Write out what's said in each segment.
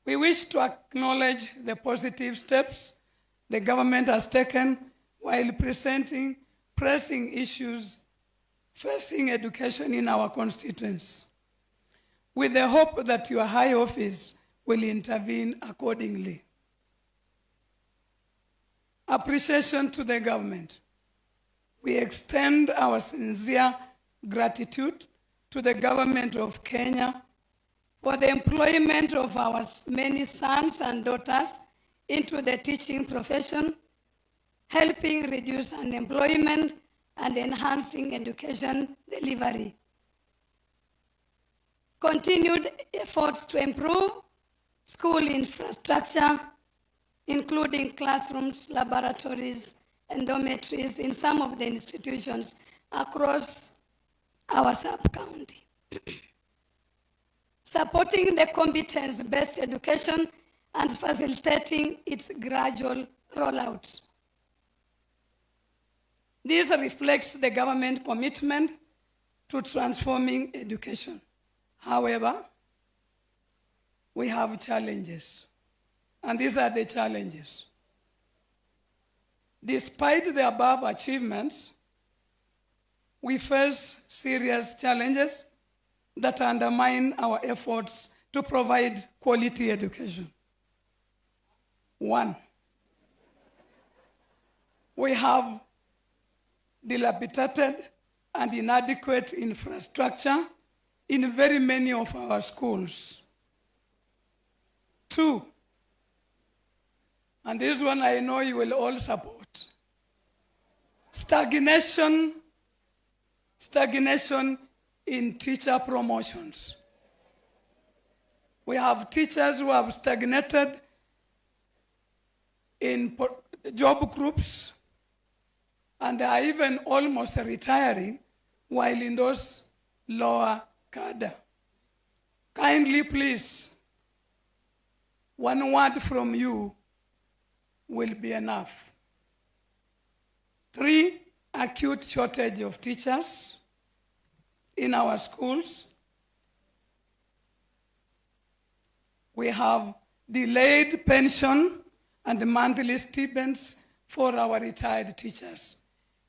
We wish to acknowledge the positive steps the government has taken while presenting pressing issues facing education in our constituents, with the hope that your high office will intervene accordingly. Appreciation to the government. We extend our sincere gratitude to the government of Kenya for the employment of our many sons and daughters into the teaching profession, helping reduce unemployment and enhancing education delivery. Continued efforts to improve school infrastructure, including classrooms, laboratories, and dormitories in some of the institutions across our sub-county. Supporting the competence-based education and facilitating its gradual rollout. This reflects the government commitment to transforming education. However, we have challenges, and these are the challenges. Despite the above achievements, we face serious challenges that undermine our efforts to provide quality education. One, we have dilapidated and inadequate infrastructure in very many of our schools. Two, and this one I know you will all support, stagnation in teacher promotions. We have teachers who have stagnated in job groups and are even almost retiring while in those lower cadre. Kindly please, one word from you will be enough. 3, acute shortage of teachers in our schools. We have delayed pension and monthly stipends for our retired teachers.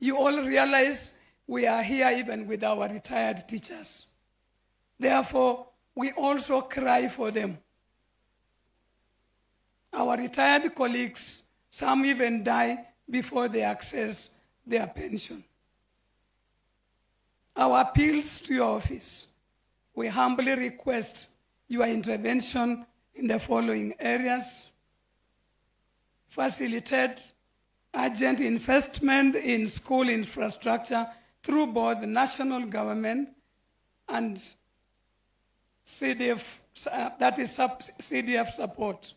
You all realize we are here even with our retired teachers. Therefore, we also cry for them. Our retired colleagues, some even die before they access their pension. Our appeals to your office, we humbly request your intervention in the following areas. Facilitate urgent investment in school infrastructure through both the national government and CDF, that is CDF support.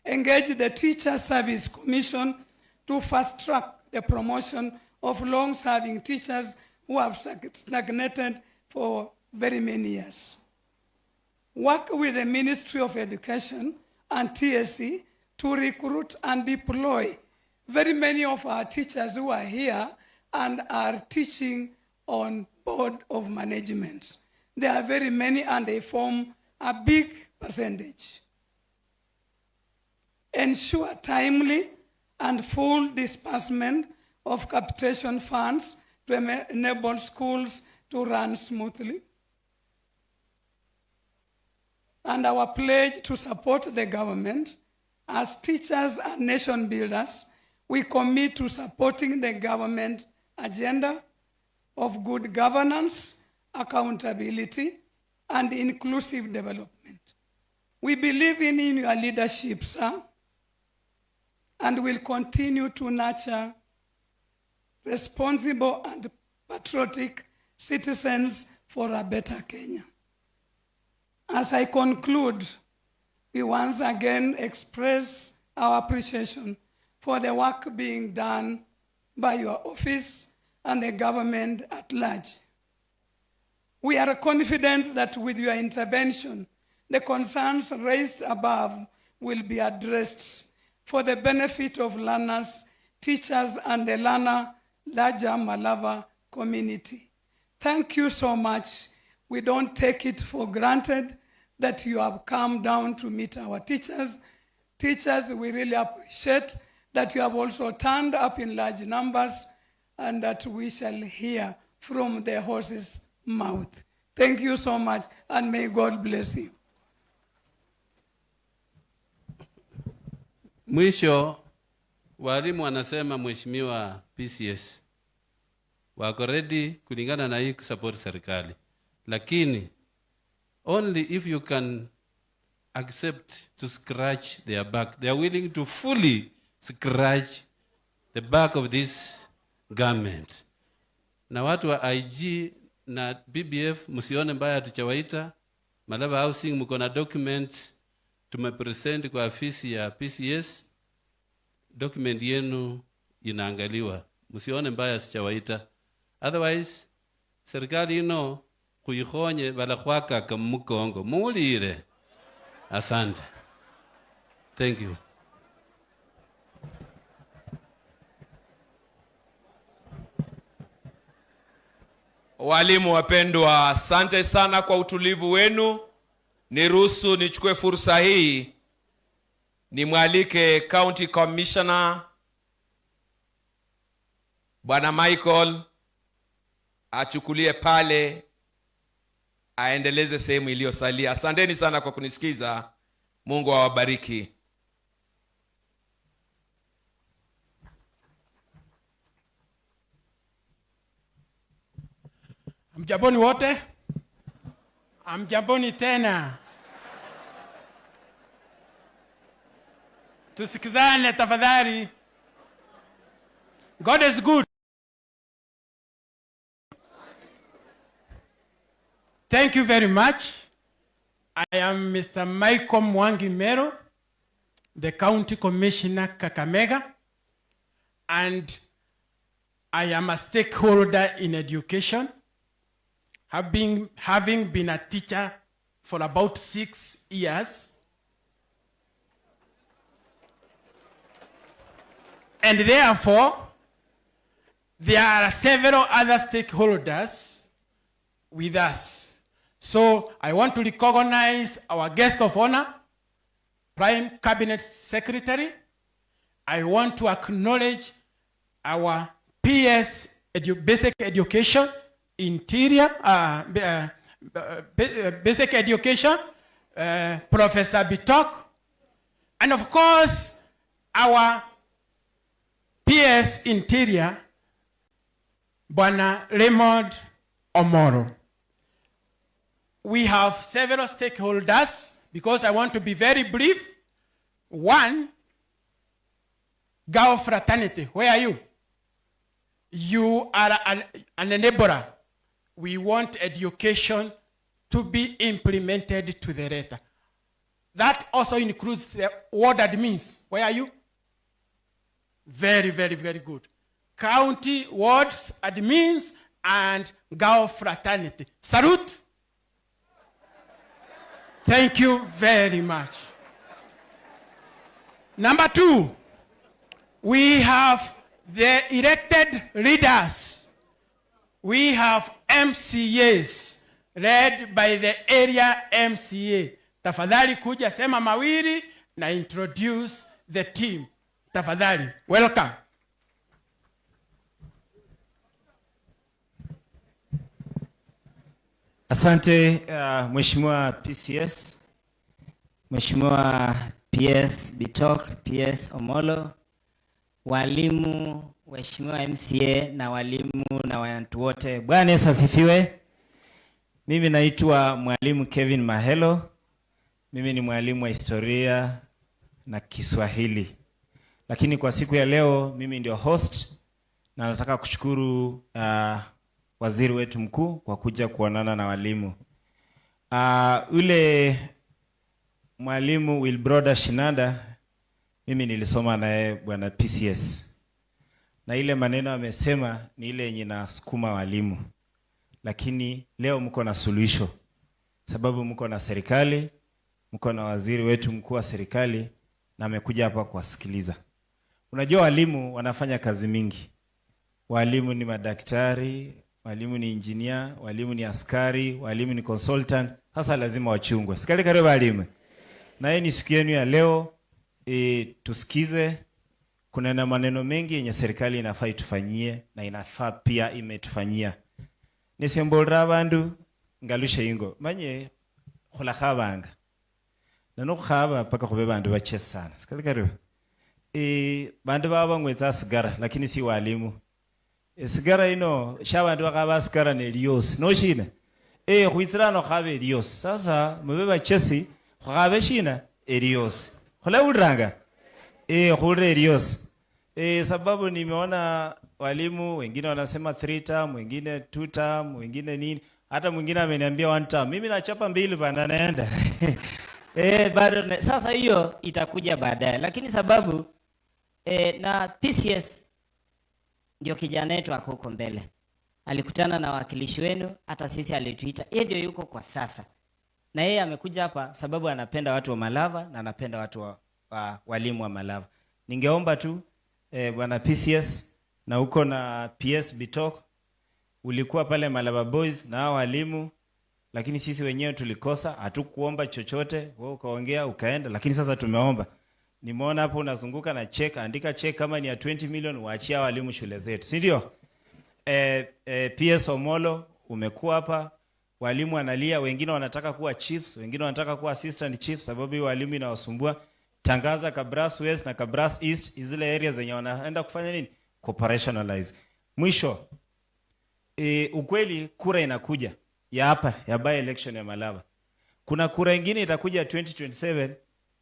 Engage the Teacher Service Commission to fast-track the promotion of long-serving teachers who have stagnated for very many years. Work with the Ministry of Education and TSC to recruit and deploy very many of our teachers who are here and are teaching on board of management. There are very many and they form a big percentage. Ensure timely and full disbursement of capitation funds to enable schools to run smoothly. And our pledge to support the government as teachers and nation builders, we commit to supporting the government agenda of good governance, accountability, and inclusive development. We believe in your leadership, sir, and will continue to nurture responsible and patriotic citizens for a better Kenya. As I conclude, we once again express our appreciation for the work being done by your office and the government at large. We are confident that with your intervention, the concerns raised above will be addressed for the benefit of learners, teachers, and the larger Malava community. Thank you so much. We don't take it for granted that you have come down to meet our teachers. Teachers, we really appreciate that you have also turned up in large numbers and that we shall hear from the horse's mouth. Thank you so much, and may God bless you. Mwisho, walimu wanasema mheshimiwa PCS wako ready kulingana na hii support serikali, lakini only if you can accept to scratch their back. They are willing to fully scratch the back of this government. Na watu wa IG na BBF msione mbaya tuchawaita. Malava Housing mko na documents tumepresent kwa afisi ya PCS. Document yenu inaangaliwa. Msione mbaya sichawaita. Otherwise, serikali ino kuikhonye balakwaka kamukongo. Muulire. Asante. Thank you. Walimu wapendwa, asante sana kwa utulivu wenu. Niruhusu nichukue fursa hii nimwalike County Commissioner Bwana Michael achukulie pale aendeleze sehemu iliyosalia. Asanteni sana kwa kunisikiza. Mungu awabariki. Mjamboni wote? Mjamboni tena. Tusikizane tafadhali. God is good. Thank you very much. I am Mr. Michael Mwangi Mero, the County Commissioner Kakamega, and I am a stakeholder in education, having been a teacher for about 6 years. And therefore, there are several other stakeholders with us. So I want to recognize our guest of honor, Prime Cabinet Secretary. I want to acknowledge our PS Basic Education, Interior, Basic Education, Professor Bitok, and of course, our PS Interior, Bwana Raymond Omoro. We have several stakeholders because I want to be very brief. One, Gao Fraternity. Where are you? You are an enabler. We want education to be implemented to the letter. That also includes the ward admins. Where are you? Very, very, very good. County wards admins and Gao Fraternity. Salute. Thank you very much. Number two, we have the elected leaders. We have MCAs led by the area MCA. Tafadhali kuja sema mawili na introduce the team. Tafadhali, welcome. Asante Mheshimiwa PCS, Mheshimiwa PS Bitok, PS Omolo, walimu, Mheshimiwa MCA na walimu na watu wote. Bwana Yesu asifiwe. Mimi naitwa Mwalimu Kevin Mahelo. Mimi ni mwalimu wa historia na Kiswahili. Lakini kwa siku ya leo mimi ndio host na nataka kushukuru waziri wetu mkuu kwa kuja kuonana na walimu. Ule mwalimu Wilbroda Shinanda, mimi nilisoma naye bwana PCS. Na ile maneno amesema ni ile yenye nasukuma walimu. Lakini leo mko na suluhisho. Sababu mko na serikali, mko na waziri wetu mkuu wa serikali na amekuja hapa kuwasikiliza. Unajua walimu wanafanya kazi mingi. Walimu ni madaktari, walimu ni engineer, walimu ni askari, walimu ni consultant Sasa lazima wachungwe. Sikali karibu walimu. Na hii ni siku yenu ya leo, tusikize. Kuna na maneno mengi yenye serikali inafaa itufanyie na inafaa pia imetufanyia. Nisembolra bandu ngalusha ingo. Manye khola khabanga. Nano khaba paka khobe bandu bache sana. Sikali karibu. Bandu baba ngweza sigara lakini si walimu. Sigara ino shabandu bakaba sigara ne Elios. No shina. Khuitsirano khabe Elios. Sasa mube bachesi khabe shina Elios. Khola ulranga. Khule Elios. Sababu nimeona walimu wengine wanasema 3 term, wengine 2 term, wengine nini. Hata mwingine ameniambia 1 term. Mimi nachapa 2 bana naenda. Bado sasa hiyo itakuja baadaye. Lakini sababu na PCS ndio kijana wetu ako huko mbele. Alikutana na wakilishi wenu, hata sisi alituita. Yeye ndio yuko kwa sasa. Na yeye amekuja hapa sababu anapenda watu wa Malava na anapenda watu walimu wa Malava. Ningeomba tu bwana PCS na uko na PS Bitok, ulikuwa pale Malava Boys na walimu, lakini sisi wenyewe tulikosa, hatukuomba chochote, wewe ukaongea ukaenda, lakini sasa tumeomba. Nimeona hapo unazunguka na check, andika check kama ni ya 20 million waachia walimu shule zetu, si ndio? PS Omolo umekuwa hapa, walimu analia, wengine wanataka kuwa chiefs, wengine wanataka kuwa assistant chiefs sababu walimu inawasumbua. Tangaza Kabras West na Kabras East, zile areas zenye wanaenda kufanya nini? Operationalize. Mwisho, ukweli kura inakuja ya hapa ya by election ya Malava. Kuna kura nyingine itakuja 2027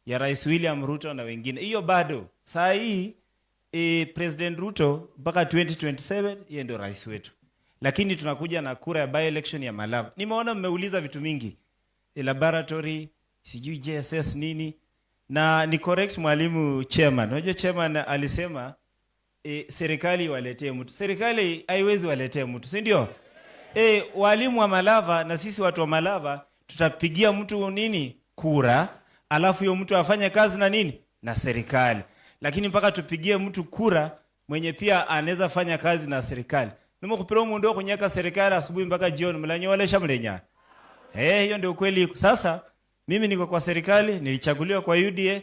ya Rais William Ruto na wengine. Hiyo bado. Saa hii President Ruto mpaka 2027 yeye ndio rais wetu. Lakini tunakuja na kura ya by election ya Malava. Nimeona mmeuliza vitu mingi. Laboratory, sijui JSS nini. Na ni correct mwalimu chairman. Unajua chairman alisema serikali waletee mtu. Serikali haiwezi waletee mtu, si ndio? Walimu wa Malava na sisi watu wa Malava tutapigia mtu nini? Kura. Alafu hiyo mtu afanye kazi na nini? Na serikali. Lakini mpaka tupigie mtu kura mwenye pia anaweza fanya kazi na serikali. Nimo kupira mundu wa kunyaka serikali asubuhi mpaka jioni mlanyo wale shamlenya. Hiyo ndio kweli. Sasa mimi niko kwa serikali, nilichaguliwa kwa UDA,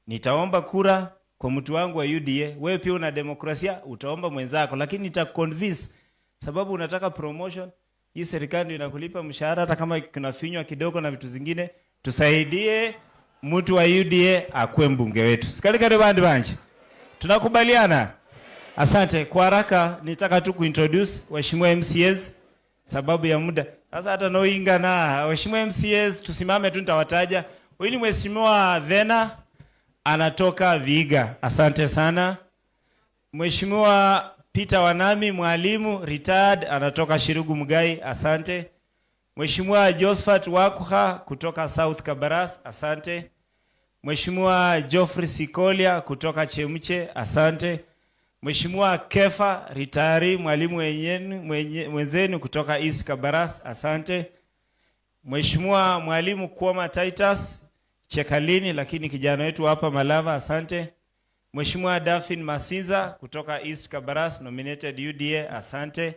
nitaomba kura kwa mtu wangu wa UDA. Wewe pia una demokrasia, utaomba mwenzako, lakini nitaconvince sababu unataka promotion. Hii serikali ndio inakulipa mshahara hata kama kunafinywa kidogo na vitu zingine. Tusaidie mtu wa UDA akue mbunge wetu. Sikali kare bandu banje. Tunakubaliana? Asante. Kwa haraka nitaka tu kuintroduce waheshimiwa MCAs sababu ya muda. Sasa hata noinga na waheshimiwa MCAs tusimame tu nitawataja. Huyu ni mheshimiwa Vena anatoka Viga. Asante sana. Mheshimiwa Peter Wanami mwalimu retired anatoka Shirugu Mugai. Asante. Mheshimiwa Josephat Wakuha kutoka South Kabaras. Asante. Mheshimiwa Geoffrey Sikolia kutoka Chemche. Asante. Mheshimiwa Kefa ritari mwalimu mwenzenu kutoka East Kabaras. Asante. Mheshimiwa mwalimu Kuoma Titus Chekalini lakini kijana wetu hapa Malava. Asante. Mheshimiwa Dafin Masinza kutoka East Kabaras nominated UDA. Asante.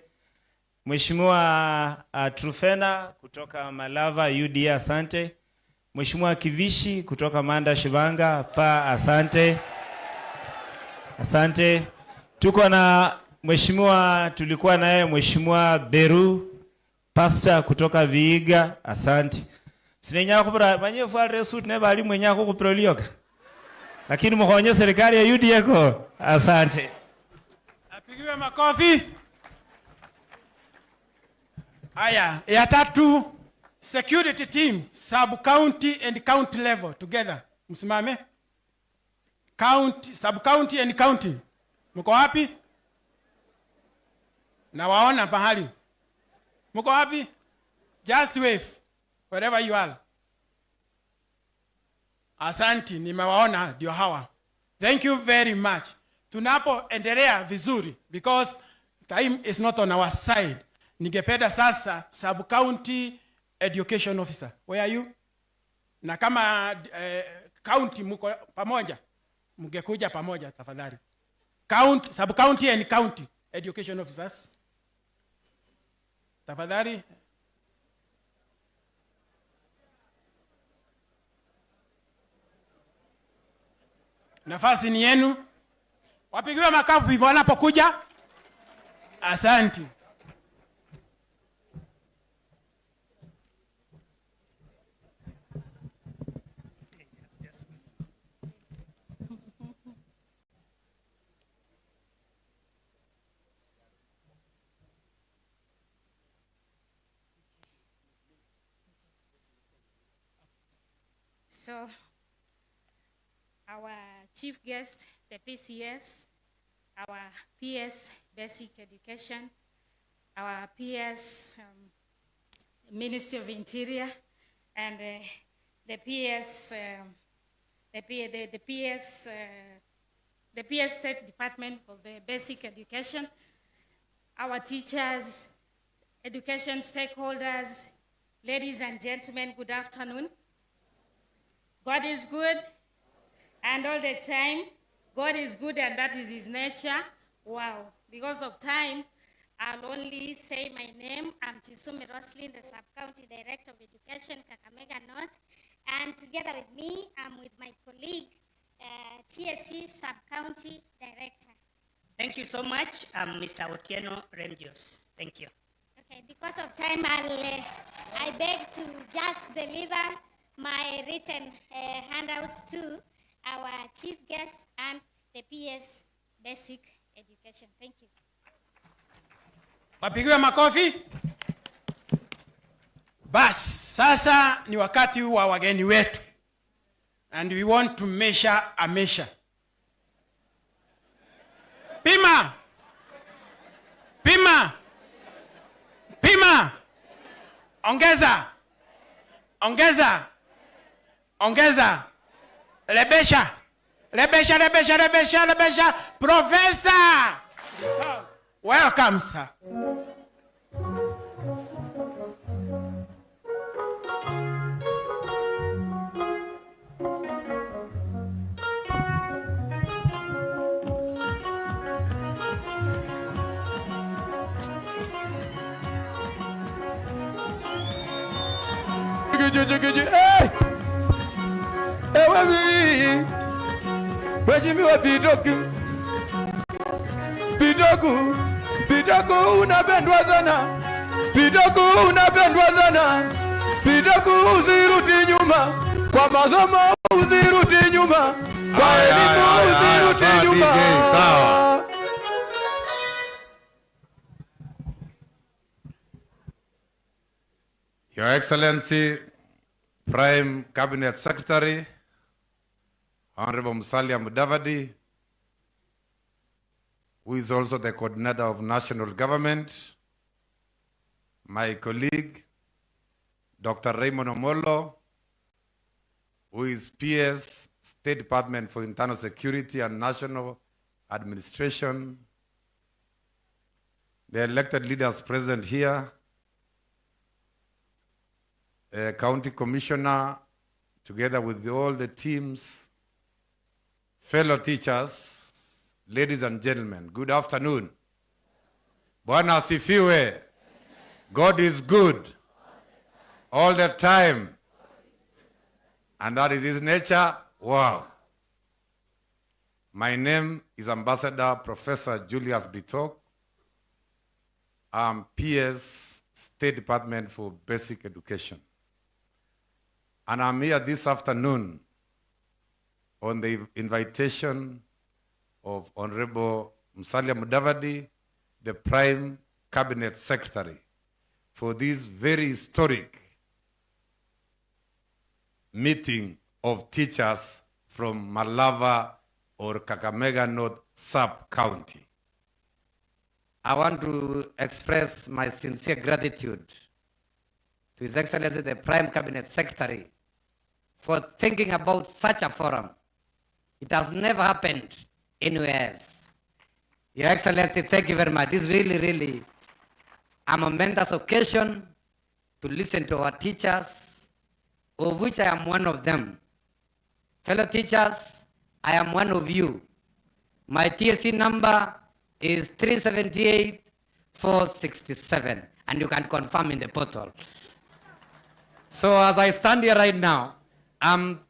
Mheshimiwa Trufena kutoka Malava UDA. Asante. Mheshimiwa Kivishi kutoka Manda Shivanga pa. Asante. Asante. Tuko na mheshimiwa tulikuwa naye mheshimiwa Beru pastor kutoka Viiga. Asante. Sinenya kupra manye fa resut ne bali mwenya ko kuprolioka. Lakini mkhonye serikali ya UDA ko. Asante. Apigiwe makofi. Aya, ya tatu security team sub county and county level together. Msimame. County, sub county and county. Mko wapi? Na waona pahali. Mko wapi? Just wave wherever you are. Asante, nimewaona ndio hawa. Thank you very much. Tunapoendelea vizuri because time is not on our side. Ningependa sasa sub county education officer. Where are you? Na kama county mko pamoja, mngekuja pamoja tafadhali. Sub county and county education officers. Tafadhali. Nafasi ni yenu. Wapigiwe makofi hivyo wanapokuja. Asante. So, our chief guest, the PCS, our PS Basic Education, our PS Ministry of Interior, and the PS, the PS State Department of Basic Education, our teachers, education stakeholders, ladies and gentlemen, good afternoon. God is good, and all the time, God is good, and that is his nature. Wow. Because of time, I'll only say my name. I'm Chisumi Roslin, the Sub-County Director of Education, Kakamega North. And together with me, I'm with my colleague, TSC Sub-County Director. Thank you so much. I'm Mr. Otieno Remdios. Thank you. Okay, because of time, I beg to just deliver my written handouts to our chief guest and the PS Basic Education. Thank you. Wapigiwe makofi. Bas, sasa ni wakati wa wageni wetu. And we want to measure a measure. Pima. Pima. Pima. Ongeza. Ongeza. Ongeza. Lebesha. Lebesha, lebesha, lebesha, lebesha. Professor. Welcome, sir. Hey! Ewe Mheshimiwa Bidoku. Bidoku. Bidoku unapendwa sana. Bidoku unapendwa sana. Bidoku usirudi nyuma. Kwa masomo usirudi nyuma. Kwa elimu usirudi nyuma. Sawa. Your Excellency, Prime Cabinet Secretary, Honorable Musalia Mudavadi, who is also the coordinator of national government, my colleague, Dr. Raymond Omolo, who is PS, State Department for Internal Security and National Administration, the elected leaders present here, County Commissioner, together with all the teams, fellow teachers, ladies and gentlemen, good afternoon. Bwana asifiwe. God is good all the time. And that is his nature. Wow. My name is Ambassador Professor Julius Bitok. I'm PS State Department for Basic Education. And I'm here this afternoon on the invitation of Honorable Musalia Mudavadi, the Prime Cabinet Secretary, for this very historic meeting of teachers from Malava or Kakamega North Sub-County. I want to express my sincere gratitude to His Excellency the Prime Cabinet Secretary for thinking about such a forum. It has never happened anywhere else. Your Excellency, thank you very much. This is really a momentous occasion to listen to our teachers, of which I am one of them. Fellow teachers, I am one of you. My TSC number is 378-467, and you can confirm in the portal. So as I stand here right now, I'm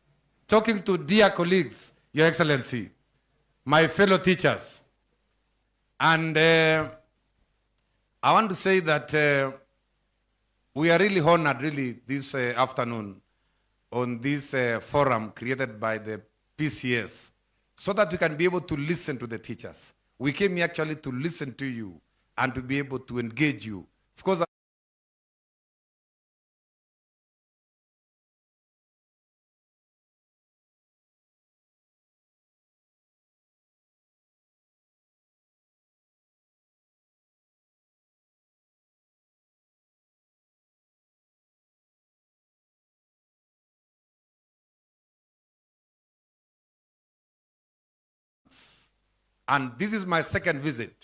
talking to dear colleagues, Your Excellency, my fellow teachers, and I want to say that we are really honored, really, this afternoon on this forum created by the PCS, so that we can be able to listen to the teachers. We came here actually to listen to you and to be able to engage you. Of course, and this is my second visit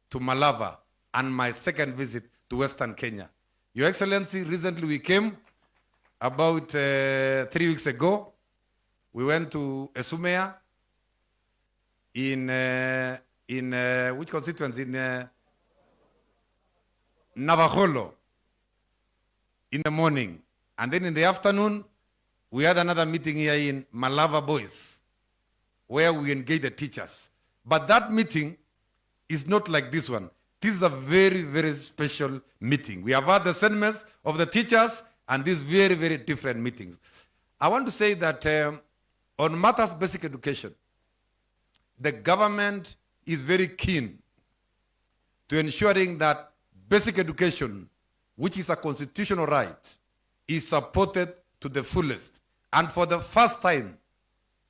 to Malava and my second visit to Western Kenya. Your Excellency, recently we came about 3 weeks ago. We went to Esumea in which constituency? In Navajolo in the morning. And then in the afternoon, we had another meeting here in Malava Boys, where we engaged the teachers. But that meeting is not like this one. This is a very, very special meeting. We have had the sentiments of the teachers and these very, very different meetings. I want to say that on matters of basic education, the government is very keen to ensuring that basic education, which is a constitutional right, is supported to the fullest. And for the first time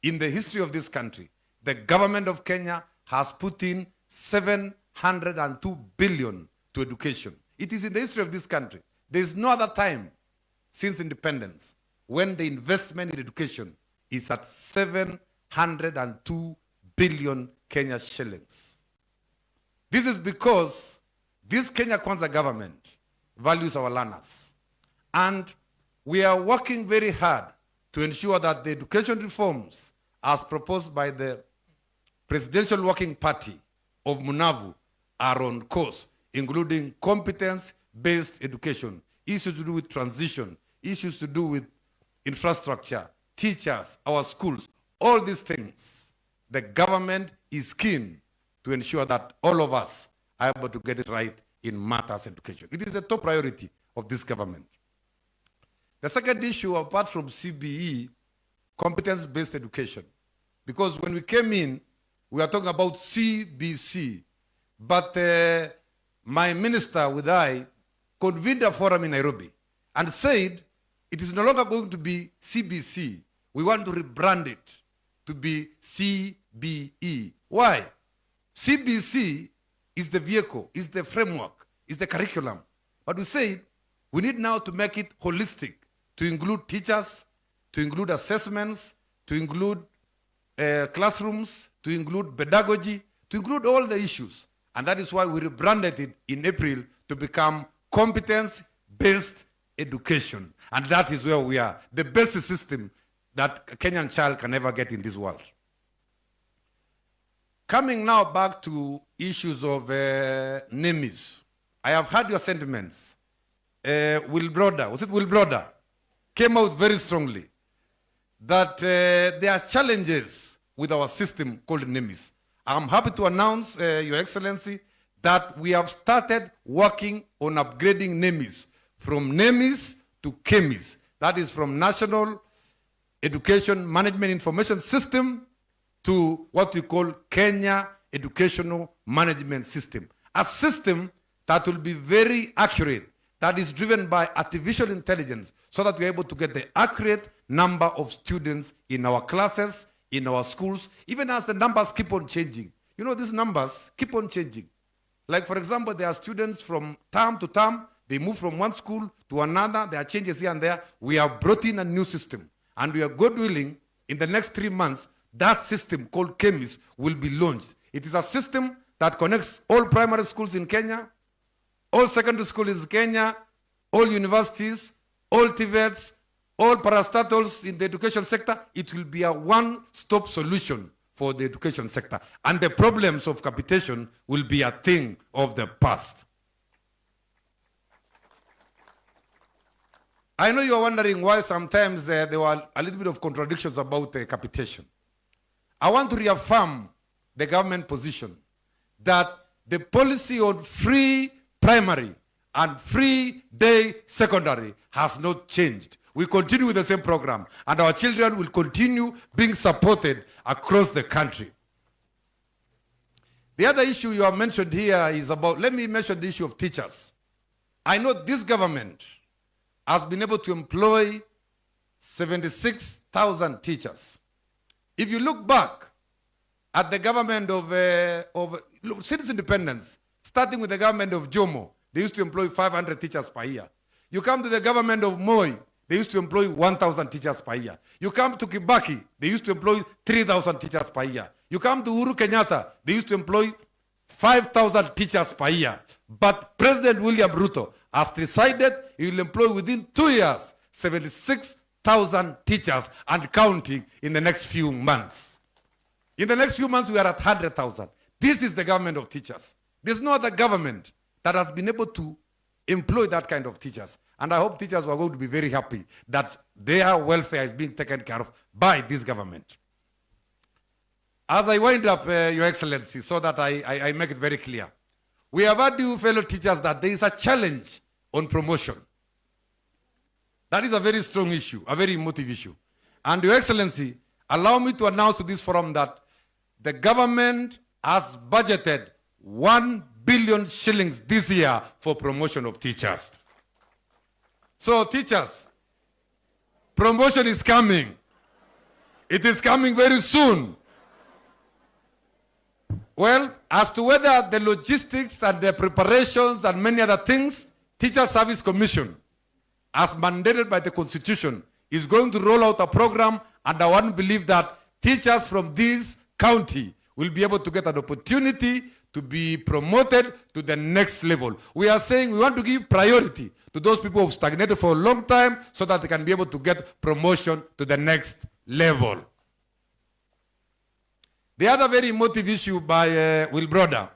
in the history of this country, the government of Kenya has put in 702 billion to education. It is in the history of this country. There is no other time since independence when the investment in education is at 702 billion Kenya shillings. This is because this Kenya Kwanza government values our learners. And we are working very hard to ensure that the education reforms as proposed by the Presidential Working Party of Munavu are on course, including competence-based education, issues to do with transition, issues to do with infrastructure, teachers, our schools, all these things. The government is keen to ensure that all of us are able to get it right in matters of education. It is the top priority of this government. The second issue, apart from CBE, competence-based education. Because when we came in, we are talking about CBC. But my minister with I convened a forum in Nairobi and said it is no longer going to be CBC. We want to rebrand it to be CBE. Why? CBC is the vehicle, is the framework, is the curriculum. But we said we need now to make it holistic, to include teachers, to include assessments, to include classrooms, to include pedagogy, to include all the issues. And that is why we rebranded it in April to become competence-based education. And that is where we are, the best system that a Kenyan child can ever get in this world. Coming now back to issues of NEMIS. I have heard your sentiments. Will Broder, was it Will Broder, came out very strongly that there are challenges with our system called NEMIS. I'm happy to announce, Your Excellency, that we have started working on upgrading NEMIS from NEMIS to KEMIS. That is from National Education Management Information System to what we call Kenya Educational Management System. A system that will be very accurate, that is driven by artificial intelligence, so that we're able to get the accurate number of students in our classes, in our schools, even as the numbers keep on changing. You know, these numbers keep on changing. Like, for example, there are students from term to term, they move from one school to another, there are changes here and there. We have brought in a new system, and we are, God willing, in the next 3 months, that system called KEMIS will be launched. It is a system that connects all primary schools in Kenya, all secondary schools in Kenya, all universities, all TVETs, all parastatals in the education sector. It will be a one-stop solution for the education sector. And the problems of capitation will be a thing of the past. I know you are wondering why sometimes there were a little bit of contradictions about capitation. I want to reaffirm the government position that the policy on free primary and free day secondary has not changed. We continue with the same program, and our children will continue being supported across the country. The other issue you have mentioned here is about, let me mention the issue of teachers. I know this government has been able to employ 76,000 teachers. If you look back at the government of since independence, starting with the government of Jomo, they used to employ 500 teachers per year. You come to the government of Moi, they used to employ 1,000 teachers per year. You come to Kibaki, they used to employ 3,000 teachers per year. You come to Uhuru Kenyatta, they used to employ 5,000 teachers per year. But President William Ruto has decided he will employ within 2 years 76,000 teachers and counting in the next few months. In the next few months, we are at 100,000. This is the government of teachers. There's no other government that has been able to employ that kind of teachers. And I hope teachers are going to be very happy that their welfare is being taken care of by this government. As I wind up, Your Excellency, so that I make it very clear, we have heard you fellow teachers that there is a challenge on promotion. That is a very strong issue, a very emotive issue. And Your Excellency, allow me to announce to this forum that the government has budgeted 1 billion shillings this year for promotion of teachers. So teachers, promotion is coming. It is coming very soon. Well, as to whether the logistics and the preparations and many other things, Teacher Service Commission, as mandated by the Constitution, is going to roll out a program, and I want to believe that teachers from this county will be able to get an opportunity to be promoted to the next level. We are saying we want to give priority to those people who have stagnated for a long time so that they can be able to get promotion to the next level. The other very emotive issue by Will Broder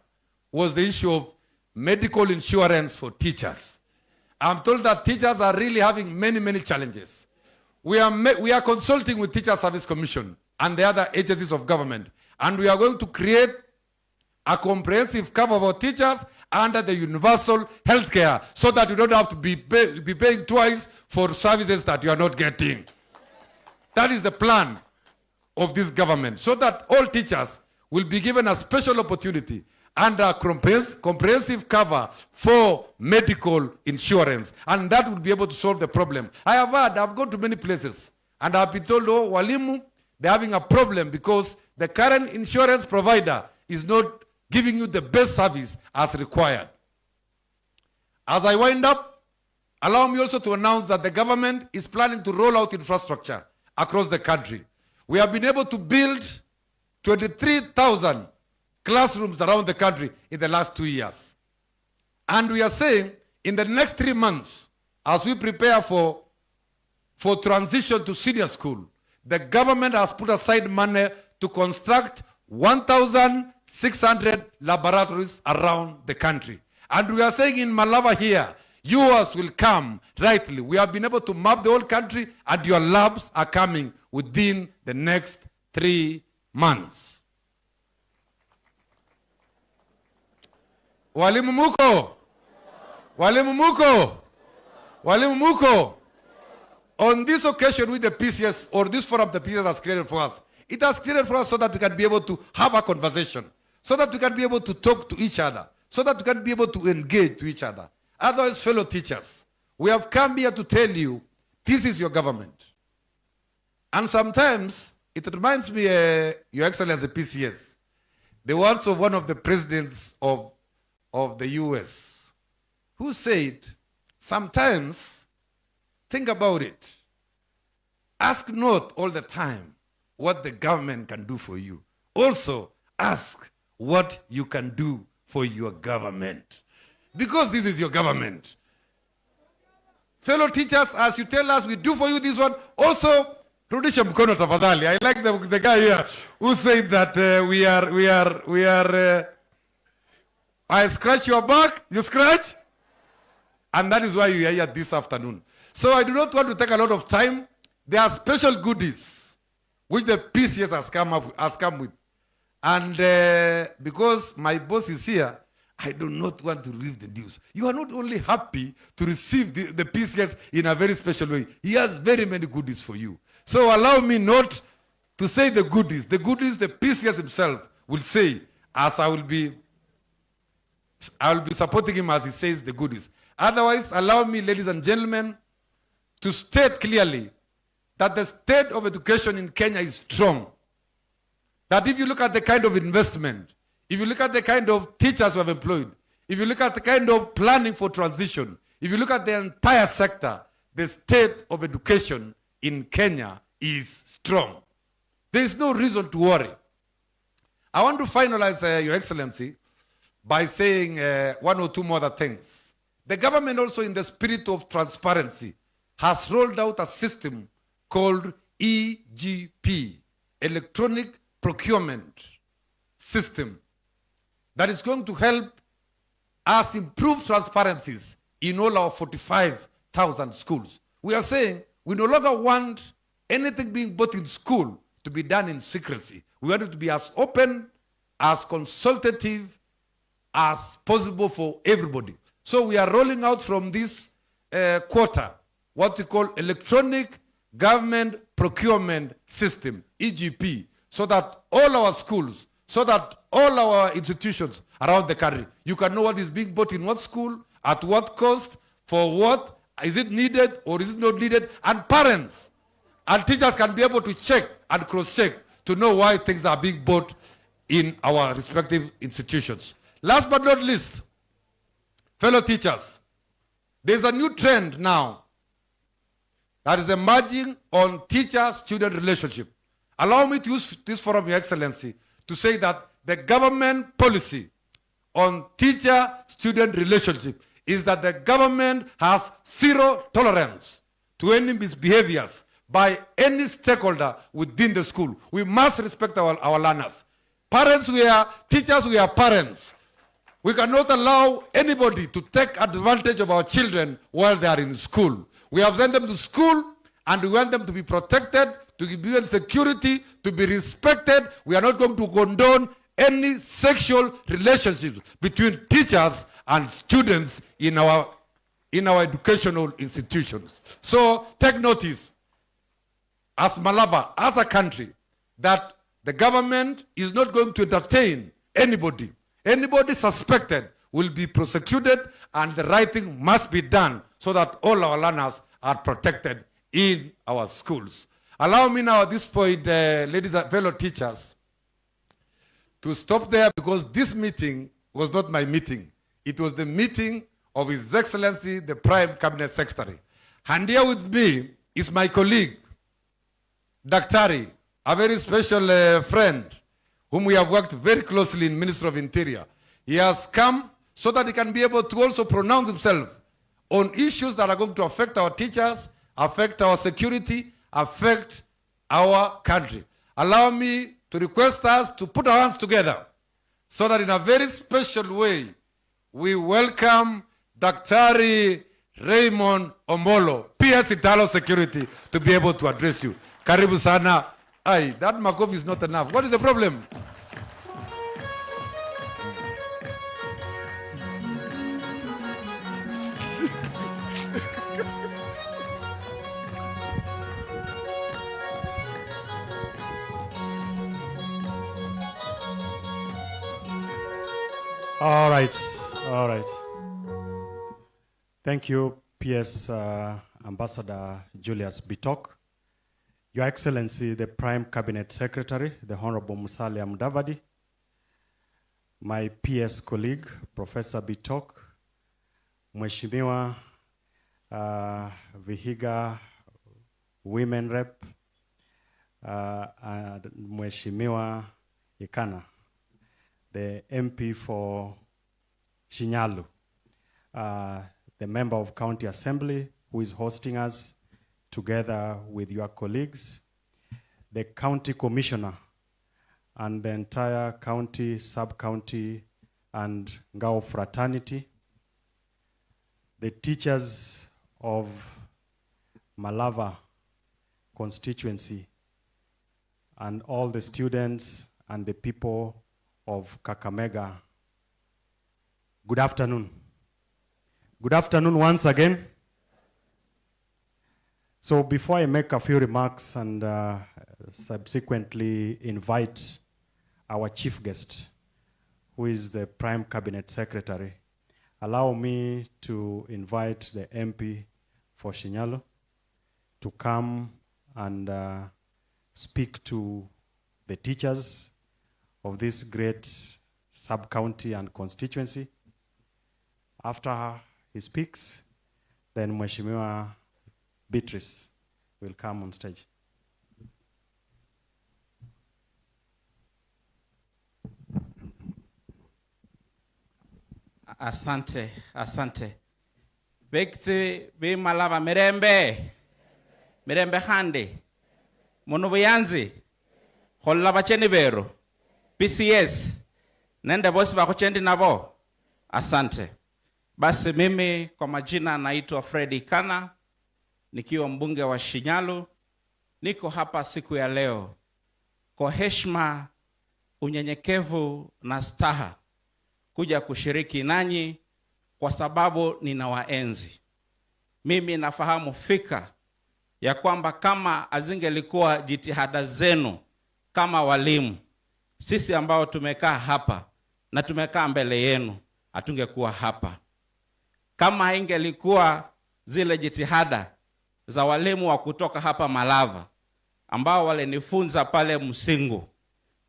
was the issue of medical insurance for teachers. I'm told that teachers are really having many, many challenges. We are consulting with Teacher Service Commission and the other agencies of government, and we are going to create a comprehensive cover for teachers under the universal health care so that you don't have to be paying twice for services that you are not getting. That is the plan of this government, so that all teachers will be given a special opportunity under comprehensive cover for medical insurance, and that will be able to solve the problem. I've gone to many places, and I've been told, oh, walimu, they're having a problem because the current insurance provider is not giving you the best service as required. As I wind up, allow me also to announce that the government is planning to roll out infrastructure across the country. We have been able to build 23,000 classrooms around the country in the last 2 years. And we are saying in the next 3 months, as we prepare for transition to senior school, the government has put aside money to construct 1,600 laboratories around the country. And we are saying in Malava here, yours will come rightly. We have been able to map the whole country, and your labs are coming within the next 3 months. Walimu muko? Walimu muko? Walimu muko? On this occasion with the PCS, or this forum the PCS has created for us, it has created for us so that we can be able to have a conversation, so that we can be able to talk to each other, so that we can be able to engage to each other. Otherwise, fellow teachers, we have come here to tell you, this is your government. And sometimes, it reminds me, Your Excellency PCS, the words of one of the presidents of the US, who said, sometimes, think about it. Ask not all the time what the government can do for you. Also, ask what you can do for your government. Because this is your government. Fellow teachers, as you tell us, we do for you this one. Also, rudisha mkono tafadhali. I like the guy here who said that we are I scratch your back, you scratch. And that is why you are here this afternoon. So I do not want to take a lot of time. There are special goodies which the PCS has come with. And because my boss is here, I do not want to read the news. You are not only happy to receive the PCS in a very special way. He has very many goodies for you. So allow me not to say the goodies. The goodies the PCS himself will say, as I will be supporting him as he says the goodies. Otherwise, allow me, ladies and gentlemen, to state clearly that the state of education in Kenya is strong. That if you look at the kind of investment, if you look at the kind of teachers we have employed, if you look at the kind of planning for transition, if you look at the entire sector, the state of education in Kenya is strong. There is no reason to worry. I want to finalize, Your Excellency, by saying one or two more other things. The government also, in the spirit of transparency, has rolled out a system called EGP, Electronic Procurement System, that is going to help us improve transparencies in all our 45,000 schools. We are saying we no longer want anything being bought in school to be done in secrecy. We want it to be as open, as consultative as possible for everybody. So we are rolling out from this quarter what we call Electronic Government Procurement System, EGP, so that all our schools, so that all our institutions around the country, you can know what is being bought in what school, at what cost, for what, is it needed or is it not needed, and parents and teachers can be able to check and cross-check to know why things are being bought in our respective institutions. Last but not least, fellow teachers, there's a new trend now that is emerging on teacher-student relationship. Allow me to use this forum, Your Excellency, to say that the government policy on teacher-student relationship is that the government has zero tolerance to any misbehaviors by any stakeholder within the school. We must respect our learners. Parents, teachers, we are parents. We cannot allow anybody to take advantage of our children while they are in school. We have sent them to school and we want them to be protected, to be given security, to be respected. We are not going to condone any sexual relationships between teachers and students in our educational institutions. So take notice, as Malava, as a country, that the government is not going to entertain anybody. Anybody suspected will be prosecuted, and the right thing must be done so that all our learners are protected in our schools. Allow me now at this point, ladies and fellow teachers, to stop there, because this meeting was not my meeting. It was the meeting of His Excellency, the Prime Cabinet Secretary. And here with me is my colleague, Daktari, a very special friend, whom we have worked very closely in Ministry of Interior. He has come so that he can be able to also pronounce himself on issues that are going to affect our teachers, affect our security, affect our country. Allow me to request us to put our hands together so that in a very special way, we welcome Daktari Raymond Omolo, PS Italo Security, to be able to address you. Karibu sana. Aye, that makofi is not enough. What is the problem? All right. Thank you, PS Ambassador Julius Bitok. Your Excellency, the Prime Cabinet Secretary, the Honorable Musalia Mudavadi, my PS colleague, Professor Bitok, Mheshimiwa Vihiga Women Rep, and Mheshimiwa Ikana, the MP for Shinyalu, the member of County Assembly who is hosting us together with your colleagues, the county commissioner, and the entire county, sub-county, and Ngao fraternity, the teachers of Malava constituency, and all the students and the people of Kakamega, good afternoon. Good afternoon once again. So before I make a few remarks and subsequently invite our chief guest, who is the Prime Cabinet Secretary, allow me to invite the MP for Shinyalo to come and speak to the teachers of this great sub-county and constituency. After he speaks, then Mheshimiwa Beatrice will come on stage. Asante, asante. Bekti bi Malava mirembe hande. Munu buyanzi. Holla bacheni bero. PCS. Nende bosi bakuchendi nabo. Asante. Basi mimi kwa majina naitwa Freddy Kana, nikiwa mbunge wa Shinyalo. Niko hapa siku ya leo kwa heshima, unyenyekevu na staha kuja kushiriki nanyi kwa sababu ninawaenzi. Mimi nafahamu fika ya kwamba kama azingelikuwa jitihada zenu kama walimu, sisi ambao tumekaa hapa na tumekaa mbele yenu hatungekuwa hapa. Kama haingelikuwa zile jitihada za walimu wa kutoka hapa Malava ambao walinifunza pale Msingu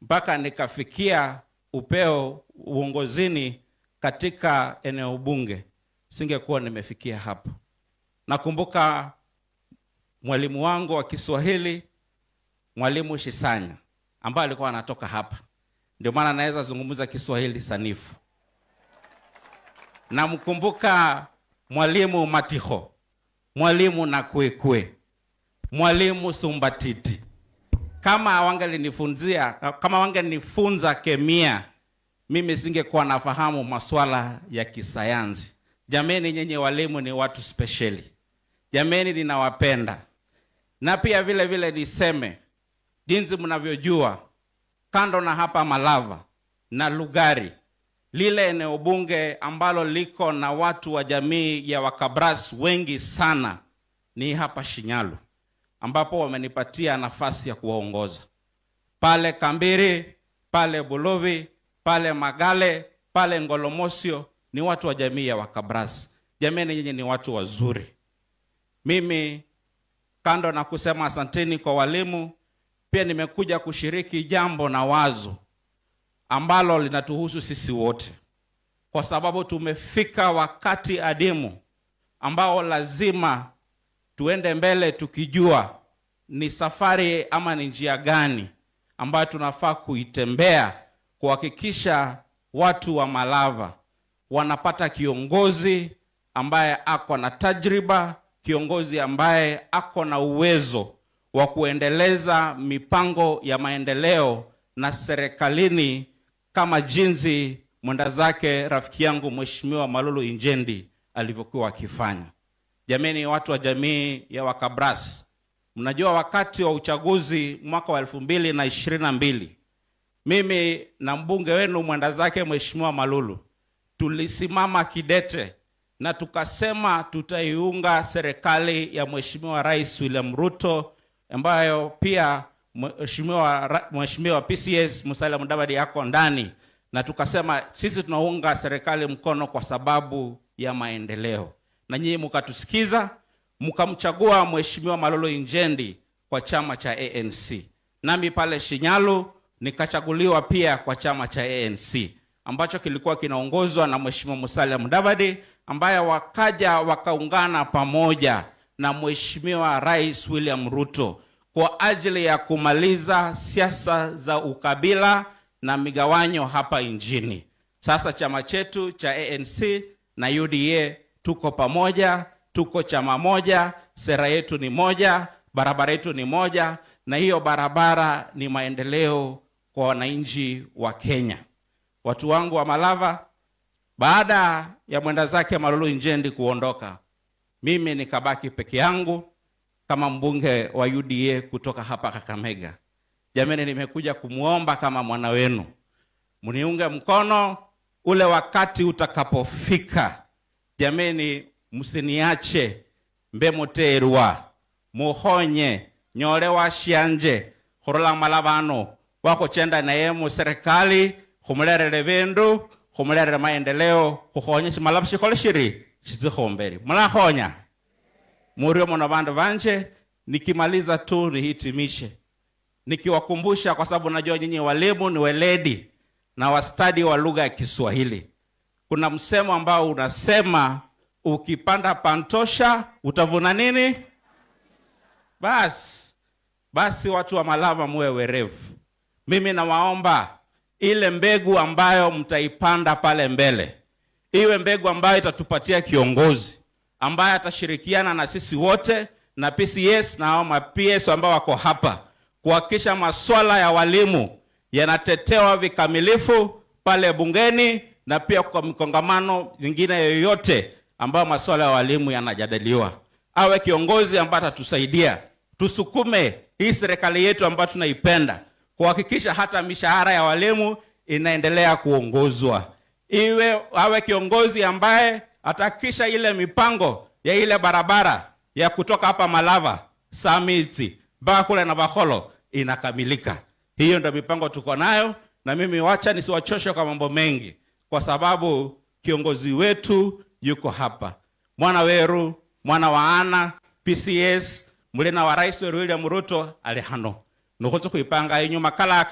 mpaka nikafikia upeo uongozini katika eneo bunge, singekuwa nimefikia hapo. Nakumbuka mwalimu wangu wa Kiswahili, mwalimu Shisanya, ambaye alikuwa anatoka hapa. Ndio maana naweza zungumza Kiswahili sanifu. Namkumbuka mwalimu Matiho, mwalimu Nakwekwe, mwalimu Sumbatiti. Kama wangenifunza kemia, mimi singekuwa nafahamu masuala ya kisayansi. Jameni, nyenye walimu ni watu speciali. Jameni, ninawapenda. Na pia vile vile niseme, jinsi mnavyojua, kando na hapa Malava na Lugari, lile eneo bunge ambalo liko na watu wa jamii ya Wakabras wengi sana ni hapa Shinyalo, ambapo wamenipatia nafasi ya kuwaongoza. Pale Kambiri, pale Bulovi, pale Magale, pale Ngolomosio ni watu wa jamii ya Wakabras. Jameni, nyinyi ni watu wazuri. Mimi kando na kusema asanteni kwa walimu, pia nimekuja kushiriki jambo na wazo ambalo linatuhusu sisi wote, kwa sababu tumefika wakati adimu ambao lazima tuende mbele tukijua ni safari ama ni njia gani ambayo tunafaa kuitembea kuhakikisha watu wa Malava wanapata kiongozi ambaye ako na tajriba, kiongozi ambaye ako na uwezo wa kuendeleza mipango ya maendeleo na serikalini kama jinsi mwenda zake rafiki yangu Mheshimiwa Malulu Injendi alivyokuwa akifanya. Jameni, watu wa jamii ya Wakabras, mnajua wakati wa uchaguzi mwaka wa 2022, mimi na mbunge wenu mwenda zake Mheshimiwa Malulu tulisimama kidete na tukasema tutaiunga serikali ya Mheshimiwa Rais William Ruto, ambayo pia Mheshimiwa PCS Musalia Mudavadi yako ndani, na tukasema sisi tunaunga serikali mkono kwa sababu ya maendeleo. Na nyinyi mkatusikiza, mkamchagua Mheshimiwa Malulu Injendi kwa chama cha ANC. Nami pale Shinyalo nikachaguliwa pia kwa chama cha ANC ambacho kilikuwa kinaongozwa na Mheshimiwa Musalia Mudavadi, ambaye wakaja wakaungana pamoja na Mheshimiwa Rais William Ruto kwa ajili ya kumaliza siasa za ukabila na migawanyo hapa nchini. Sasa chama chetu cha ANC na UDA tuko pamoja, tuko chama moja, sera yetu ni moja, barabara yetu ni moja, na hiyo barabara ni maendeleo kwa wananchi wa Kenya. Watu wangu wa Malava, baada ya mwenda zake Malulu Injendi kuondoka, mimi nikabaki peke yangu kama mbunge wa UDA kutoka hapa Kakamega. Jameni, nimekuja kumuomba kama mwana wenu, mniunge mkono ule wakati utakapofika. Jameni, msiniache mbemoterwa, muhonye nyole washianje khorola malavano wako chenda naye mu serikali khumulerere bindu, khumulerere maendeleo, khukhonye malava shikhole shiri shizikhomberi. Mulakhonya murio mono bandu banje. Nikimaliza tu nihitimishe nikiwakumbusha, kwa sababu najua nyinyi walimu ni weledi na wastadi wa lugha ya Kiswahili. Kuna msemo ambao unasema ukipanda pantosha utavuna nini? Basi watu wa Malava muwe werevu. Mimi nawaomba ile mbegu ambayo mtaipanda pale mbele iwe mbegu ambayo itatupatia kiongozi ambaye atashirikiana na sisi wote na PCS na hao PS ambao wako hapa kuhakikisha masuala ya walimu yanatetewa vikamilifu pale bungeni, na pia kwa mikongamano nyingine yoyote ambayo masuala ya walimu yanajadiliwa. Awe kiongozi ambaye atatusaidia tusukume hii serikali yetu ambayo tunaipenda kuhakikisha hata mishahara ya walimu inaendelea kuongozwa. Awe kiongozi ambaye atahakikisha ile mipango ya ile barabara ya kutoka hapa Malava, Samitsi, mpaka kule na Bakholo inakamilika. Hiyo ndio mipango tuko nayo, na mimi wacha nisiwachoshe kwa mambo mengi, kwa sababu kiongozi wetu yuko hapa. Mwana weru, mwana wa Ana, PCS, mulina wa Rais William Ruto alihano. Nukhotso kuipanga inyuma kala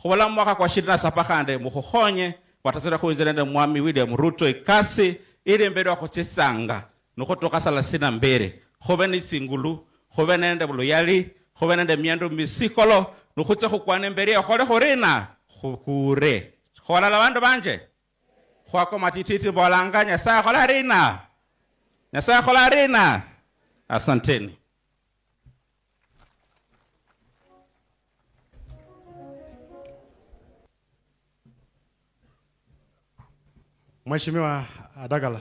khola mwaka kwa 27 khande mukhokhonye watasira khuinzerende mwami William Ruto ikasi ili mbere wakhotsanga nukhotoka 32 khobe ni singulu, khobe nende buluyali, khobe nende miendo misikolo, nukhutse khukwane mbere ya khole khorena khukure khola la bandu banje khwako matititi bolanganya sa khola rina na sa khola rina. Asanteni. Mheshimiwa Dagala.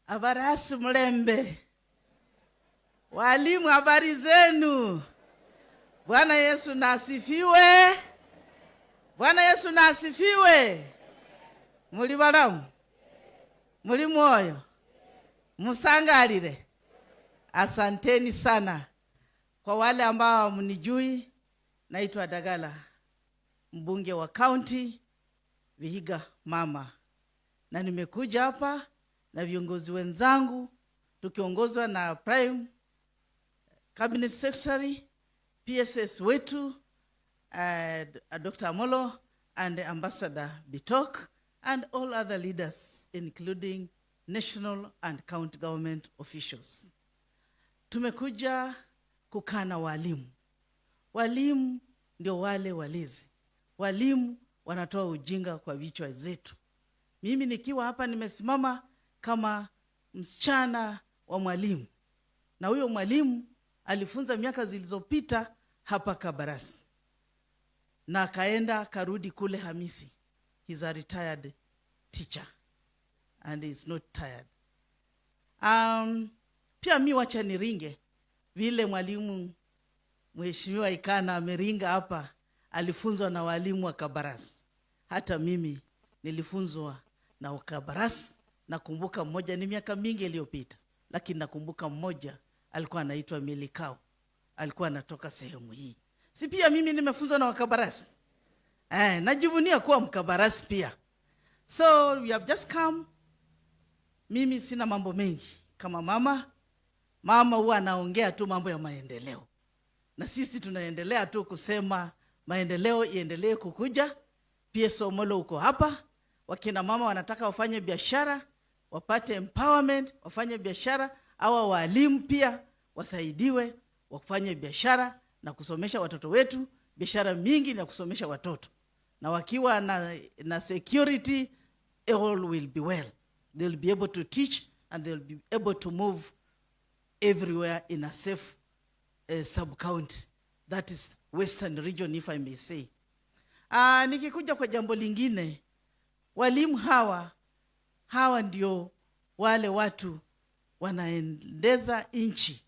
Abarasi mlembe. Walimu habari zenu. Bwana Yesu na asifiwe. Bwana Yesu na asifiwe. Muli balamu? Muli moyo? Musangalire. Asanteni sana. Kwa wale ambao mnijui, naitwa Dagala, mbunge wa county Vihiga Mama. Na nimekuja hapa na viongozi wenzangu tukiongozwa na Prime Cabinet Secretary, PSS wetu, Dr. Amolo and Ambassador Bitok and all other leaders including national and county government officials. Tumekuja kukaa na walimu. Walimu ndio wale walezi. Walimu wanatoa ujinga kwa vichwa zetu. Mimi nikiwa hapa nimesimama kama msichana wa mwalimu. Na huyo mwalimu alifunza miaka zilizopita hapa Kabarasi. Na akaenda karudi kule Hamisi. He's a retired teacher and he's not tired. Pia mi wacha niringe vile mwalimu Mheshimiwa Ikana ameringa hapa, alifunzwa na walimu wa Kabarasi. Hata mimi nilifunzwa na Kabarasi. Nakumbuka mmoja, ni miaka mingi iliyopita, lakini nakumbuka mmoja alikuwa anaitwa Milikao. Alikuwa anatoka sehemu hii. Si pia mimi nimefunzwa na Wakabarasi? Najivunia kuwa Mkabarasi pia. So we have just come. Mimi sina mambo mengi kama mama. Mama huwa anaongea tu mambo ya maendeleo. Na sisi tunaendelea tu kusema maendeleo iendelee kukuja. PS Omolo uko hapa. Wakina mama wanataka wafanye biashara, wapate empowerment, wafanye biashara. Hawa walimu pia wasaidiwe wafanye biashara na kusomesha watoto wetu. Biashara mingi na kusomesha watoto. Na wakiwa na security all will be well. They'll be able to teach and they'll be able to move everywhere in a safe sub-county. That is Western region, if I may say. Nikikuja kwa jambo lingine, walimu hawa ndio wale watu wanaendeza nchi.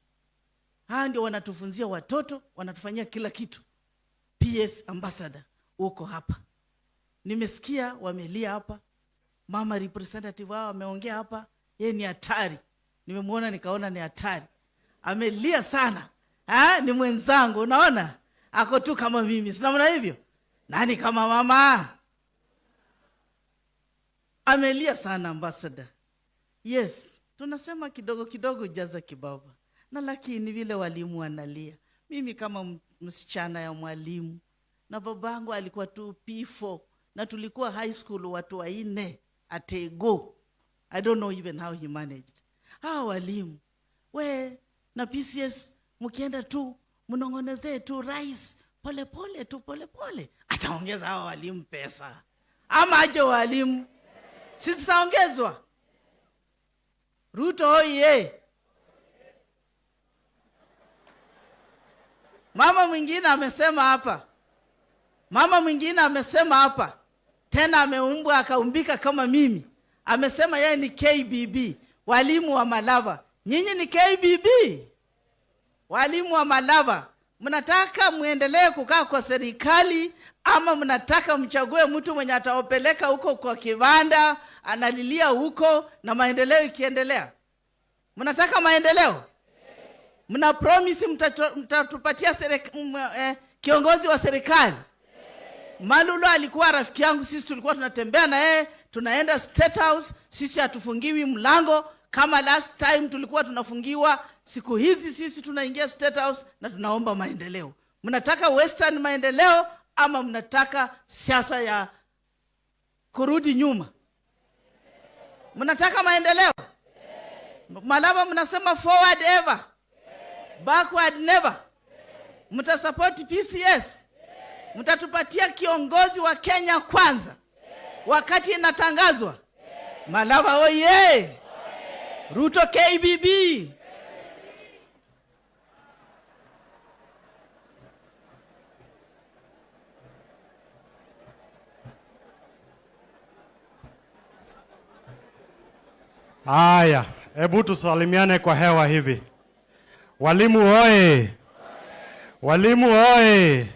Hawa ndio wanatufunzia watoto, wanatufanyia kila kitu. PS ambassador uko hapa. Nimesikia wamelia hapa. Mama representative wao ameongea hapa. Yeye ni hatari. Nimemuona nikaona ni hatari. Amelia sana. Ni mwenzangu, unaona? Ako tu kama mimi. Sinaona hivyo? Nani kama mama? Amelia sana ambassador. Yes, tunasema kidogo kidogo jaza kibaba. Na lakini vile walimu wanalia. Mimi kama msichana ya mwalimu na babangu alikuwa tu P4 na tulikuwa high school watu 4 at a go. I don't know even how he managed. Walimu we na PCS mkienda tu mnongonezee tu rais pole pole tu pole pole, ataongeza walimu pesa ama aje walimu? Sisi taongezwa. Ruto oye. Mama mwingine amesema hapa. Tena ameumbwa akaumbika kama mimi. Amesema yeye ni KBB, walimu wa Malava. Nyinyi ni KBB? Walimu wa Malava, mnataka muendelee kukaa kwa serikali ama mnataka mchague mtu mwenye atawapeleka huko kwa kibanda, analilia huko na maendeleo ikiendelea? Mnataka maendeleo? Mna promise mtatupatia kiongozi wa serikali? Malulu alikuwa rafiki yangu, sisi tulikuwa tunatembea na yeye, tunaenda State House, sisi hatufungiwi mlango kama last time tulikuwa tunafungiwa. Siku hizi sisi tunaingia State House na tunaomba maendeleo. Mnataka Western maendeleo ama mnataka siasa ya kurudi nyuma? Mnataka maendeleo? Malava mnasema forward ever, backward never. Mtasupport PCS? Mtatupatia kiongozi wa Kenya kwanza wakati inatangazwa? Malava oye! Ruto KBB! Haya, hebu tusalimiane kwa hewa hivi. Walimu oye! Walimu oye!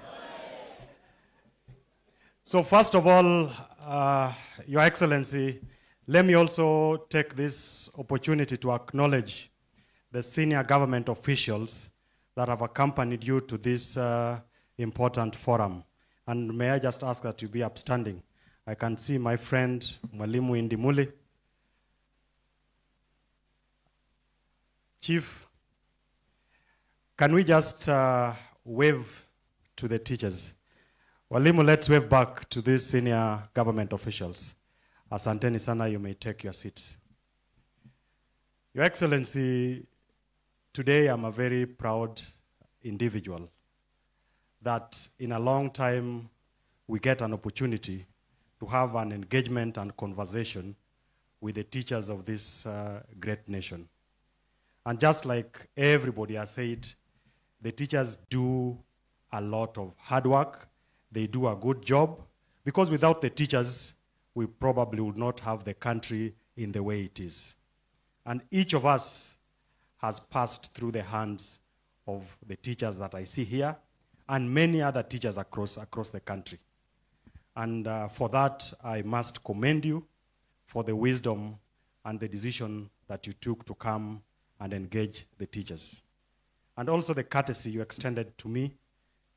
So first of all, Your Excellency, let me also take this opportunity to acknowledge the senior government officials that have accompanied you to this important forum. And may I just ask that you be upstanding. I can see my friend Mwalimu Indimuli. Chief, can we just wave to the teachers? Walimu, let's wave back to these senior government officials. Asanteni sana, you may take your seats. Your Excellency, today I'm a very proud individual that in a long time we get an opportunity to have an engagement and conversation with the teachers of this great nation. And just like everybody has said, the teachers do a lot of hard work. They do a good job, because without the teachers, we probably would not have the country in the way it is. And each of us has passed through the hands of the teachers that I see here, and many other teachers across the country. And for that, I must commend you for the wisdom and the decision that you took to come and engage the teachers. And also the courtesy you extended to me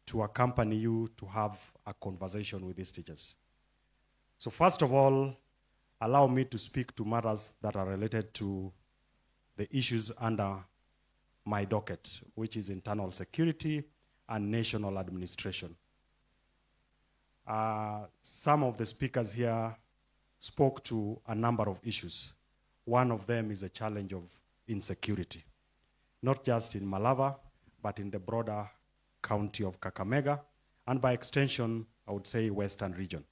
to accompany you to have a conversation with these teachers. So first of all, allow me to speak to matters that are related to the issues under my docket, which is internal security and national administration. Some of the speakers here spoke to a number of issues. One of them is a challenge of insecurity, not just in Malava, but in the broader county of Kakamega, and by extension, I would say Western region.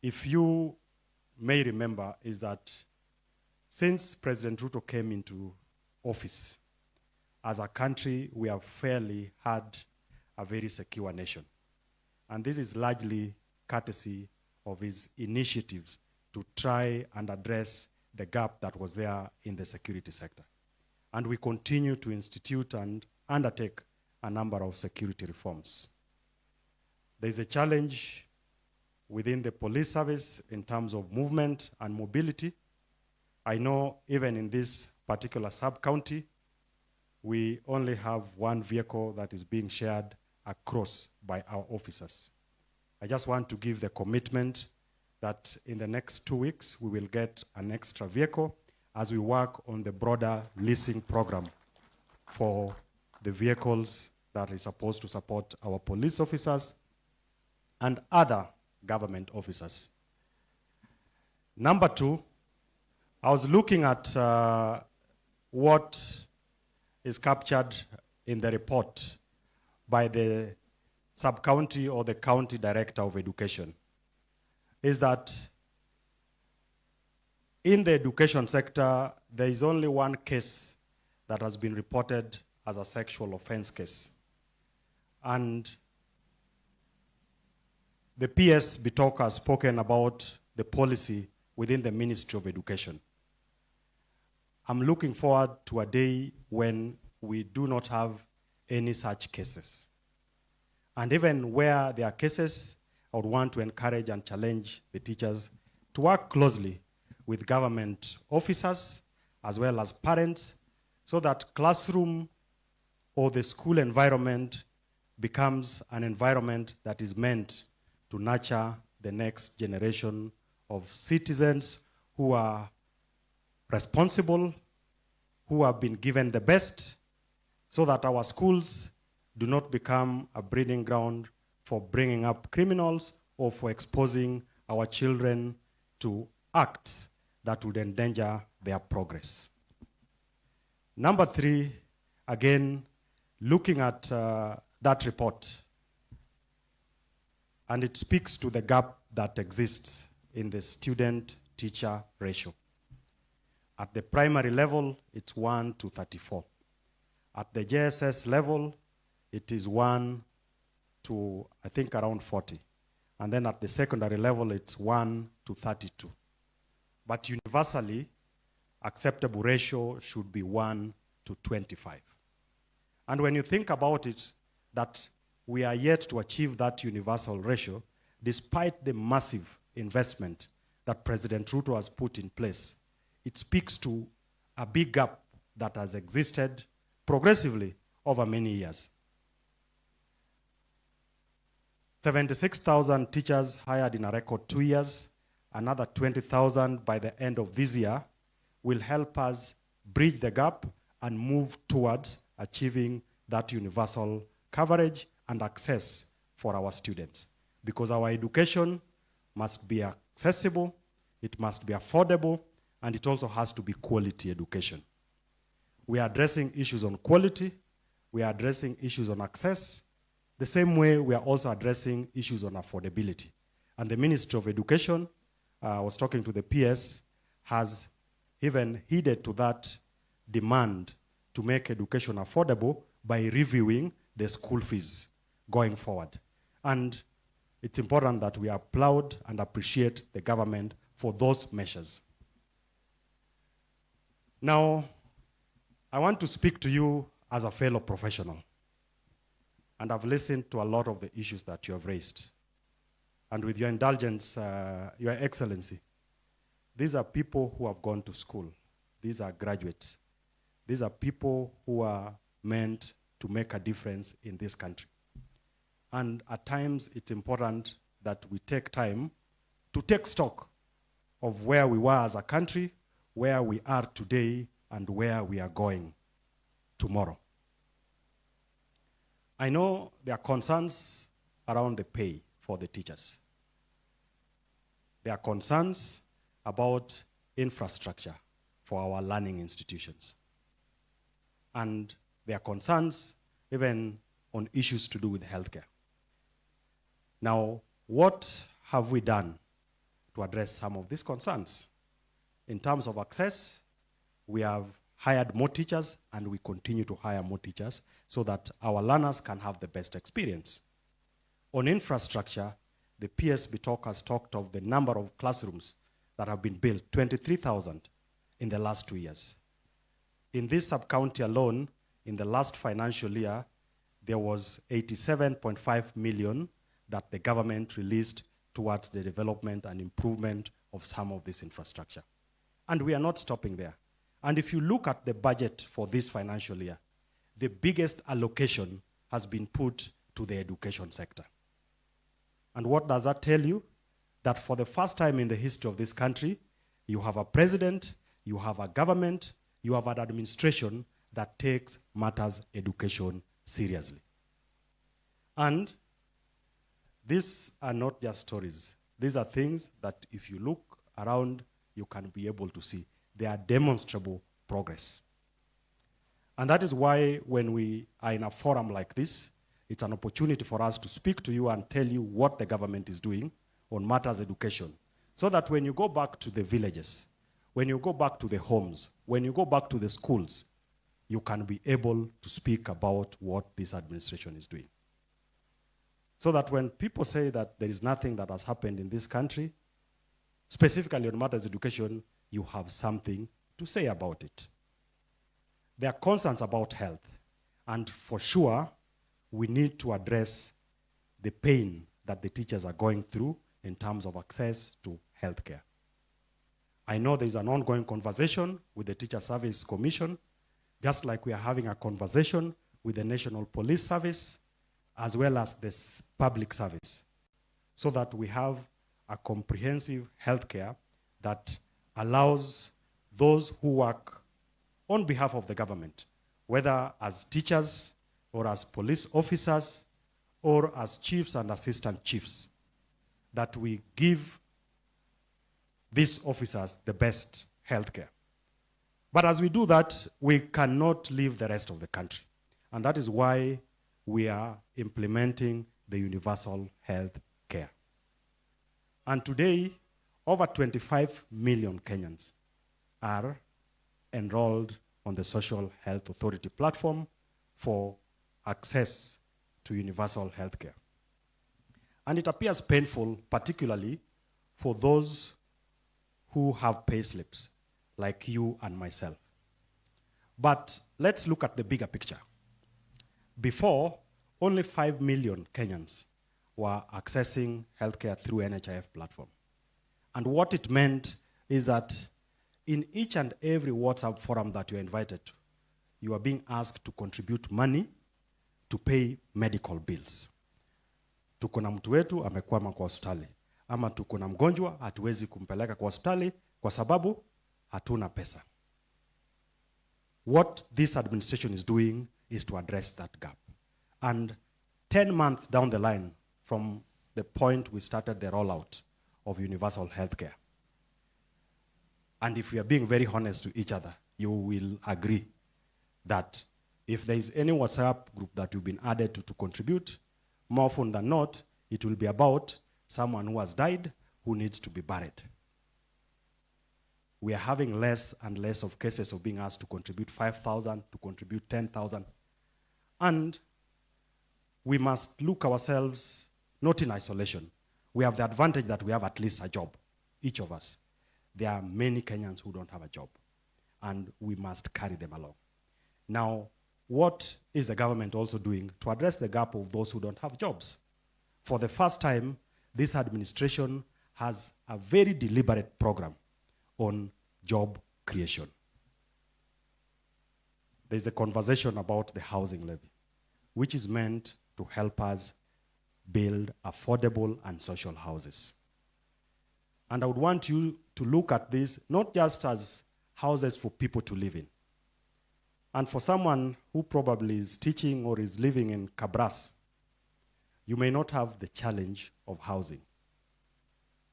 If you may remember is that since President Ruto came into office, as a country, we have fairly had a very secure nation. And this is largely courtesy of his initiatives to try and address the gap that was there in the security sector. And we continue to institute and undertake a number of security reforms. There is a challenge within the police service in terms of movement and mobility. I know even in this particular sub-county, we only have one vehicle that is being shared across by our officers. I just want to give the commitment that in the next 2 weeks, we will get an extra vehicle as we work on the broader leasing program for the vehicles that is supposed to support our police officers and other government officers. Number 2, I was looking at what is captured in the report by the sub-county or the county director of education, is that in the education sector, there is only one case that has been reported as a sexual offense case. And the PS Bitok has spoken about the policy within the Ministry of Education. I'm looking forward to a day when we do not have any such cases. And even where there are cases, I would want to encourage and challenge the teachers to work closely with government officers as well as parents so that classroom or the school environment becomes an environment that is meant to nurture the next generation of citizens who are responsible, who have been given the best, so that our schools do not become a breeding ground for bringing up criminals or for exposing our children to acts that would endanger their progress. Number 3, again, looking at that report, and it speaks to the gap that exists in the student-teacher ratio. At the primary level, it's 1 to 34. At the JSS level, it is 1 to, I think, around 40. And then at the secondary level, it's 1 to 32. But universally, acceptable ratio should be 1 to 25. And when you think about it, that we are yet to achieve that universal ratio, despite the massive investment that President Ruto has put in place, it speaks to a big gap that has existed progressively over many years. 76,000 teachers hired in a record 2 years, another 20,000 by the end of this year, will help us bridge the gap and move towards achieving that universal coverage and access for our students. Because our education must be accessible, it must be affordable, and it also has to be quality education. We are addressing issues on quality, we are addressing issues on access, the same way we are also addressing issues on affordability. And the Ministry of Education, I was talking to the PS, has even heeded to that demand to make education affordable by reviewing the school fees going forward. And it's important that we applaud and appreciate the government for those measures. Now, I want to speak to you as a fellow professional. And I've listened to a lot of the issues that you have raised. And with your indulgence, Your Excellency, these are people who have gone to school. These are graduates. These are people who are meant to make a difference in this country. And at times, it's important that we take time to take stock of where we were as a country, where we are today, and where we are going tomorrow. I know there are concerns around the pay for the teachers. There are concerns about infrastructure for our learning institutions. And there are concerns even on issues to do with healthcare. Now, what have we done to address some of these concerns. In terms of access, we have hired more teachers and we continue to hire more teachers so that our learners can have the best experience. On infrastructure, the PSB talk has talked of the number of classrooms that have been built, 23,000 in the last 2 years. In this sub-county alone, in the last financial year, there was 87.5 million that the government released towards the development and improvement of some of this infrastructure. And we are not stopping there. And if you look at the budget for this financial year, the biggest allocation has been put to the education sector. And what does that tell you? That for the first time in the history of this country, you have a president, you have a government, you have an administration that takes matters education seriously. And these are not just stories. These are things that if you look around, you can be able to see. They are demonstrable progress. And that is why when we are in a forum like this, it's an opportunity for us to speak to you and tell you what the government is doing on matters education, so that when you go back to the villages, when you go back to the homes, when you go back to the schools, you can be able to speak about what this administration is doing. So that when people say that there is nothing that has happened in this country, specifically on matters education, you have something to say about it. There are concerns about health, and for sure, we need to address the pain that the teachers are going through in terms of access to healthcare. I know there is an ongoing conversation with the Teacher Service Commission, just like we are having a conversation with the National Police Service, as well as the public service, so that we have a comprehensive healthcare that allows those who work on behalf of the government, whether as teachers or as police officers or as chiefs and assistant chiefs, that we give these officers the best healthcare. But as we do that, we cannot leave the rest of the country. And that is why we are implementing the universal health care. And today, over 25 million Kenyans are enrolled on the Social Health Authority platform for access to universal health care. And it appears painful, particularly for those who have pay slips, like you and myself. But let's look at the bigger picture. Before, only 5 million Kenyans were accessing healthcare through NHIF platform. And what it meant is that in each and every WhatsApp forum that you're invited to, you are being asked to contribute money to pay medical bills. Tuko na mtu wetu amekwama kwa hospitali, ama tuko na mgonjwa hatuwezi kumpeleka kwa hospitali kwa sababu hatuna pesa. What this administration is doing is to address that gap. And 10 months down the line from the point we started the rollout of universal healthcare, and if we are being very honest to each other, you will agree that if there is any WhatsApp group that you've been added to contribute, more often than not, it will be about someone who has died who needs to be buried. We are having less and less of cases of being asked to contribute 5,000, to contribute 10,000. And we must look ourselves not in isolation. We have the advantage that we have at least a job, each of us. There are many Kenyans who don't have a job, and we must carry them along. Now, what is the government also doing to address the gap of those who don't have jobs? For the first time, this administration has a very deliberate program on job creation. There's a conversation about the housing levy, which is meant to help us build affordable and social houses. And I would want you to look at this not just as houses for people to live in. And for someone who probably is teaching or is living in Kabras, you may not have the challenge of housing.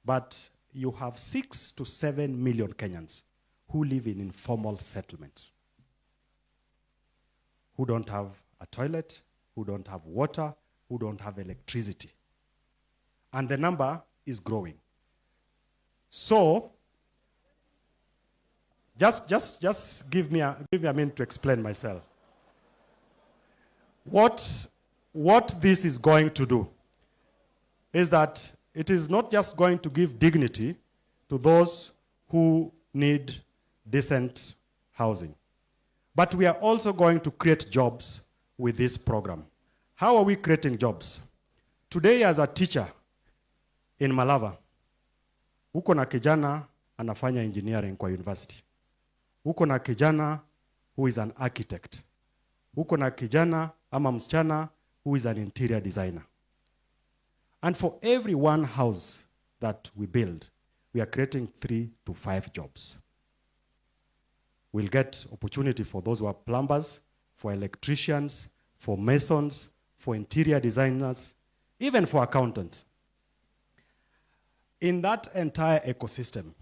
But you have 6 to 7 million Kenyans who live in informal settlements, who don't have a toilet, who don't have water, who don't have electricity. And the number is growing. So, just give me a minute to explain myself. What this is going to do is that it is not just going to give dignity to those who need decent housing, but we are also going to create jobs with this program. How are we creating jobs? Today, as a teacher in Malava, uko na kijana anafanya engineering kwa university. Uko na kijana who is an architect. Uko na kijana ama msichana who is an interior designer. And for every one house that we build, we are creating 3 to 5 jobs. We'll get opportunity for those who are plumbers, for electricians, for masons, for interior designers, even for accountants. In that entire ecosystem,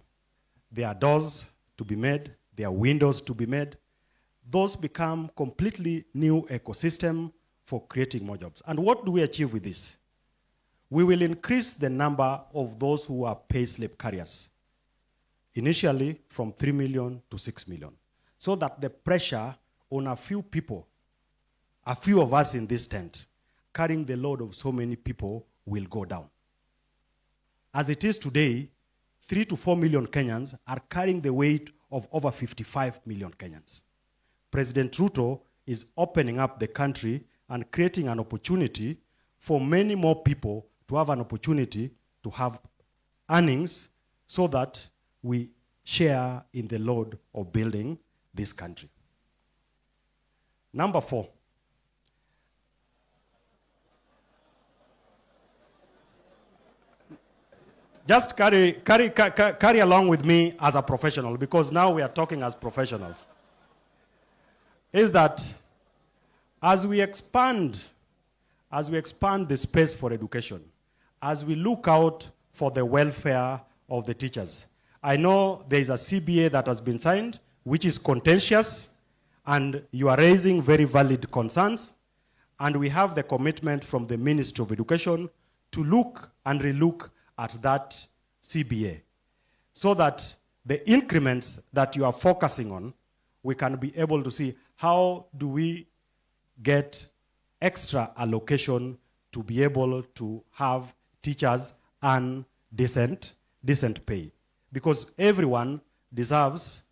there are doors to be made, there are windows to be made. Those become completely new ecosystem for creating more jobs. And what do we achieve with this? We will increase the number of those who are pay-slip carriers, initially from 3 million to 6 million, so that the pressure on a few people, a few of us in this tent, carrying the load of so many people will go down. As it is today, 3 to 4 million Kenyans are carrying the weight of over 55 million Kenyans. President Ruto is opening up the country and creating an opportunity for many more people to have an opportunity to have earnings so that we share in the load of building this country. Number 4. Just carry along with me as a professional, because now we are talking as professionals. Is that as we expand the space for education, as we look out for the welfare of the teachers, I know there is a CBA that has been signed, which is contentious, and you are raising very valid concerns, and we have the commitment from the Ministry of Education to look and relook at that CBA, so that the increments that you are focusing on, we can be able to see how do we get extra allocation to be able to have teachers earn decent pay. Because everyone deserves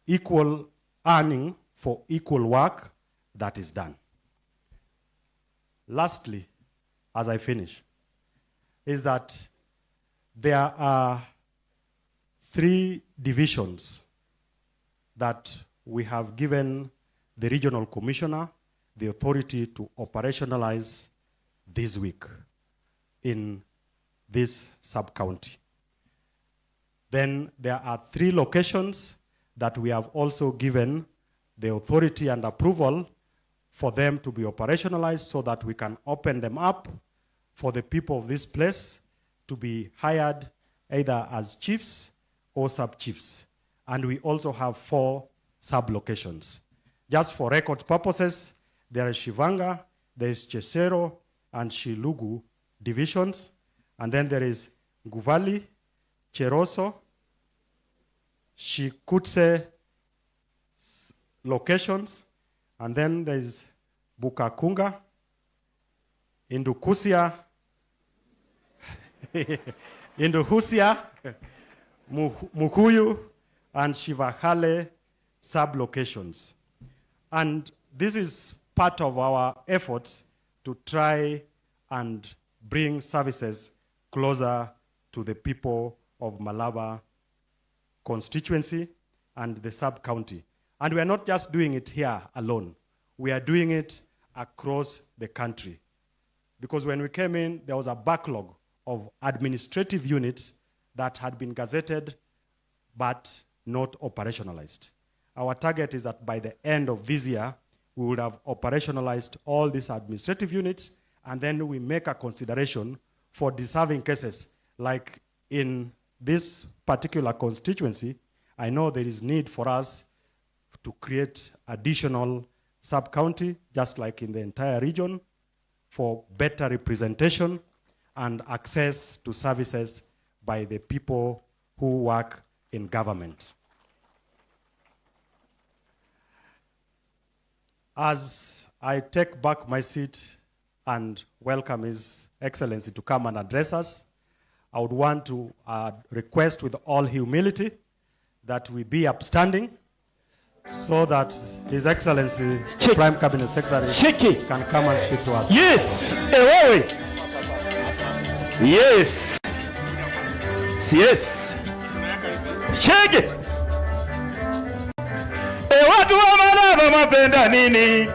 equal earning for equal work that is done. Lastly, as I finish, is that there are 3 divisions that we have given the regional commissioner the authority to operationalize this week in this sub-county. Then there are 3 locations that we have also given the authority and approval for them to be operationalized so that we can open them up for the people of this place to be hired either as chiefs or sub-chiefs. And we also have 4 sub-locations. Just for record purposes, there is Shivanga, there is Chesero, and Shilugu divisions. And then there is Guvali, Cheroso, Shikutse locations. And then there is Bukakunga, Indukusia, Induhusia, Mukuyu, and Shivahale sub-locations. And this is part of our efforts to try and bring services closer to the people of Malava constituency and the sub-county. And we are not just doing it here alone. We are doing it across the country. Because when we came in, there was a backlog of administrative units that had been gazetted but not operationalized. Our target is that by the end of this year, we would have operationalized all these administrative units, and then we make a consideration for deserving cases. Like in this particular constituency, I know there is need for us to create additional sub-county, just like in the entire region, for better representation and access to services by the people who work in government. As I take back my seat and welcome His Excellency to come and address us, I would want to request with all humility that we be upstanding so that His Excellency, the Prime Cabinet Secretary, can come and speak to us. Yes. Wewe. Yes. Yes. Shake. Watu wa Malava mapenda nini?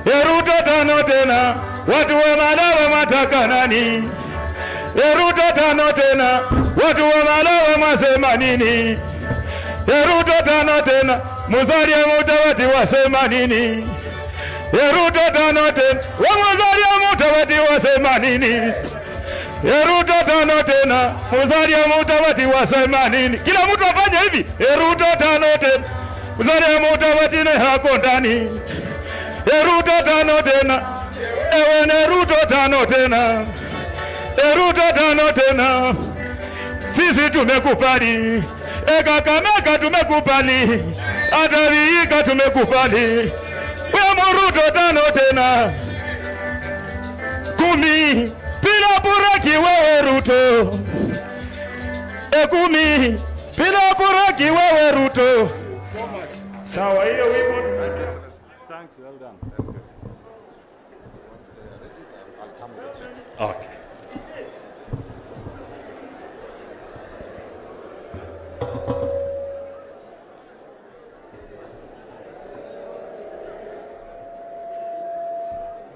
Ruto tano tena. Watu wa Malava mataka nani? Ruto tano tena. Watu wa Malava masema nini? Ruto tano tena. Musalia Mudavadi wasema nini? Ruto tano tena. Wa Musalia Mudavadi wasema nini? Ruto tano tena. Musalia Mudavadi wasema nini? Kila mtu afanye hivi. Ruto tano tena. Musalia Mudavadi ne hako ndani. Ruto tano tena. Ewe ne Ruto tano tena. Ruto tano tena. Sisi tumekubali. Kakamega tumekubali. Atavika tumekubali. We Ruto tano tena. 10 bila buraki wewe Ruto. 10 bila buraki wewe Ruto. Sawa hiyo wimbo. Thanks, well done. Okay.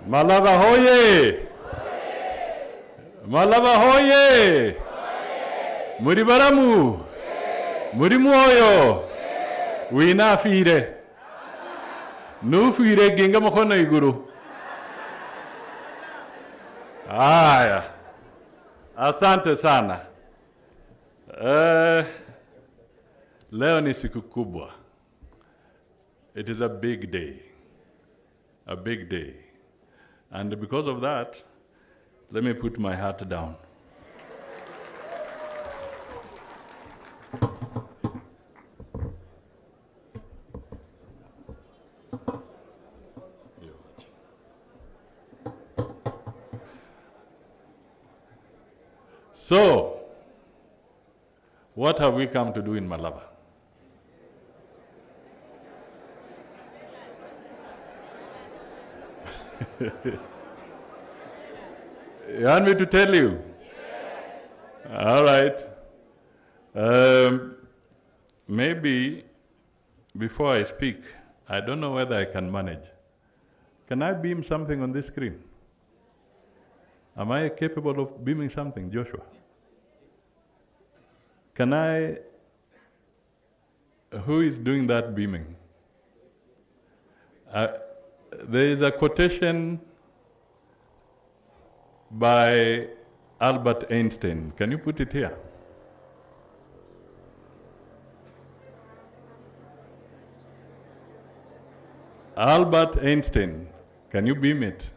Malava hoye! Malava hoye! Muri baramu! Muri mwoyo! Winafire! Nufire genga mkono iguru. Aya. Asante sana. Leo ni siku kubwa. It is a big day. A big day. And because of that, let me put my hat down. So, what have we come to do in Malava? You want me to tell you? Yes. All right. Maybe before I speak, I don't know whether I can manage. Can I beam something on this screen? Am I capable of beaming something, Joshua? Can I? Who is doing that beaming? There is a quotation by Albert Einstein. Can you put it here? Albert Einstein. Can you beam it?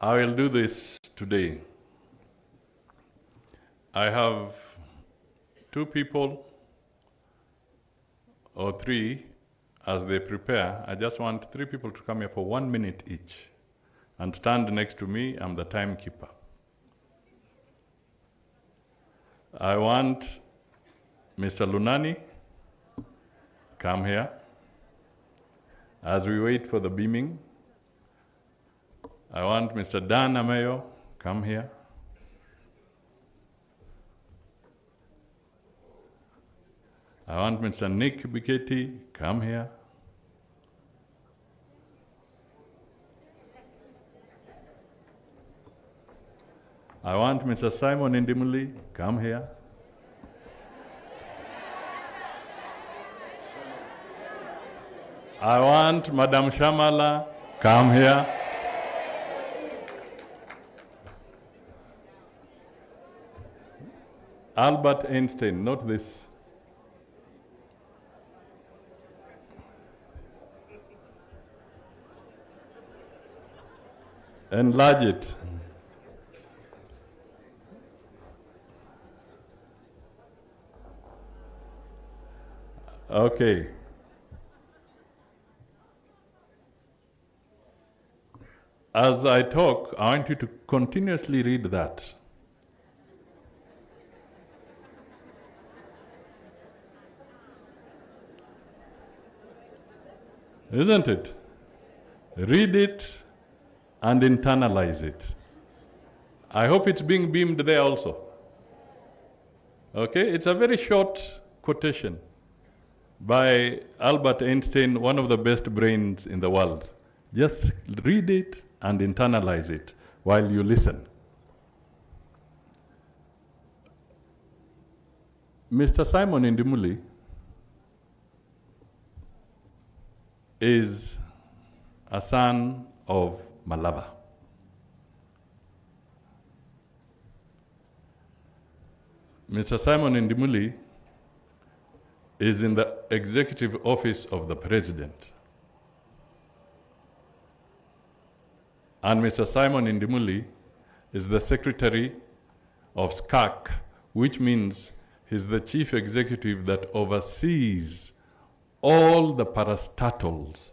I will do this today. I have 2 people or 3 as they prepare. I just want 3 people to come here for 1 minute each and stand next to me. I'm the timekeeper. I want Mr. Lunani, come here. As we wait for the beaming, I want Mr. Dan Amayo, come here. I want Mr. Nick Biketi, come here. I want Mr. Simon Indimuli, come here. I want Madam Shamala, come here. Albert Einstein, not this. Enlarge it. Okay. As I talk, I want you to continuously read that. Isn't it? Read it and internalize it. I hope it's being beamed there also. Okay, it's a very short quotation by Albert Einstein, one of the best brains in the world. Just read it and internalize it while you listen. Mr. Simon Indimuli is a son of Malava. Mr. Simon Indimuli is in the executive office of the president. And Mr. Simon Indimuli is the secretary of SCAC, which means he's the chief executive that oversees all the parastatals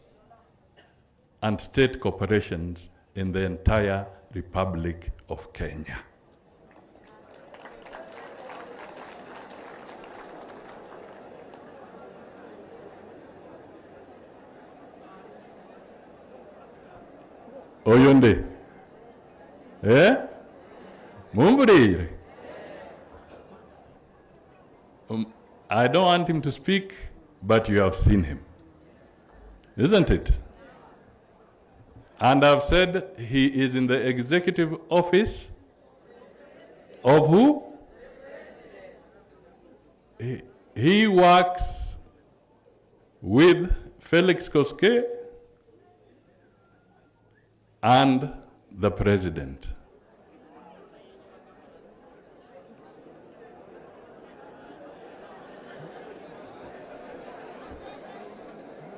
and state corporations in the entire Republic of Kenya. Oyonde. Mumburi. I don't want him to speak, but you have seen him. Isn't it? And I've said he is in the executive office of who? He works with Felix Koske and the president.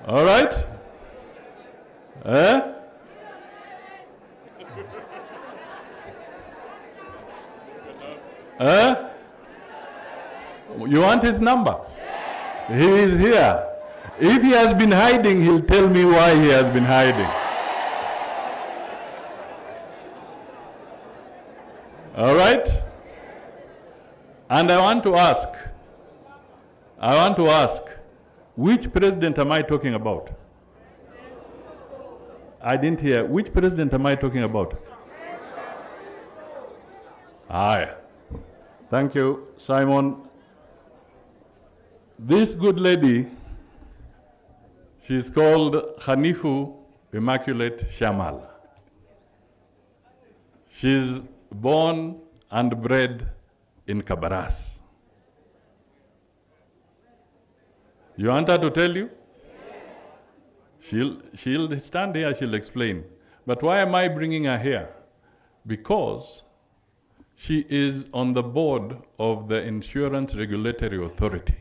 All right? You want his number? He is here. If he has been hiding, he'll tell me why he has been hiding. All right? And I want to ask, which president am I talking about? I didn't hear. Which president am I talking about? Aye. Thank you, Simon. This good lady, she's called Hanifu Immaculate Shamal. She's born and bred in Kabaras. You want her to tell you? Yes. She'll stand here, she'll explain. But why am I bringing her here? Because she is on the board of the Insurance Regulatory Authority.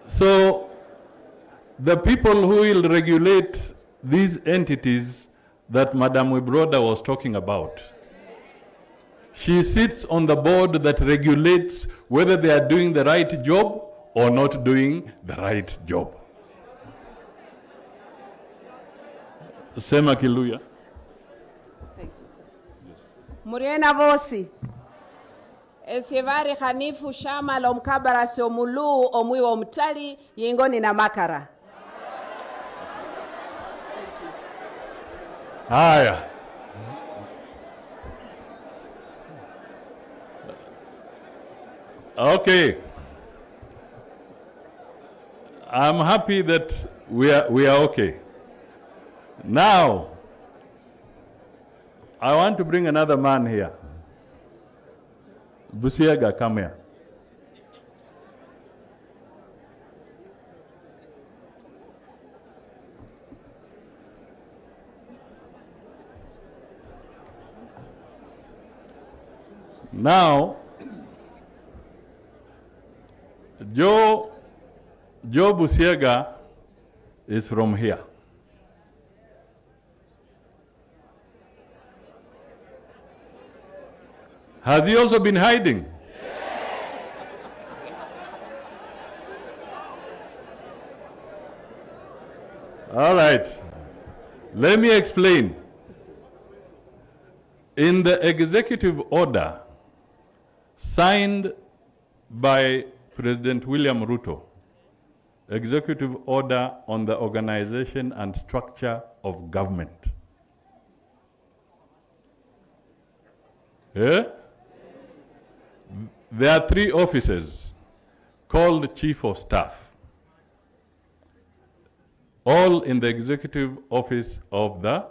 So, the people who will regulate these entities that Madam Wibroda was talking about, she sits on the board that regulates whether they are doing the right job or not doing the right job. Sema Kiluya. Thank you, sir. Muriena vosi. Esievari Hanifu Shama lomkabara siomulu omwiwa omtali yingoni na makara. Haya. Okay. I'm happy that we are okay. Now, I want to bring another man here. Busiega, come here. Now, Joe Busiega is from here. Has he also been hiding? All right. Let me explain. In the executive order signed by President William Ruto, Executive Order on the Organization and Structure of Government. Yeah? There are 3 offices called Chief of Staff, all in the Executive Office of the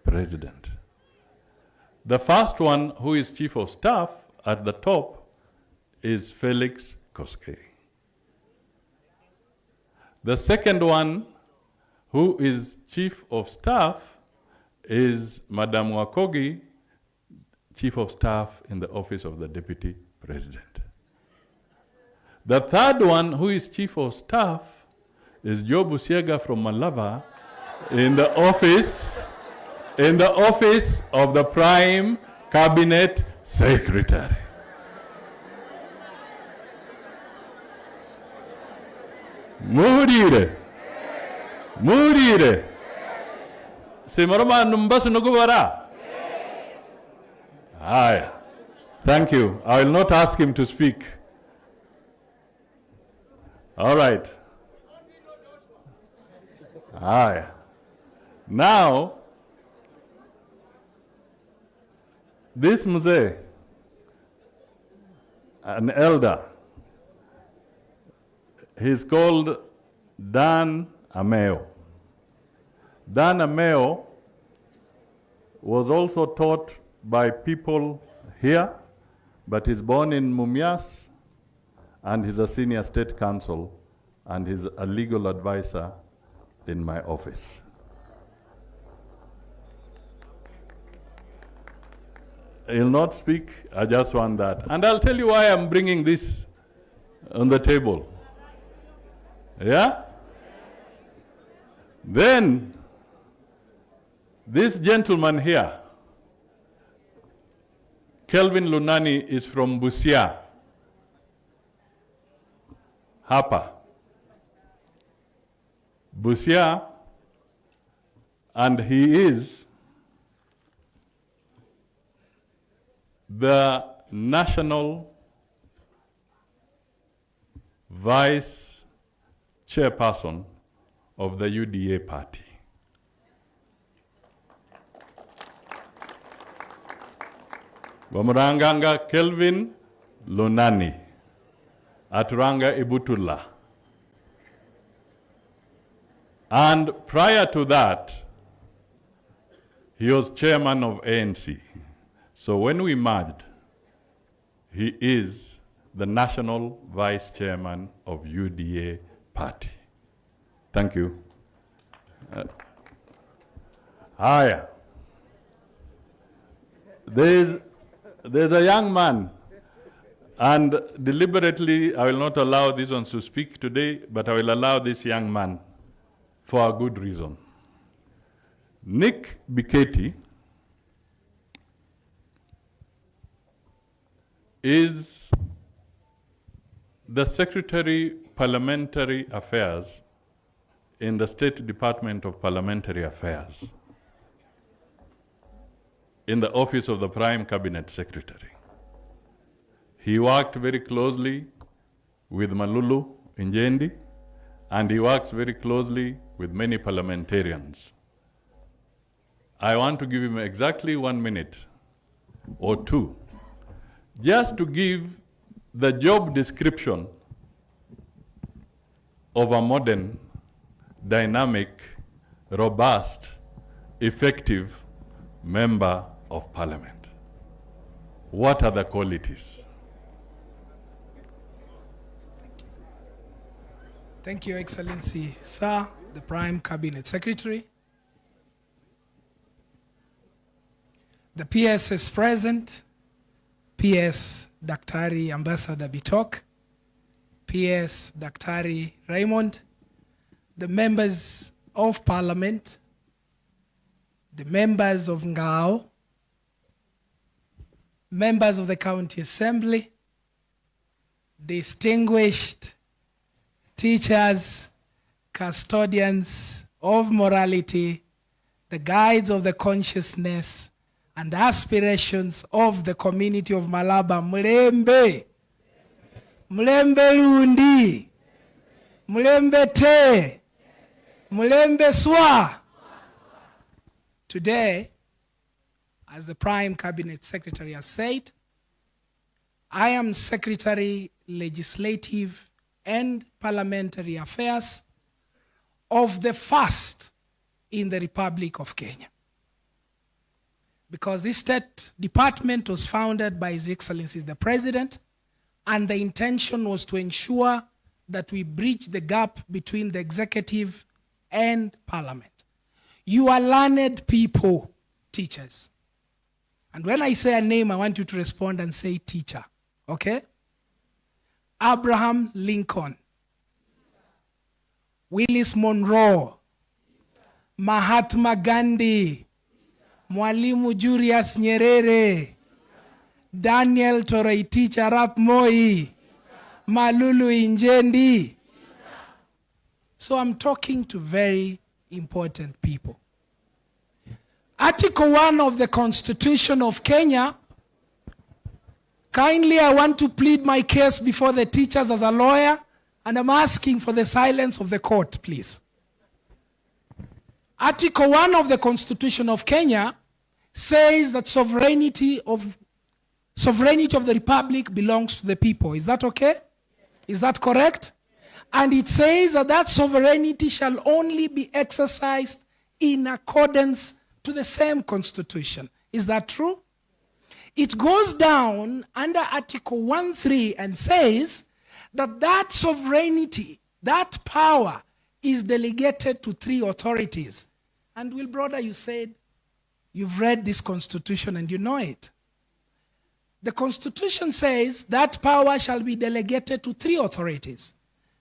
President. The first one, who is Chief of Staff at the top, is Felix Koskei. The second one, who is Chief of Staff, is Madam Wakogi, Chief of Staff in the Office of the Deputy President. The third one, who is Chief of Staff, is Joe Busiega from Malava in the office of the Prime Cabinet Secretary. Murire. Simaroma numbasu nugubara. Aye. Thank you. I will not ask him to speak. All right. Aye. Now, this mzee, an elder, he's called Dan Ameo. Dan Ameo was also taught by people here, but he's born in Mumias, and he's a senior state counsel, and he's a legal advisor in my office. He'll not speak, I just want that. And I'll tell you why I'm bringing this on the table. Yeah? Then, this gentleman here, Kelvin Lunani, is from Busia, Hapa. Busia, and he is the national vice chairperson of the UDA party. Bamuranganga Kelvin Lunani, Aturanga Ibutula. And prior to that, he was chairman of ANC. So when we merged, he is the national vice chairman of UDA party. Thank you. Higher. There's a young man, and deliberately I will not allow these ones to speak today, but I will allow this young man for a good reason. Nick Biketi is the Secretary Parliamentary Affairs in the State Department of Parliamentary Affairs in the office of the Prime Cabinet Secretary. He worked very closely with Malulu Injendi, and he works very closely with many parliamentarians. I want to give him exactly 1 minute or 2 just to give the job description of a modern, dynamic, robust, effective member of parliament? What are the qualities? Thank you, Excellency. Sir, the Prime Cabinet Secretary. The PS is present. PS Daktari Ambassador Bitok. PS Daktari Raymond. The members of Parliament. The members of Ngao. Members of the County Assembly. Distinguished teachers, custodians of morality, the guides of the consciousness and aspirations of the community of Malava. Mlembe, Mlembe Lundi, Mlembe Te, Mlembe Swa. Today, as the Prime Cabinet Secretary has said, I am Secretary Legislative and Parliamentary Affairs of the first in the Republic of Kenya. Because this state department was founded by His Excellency the President, and the intention was to ensure that we bridge the gap between the executive and Parliament. You are learned people, teachers. And when I say a name, I want you to respond and say teacher, okay? Abraham Lincoln, Willis Monroe, Mahatma Gandhi, Mwalimu Julius Nyerere, Daniel Toroitich Arap Moi, Malulu Injendi. So I'm talking to very important people. Article 1 of the Constitution of Kenya. Kindly, I want to plead my case before the teachers as a lawyer, and I'm asking for the silence of the court, please. Article 1 of the Constitution of Kenya says that sovereignty of the Republic belongs to the people. Is that okay? Is that correct? And it says that that sovereignty shall only be exercised in accordance to the same Constitution. Is that true? It goes down under Article 1.3 and says that that sovereignty, that power, is delegated to 3 authorities. And Will Brother, you said you've read this Constitution and you know it. The Constitution says that power shall be delegated to 3 authorities.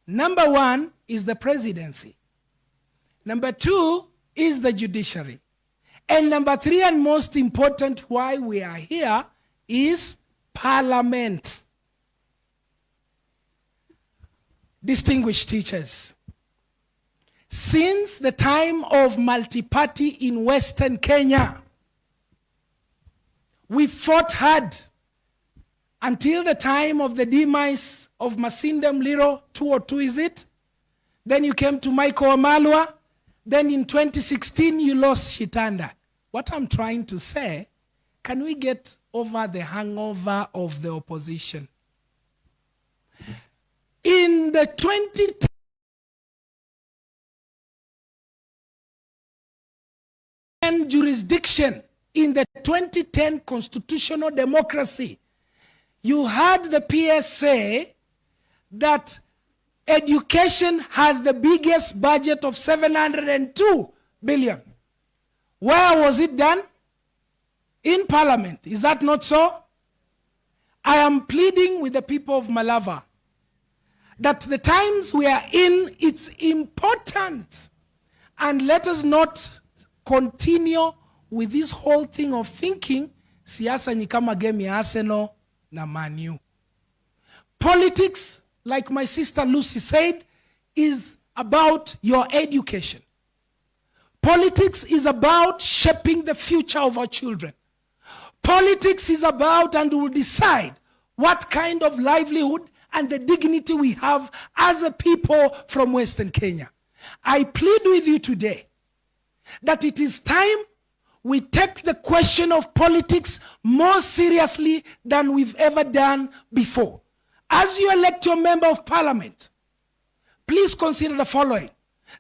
Number 1 is the presidency. Number 2 is the judiciary. And number 3, and most important, why we are here, is Parliament. Distinguished teachers, since the time of multi-party in Western Kenya, we fought hard until the time of the demise of Masinde Muliro, 202 is it? Then you came to Michael Wamalwa. Then in 2016, you lost Shitanda. What I'm trying to say, can we get over the hangover of the opposition? In the 2010 jurisdiction, in the 2010 constitutional democracy, you heard the PS say that education has the biggest budget of 702 billion. Where was it done? In Parliament. Is that not so? I am pleading with the people of Malava that the times we are in, it's important. And let us not continue with this whole thing of thinking siasa ni kama game ya Arsenal na Man U. Politics, like my sister Lucy said, is about your education. Politics is about shaping the future of our children. Politics is about and will decide what kind of livelihood and the dignity we have as a people from Western Kenya. I plead with you today that it is time we take the question of politics more seriously than we've ever done before. As you elect your member of Parliament, please consider the following.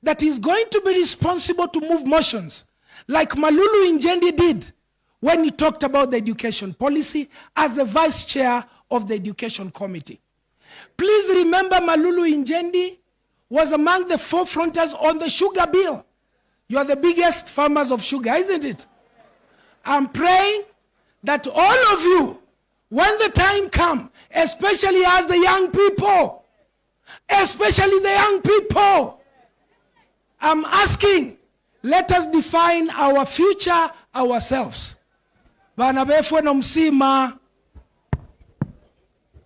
That he's going to be responsible to move motions like Malulu Injendi did when he talked about the education policy as the vice chair of the education committee. Please remember Malulu Injendi was among the forefronters on the sugar bill. You are the biggest farmers of sugar, isn't it? I'm praying that all of you, when the time comes, especially as the young people, I'm asking, let us define our future ourselves. Bana befwe no msima,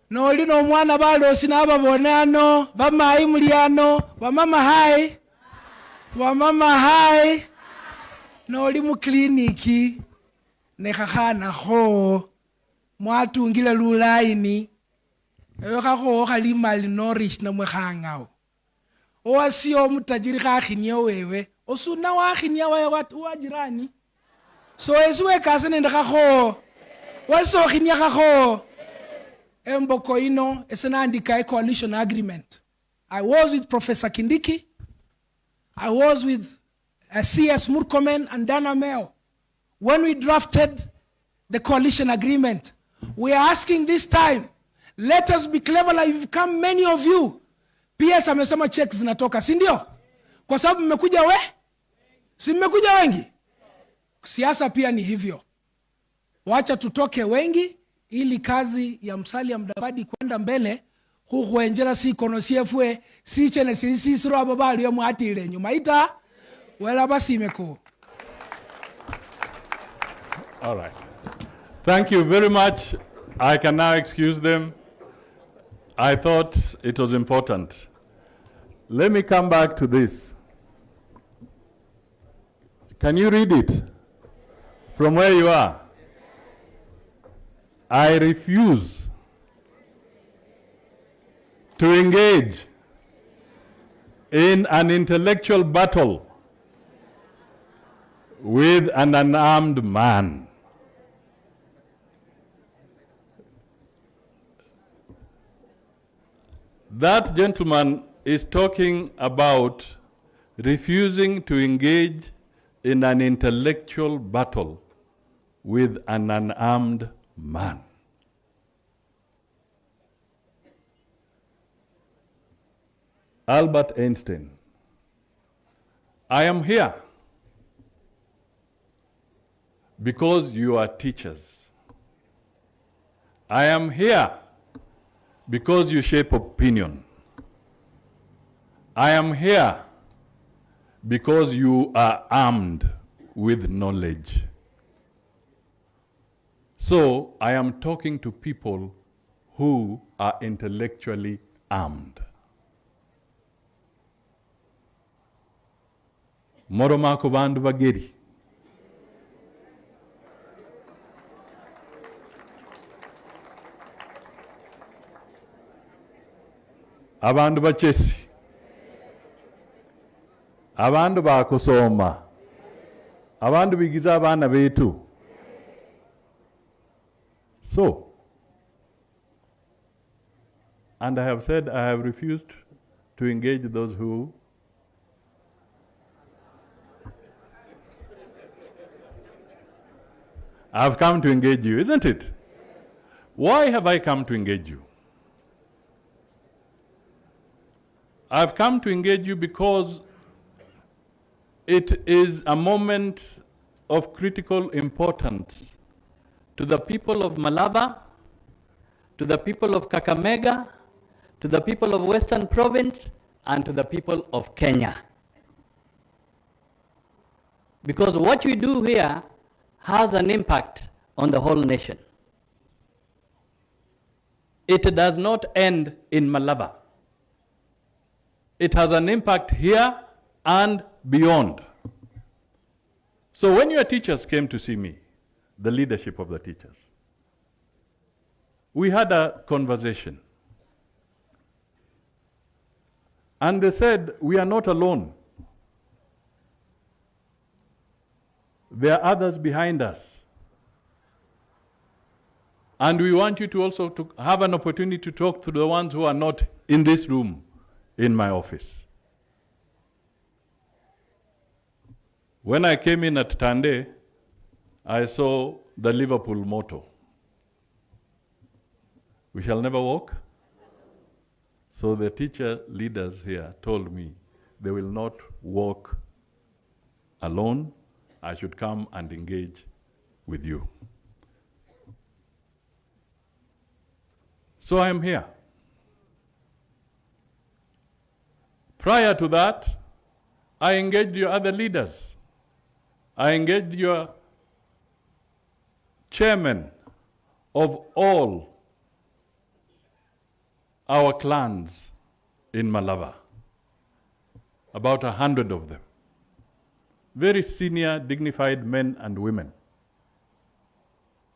noli no mwana balosi n'ababonano, bamayi muliano, wamama hai, noli mu kliniki, nekhakhana kho, mwatungile lulaini, ewe khakho khali malnourished namwe khangao. Owasiyo mutajiri khakhinia wewe, osuna wakhinia wewe wajirani. So esuwe kase nende khakho, waso khinia khakho. Emboko ino esenandika a coalition agreement. I was with Professor Kindiki. I was with CS Murkomen and Dana Meo. When we drafted the coalition agreement, we are asking this time, let us be clever like you've come many of you. PS amesema checks zinatoka, si ndio? Kwa sababu mmekuja si mmekuja wengi? Siasa pia ni hivyo. Wacha tutoke wengi ili kazi ya Musalia Mudavadi kwenda mbele, hukuenjera si kono siefwe, si chene si suro ababali ya muatile nyuma ita, wela basi imeku. All right. Thank you very much. I can now excuse them. I thought it was important. Let me come back to this. Can you read it from where you are? I refuse to engage in an intellectual battle with an unarmed man. That gentleman is talking about refusing to engage in an intellectual battle with an unarmed man. Albert Einstein, I am here because you are teachers. I am here because you shape opinion. I am here because you are armed with knowledge. So I am talking to people who are intellectually armed. Moromako bandu bageri. Abandu bachesi. Abandu bakusoma. Abandu bigiza abana betu. So, and I have said I have refused to engage those who I have come to engage you, isn't it? Why have I come to engage you? I've come to engage you because it is a moment of critical importance to the people of Malava, to the people of Kakamega, to the people of Western Province, and to the people of Kenya. Because what we do here has an impact on the whole nation. It does not end in Malava. It has an impact here and beyond. So when your teachers came to see me, the leadership of the teachers, we had a conversation. And they said, we are not alone. There are others behind us. And we want you to also to have an opportunity to talk to the ones who are not in this room in my office. When I came in at Tande, I saw the Liverpool motto, "We shall never walk." So the teacher leaders here told me they will not walk alone. I should come and engage with you. So I am here. Prior to that, I engaged your other leaders. I engaged your chairman of all our clans in Malava, about 100 of them. Very senior, dignified men and women,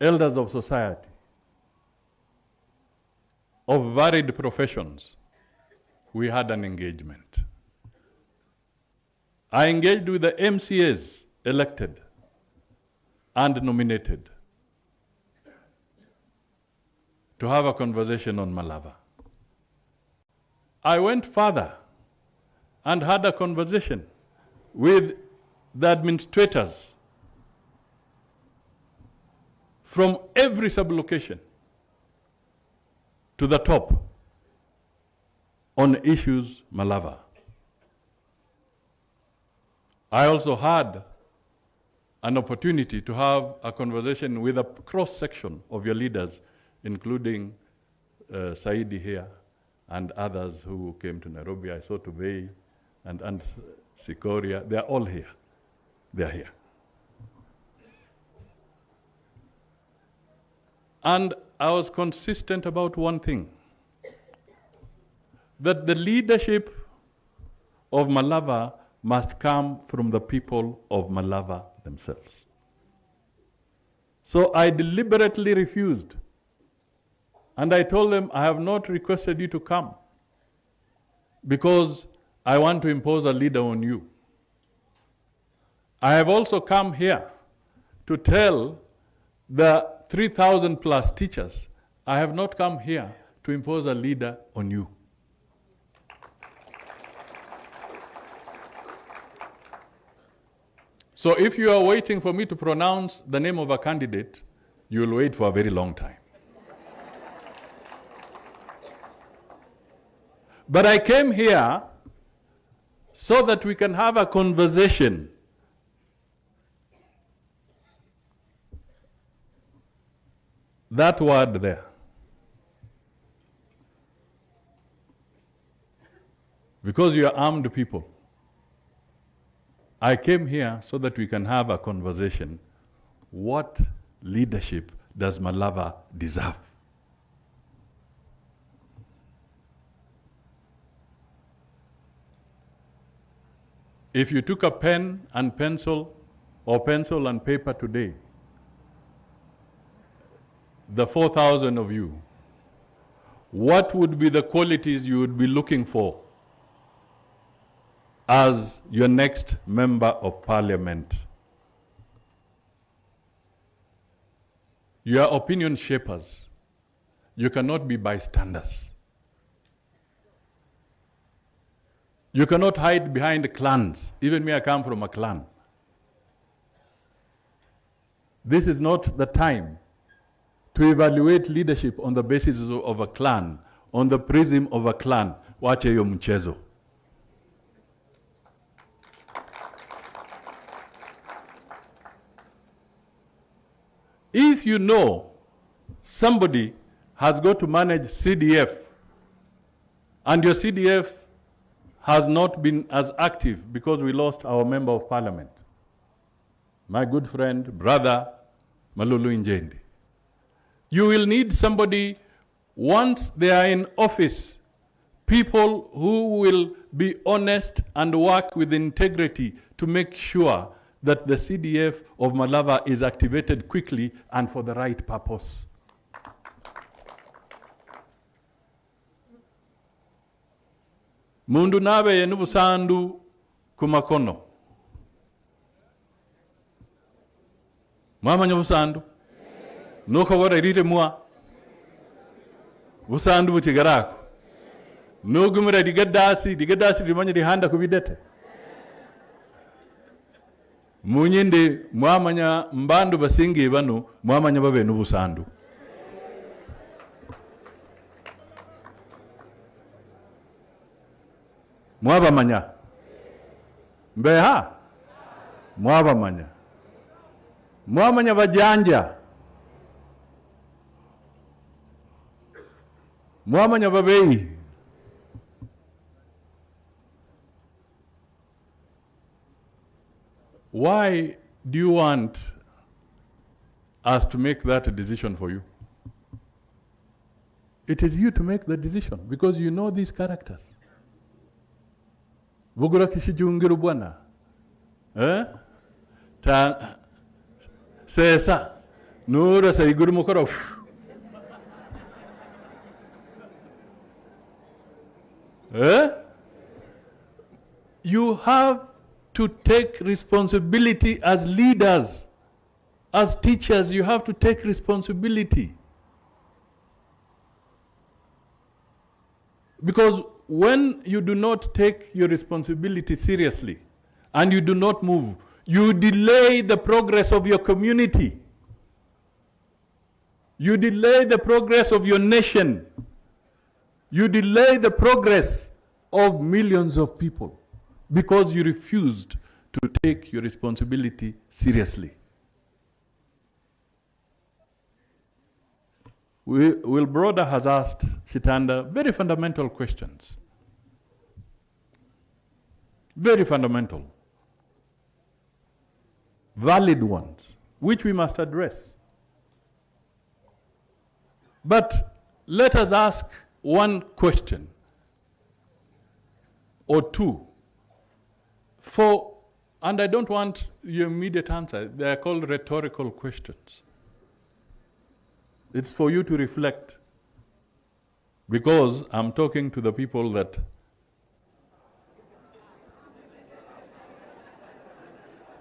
elders of society, of varied professions. We had an engagement. I engaged with the MCAs elected and nominated to have a conversation on Malava. I went further and had a conversation with the administrators from every sublocation to the top on issues Malava. I also had an opportunity to have a conversation with a cross-section of your leaders, including Saidi here and others who came to Nairobi. I saw Tubei and Sikoria. They are all here. They are here. And I was consistent about one thing, that the leadership of Malava must come from the people of Malava themselves. So I deliberately refused. And I told them, I have not requested you to come because I want to impose a leader on you. I have also come here to tell the 3,000 plus teachers, I have not come here to impose a leader on you. So if you are waiting for me to pronounce the name of a candidate, you will wait for a very long time. But I came here so that we can have a conversation. That word there. Because you are armed people. I came here so that we can have a conversation. What leadership does Malava deserve? If you took a pen and pencil or pencil and paper today, the 4,000 of you, what would be the qualities you would be looking for as your next member of parliament? You are opinion shapers. You cannot be bystanders. You cannot hide behind clans. Even me, I come from a clan. This is not the time to evaluate leadership on the basis of a clan, on the prism of a clan. Wache yo mchezo. If you know somebody has got to manage CDF and your CDF has not been as active because we lost our member of parliament, my good friend, brother, Malulu Njendi. You will need somebody, once they are in office, people who will be honest and work with integrity to make sure that the CDF of Malava is activated quickly and for the right purpose. Mundu nabe yenubu sandu kumakono. Mama nyobusandu. Nuko wara irite mua. Busandu buchigarako. Nugumira digadasi dimanya dihanda kubidete. Munyinde mwamanya mbandu basingi banu mwamanya babe nubusandu. Mwabamanya. Mbeha. Mwabamanya. Mwamanya bajanja. Mwamanya babei. Why do you want us to make that decision for you? It is you to make the decision because you know these characters. Bugura kishijungiru bwana. Ta sesa nura saiguru mukoro. You have to take responsibility as leaders, as teachers. You have to take responsibility. Because when you do not take your responsibility seriously and you do not move, you delay the progress of your community. You delay the progress of your nation. You delay the progress of millions of people because you refused to take your responsibility seriously. Will Broder has asked Sitanda very fundamental questions. Very fundamental. Valid ones, which we must address. But let us ask one question or two and I don't want your immediate answer. They are called rhetorical questions. It's for you to reflect because I'm talking to the people that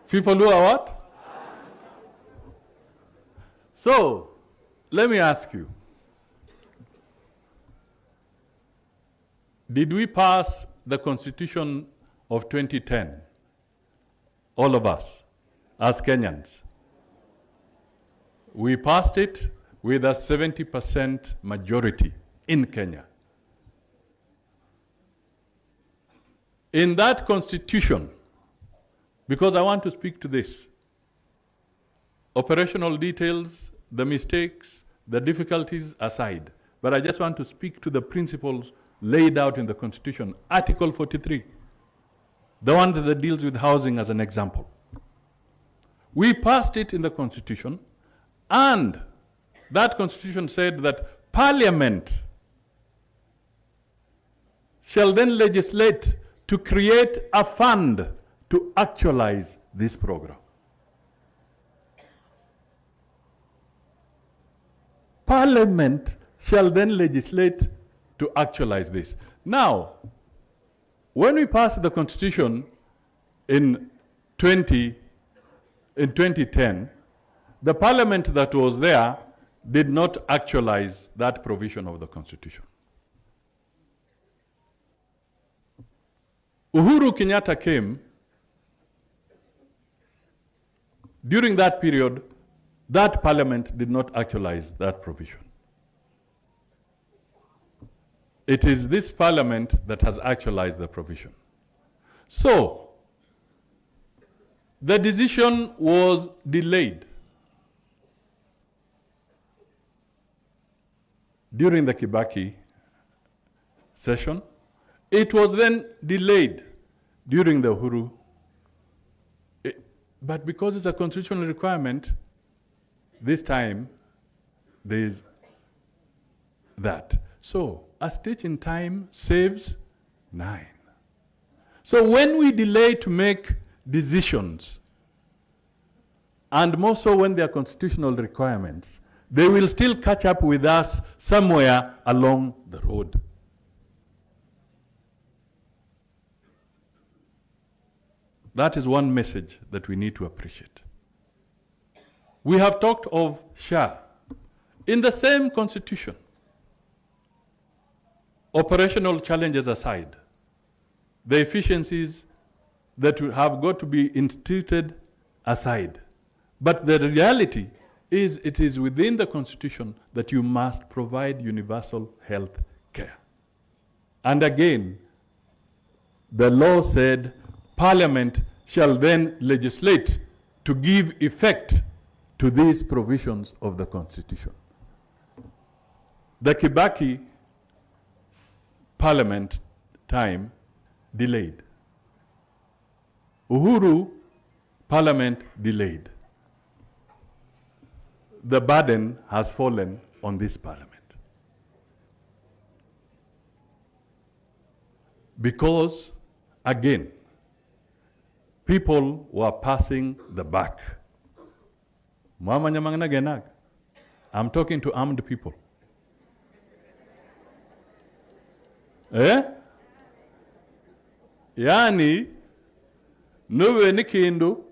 people who are what? So, let me ask you. Did we pass the Constitution of 2010? All of us, as Kenyans. We passed it with a 70% majority in Kenya. In that Constitution, because I want to speak to this, operational details, the mistakes, the difficulties aside, but I just want to speak to the principles laid out in the Constitution. Article 43, the one that deals with housing as an example. We passed it in the Constitution, and that Constitution said that Parliament shall then legislate to create a fund to actualize this program. Parliament shall then legislate to actualize this. Now, when we passed the Constitution in 2010, the Parliament that was there did not actualize that provision of the Constitution. Uhuru Kenyatta came. During that period, that Parliament did not actualize that provision. It is this Parliament that has actualized the provision. So, the decision was delayed during the Kibaki session. It was then delayed during the Uhuru. But because it's a constitutional requirement, this time there is that. So, a stitch in time saves 9. So when we delay to make decisions, and more so when they are constitutional requirements, they will still catch up with us somewhere along the road. That is one message that we need to appreciate. We have talked of SHA. In the same constitution, operational challenges aside, the efficiencies that have got to be instituted aside. But the reality is it is within the Constitution that you must provide universal health care. And again, the law said Parliament shall then legislate to give effect to these provisions of the Constitution. The Kibaki Parliament time delayed. Uhuru Parliament delayed. The burden has fallen on this Parliament. Because, again, people were passing the buck. I'm talking to armed people. Yani, nuwe nikindu,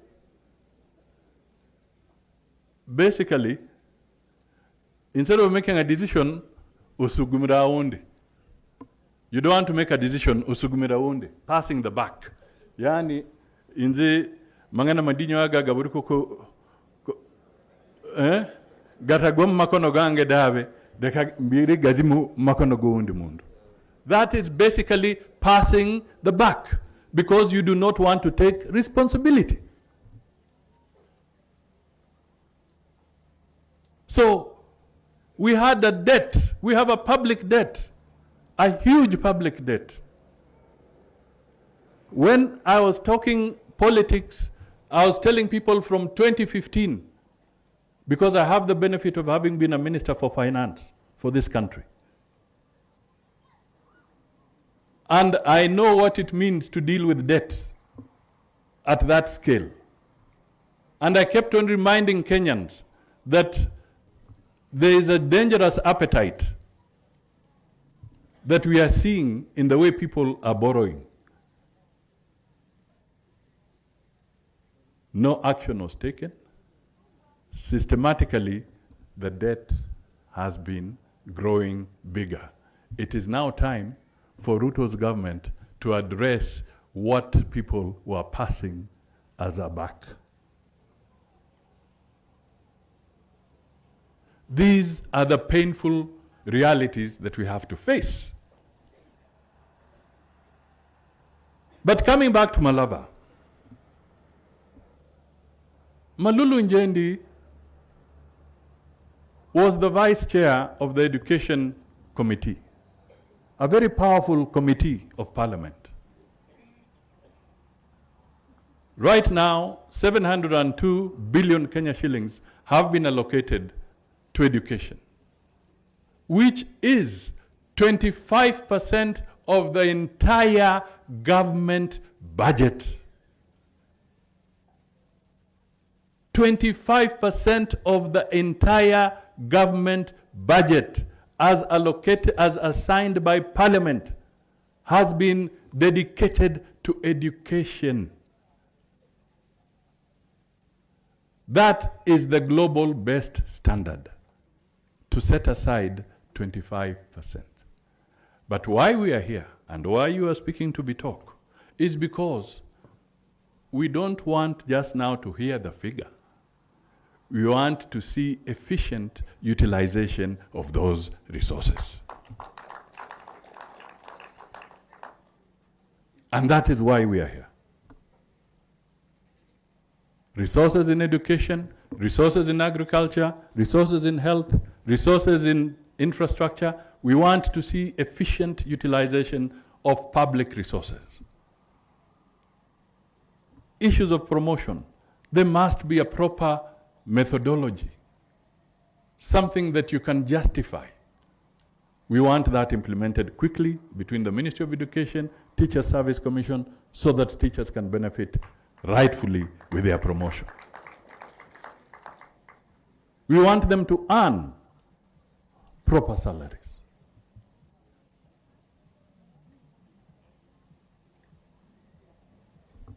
basically, instead of making a decision, usugumira undi. You don't want to make a decision, usugumira undi, passing the buck. Yani, inze mangana madinyo aga gaburiko ko gatagom makono gange dawe deka mbiri gazimu makono go undi mundu. That is basically passing the buck because you do not want to take responsibility. So we had a debt. We have a public debt, a huge public debt. When I was talking politics, I was telling people from 2015, because I have the benefit of having been a minister for finance for this country. And I know what it means to deal with debt at that scale. And I kept on reminding Kenyans that there is a dangerous appetite that we are seeing in the way people are borrowing. No action was taken. Systematically, the debt has been growing bigger. It is now time for Ruto's government to address what people were passing as a buck. These are the painful realities that we have to face. But coming back to Malava, Malulu Njendi was the vice chair of the Education Committee, a very powerful committee of Parliament. Right now, 702 billion Kenya shillings have been allocated to education, which is 25% of the entire government budget. 25% of the entire government budget as allocated, as assigned by Parliament, has been dedicated to education. That is the global best standard, to set aside 25%. But why we are here and why you are speaking to Bitok is because we don't want just now to hear the figure. We want to see efficient utilization of those resources. And that is why we are here. Resources in education, resources in agriculture, resources in health, resources in infrastructure. We want to see efficient utilization of public resources. Issues of promotion. There must be a proper methodology, something that you can justify. We want that implemented quickly between the Ministry of Education, Teacher Service Commission, so that teachers can benefit rightfully with their promotion. We want them to earn proper salaries.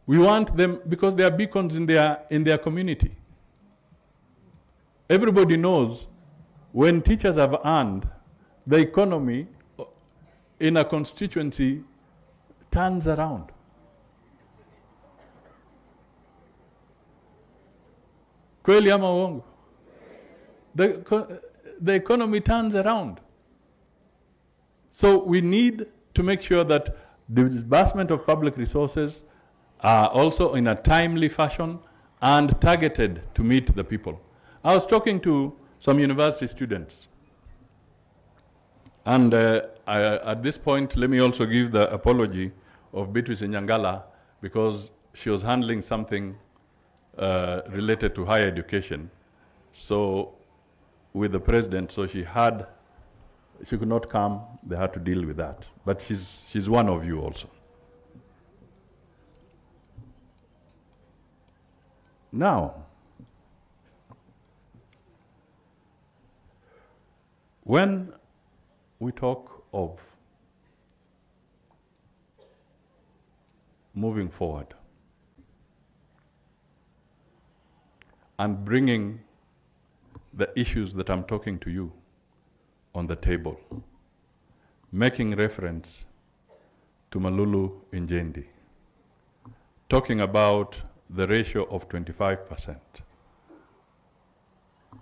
We want them, because they are beacons in their community. Everybody knows when teachers have earned, the economy in a constituency turns around. Kweli ama uongo? The economy turns around. So we need to make sure that the disbursement of public resources are also in a timely fashion and targeted to meet the people. I was talking to some university students, and at this point, let me also give the apology of Beatrice Nyangala, because she was handling something related to higher education. So with the president, so she could not come, they had to deal with that. But she's one of you also. Now, when we talk of moving forward and bringing the issues that I'm talking to you on the table, making reference to Malulu Injendi, talking about the ratio of 25%,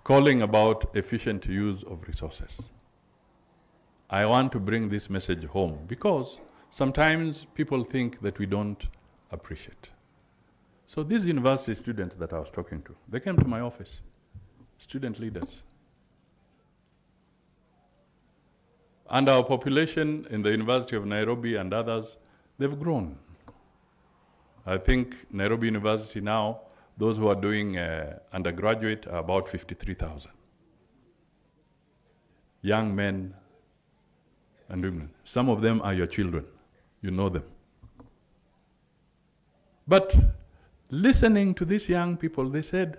calling about efficient use of resources. I want to bring this message home because sometimes people think that we don't appreciate. So these university students that I was talking to, they came to my office, student leaders. And our population in the University of Nairobi and others, they've grown. I think Nairobi University now, those who are doing undergraduate are about 53,000. Young men and women. Some of them are your children. You know them. But listening to these young people, they said,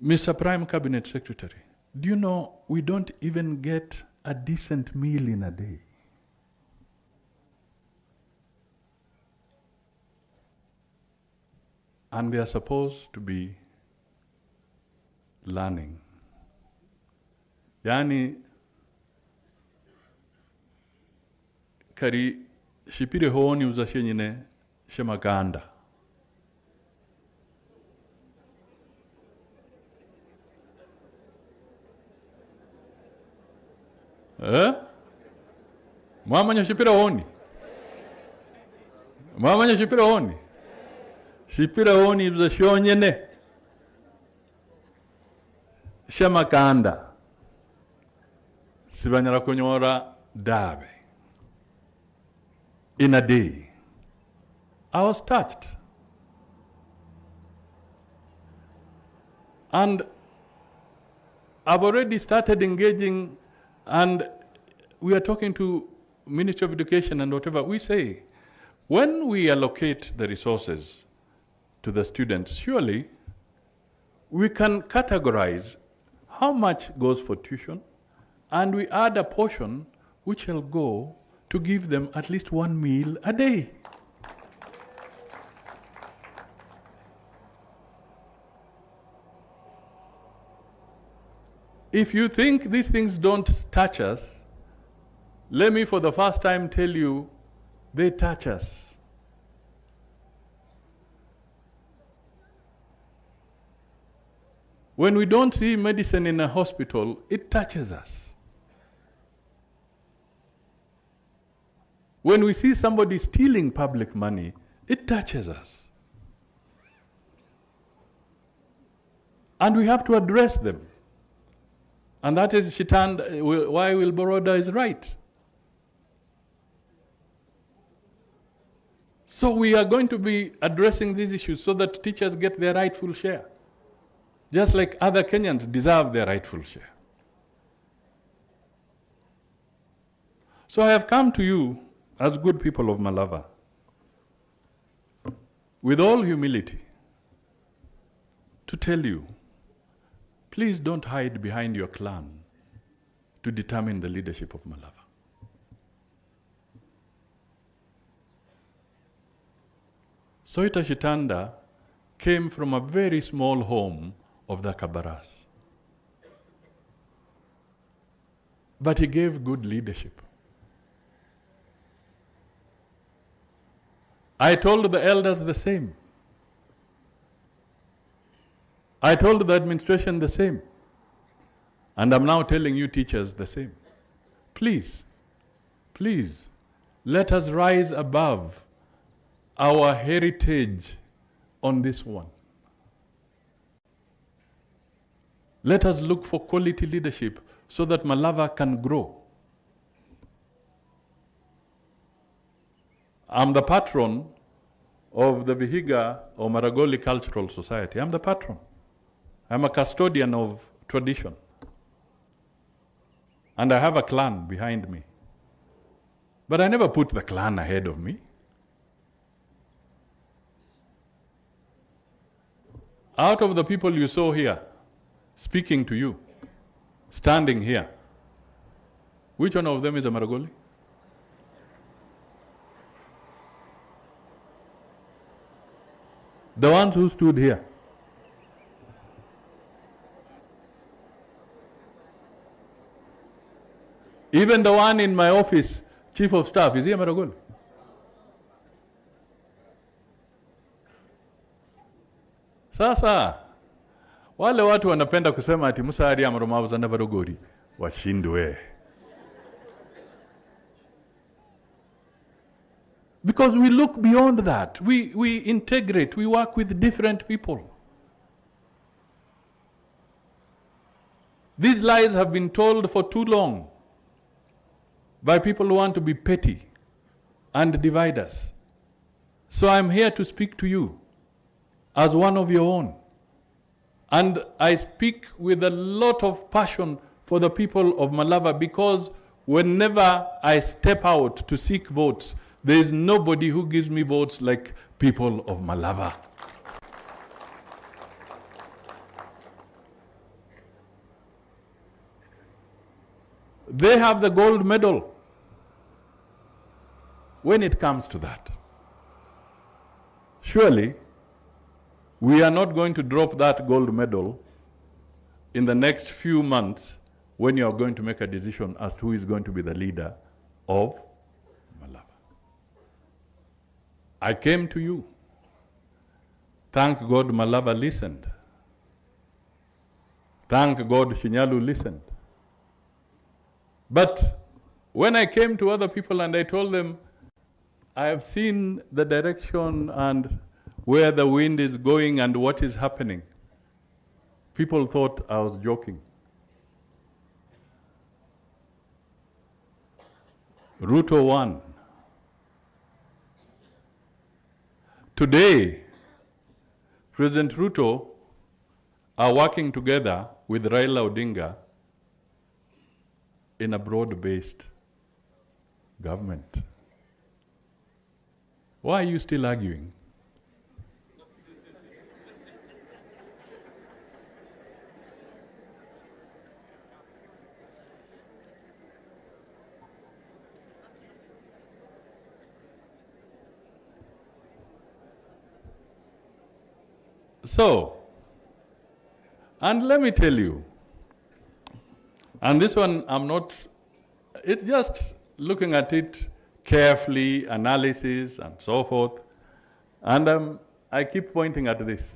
Mr. Prime Cabinet Secretary, do you know we don't even get a decent meal in a day? And they are supposed to be learning. Yani, kari shipire honi uzashenyine shemakanda. Mwamanya shipira honi. Mwamanya shipira honi. Shipira honi uzashonyene shemakanda. Sibanyara kunyora dabe. In a day. I was touched. And I've already started engaging, and we are talking to Ministry of Education and whatever. We say, when we allocate the resources to the students, surely we can categorize how much goes for tuition, and we add a portion which will go to give them at least one meal a day. If you think these things don't touch us, let me for the first time tell you, they touch us. When we don't see medicine in a hospital, it touches us. When we see somebody stealing public money, it touches us. And we have to address them. And that is why Wilboroda is right. So we are going to be addressing these issues so that teachers get their rightful share. Just like other Kenyans deserve their rightful share. So I have come to you as good people of Malava, with all humility, to tell you, please don't hide behind your clan to determine the leadership of Malava. Soita Shitanda came from a very small home of the Kabaras. But he gave good leadership. I told the elders the same. I told the administration the same. And I'm now telling you teachers the same. Please, please, let us rise above our heritage on this one. Let us look for quality leadership so that Malava can grow. I'm the patron of the Vihiga or Maragoli Cultural Society. I'm the patron. I'm a custodian of tradition. And I have a clan behind me. But I never put the clan ahead of me. Out of the people you saw here, speaking to you, standing here, which one of them is a Maragoli? The ones who stood here. Even the one in my office, chief of staff, is he a Maragoli? Sasa, wale watu wanapenda kusema ati Musa ari amaromavu zanda Barogori, washindwe. Because we look beyond that. We integrate, we work with different people. These lies have been told for too long by people who want to be petty and divide us. So I'm here to speak to you as one of your own. And I speak with a lot of passion for the people of Malava, because whenever I step out to seek votes, there is nobody who gives me votes like people of Malava. They have the gold medal when it comes to that. Surely, we are not going to drop that gold medal in the next few months when you are going to make a decision as to who is going to be the leader of Malava. I came to you. Thank God Malava listened. Thank God Shinyalu listened. But when I came to other people and I told them, I have seen the direction and where the wind is going and what is happening, people thought I was joking. Ruto won. Today, President Ruto are working together with Raila Odinga in a broad-based government. Why are you still arguing? So, and let me tell you, and this one I'm not, it's just looking at it carefully, analysis and so forth, and I keep pointing at this.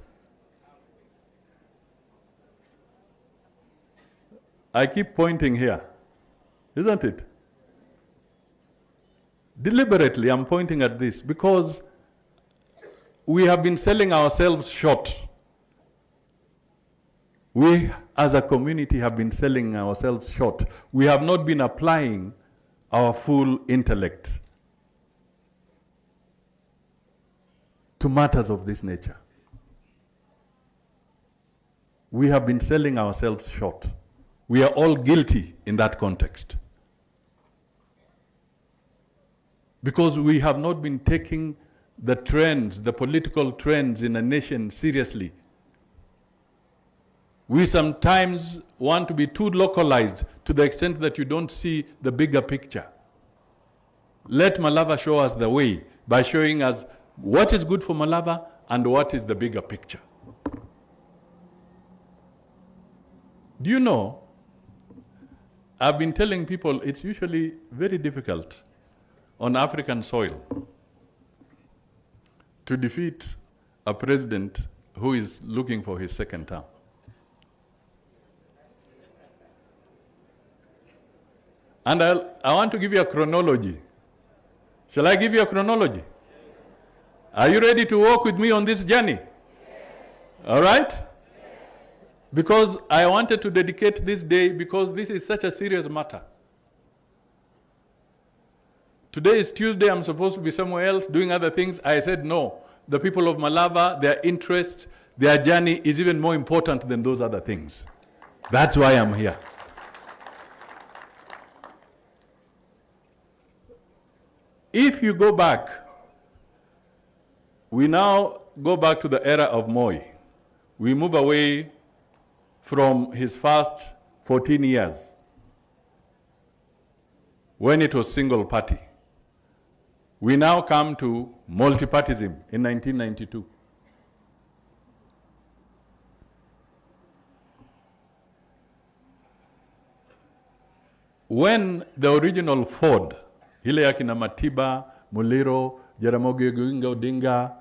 I keep pointing here, isn't it? Deliberately I'm pointing at this because we have been selling ourselves short. We as a community have been selling ourselves short. We have not been applying our full intellect to matters of this nature. We have been selling ourselves short. We are all guilty in that context. Because we have not been taking the trends, the political trends in a nation seriously. We sometimes want to be too localized to the extent that you don't see the bigger picture. Let Malava show us the way by showing us what is good for Malava and what is the bigger picture. Do you know, I've been telling people it's usually very difficult on African soil to defeat a president who is looking for his second term. And I want to give you a chronology. Shall I give you a chronology? Are you ready to walk with me on this journey? All right? Because I wanted to dedicate this day because this is such a serious matter. Today is Tuesday, I'm supposed to be somewhere else doing other things. I said no. The people of Malava, their interest, their journey is even more important than those other things. That's why I'm here. If you go back, we now go back to the era of Moi. We move away from his first 14 years when it was single party. We now come to multipartism in 1992. When the original Ford, ile ya kina Matiba, Muliro, Jaramogi Oginga Odinga,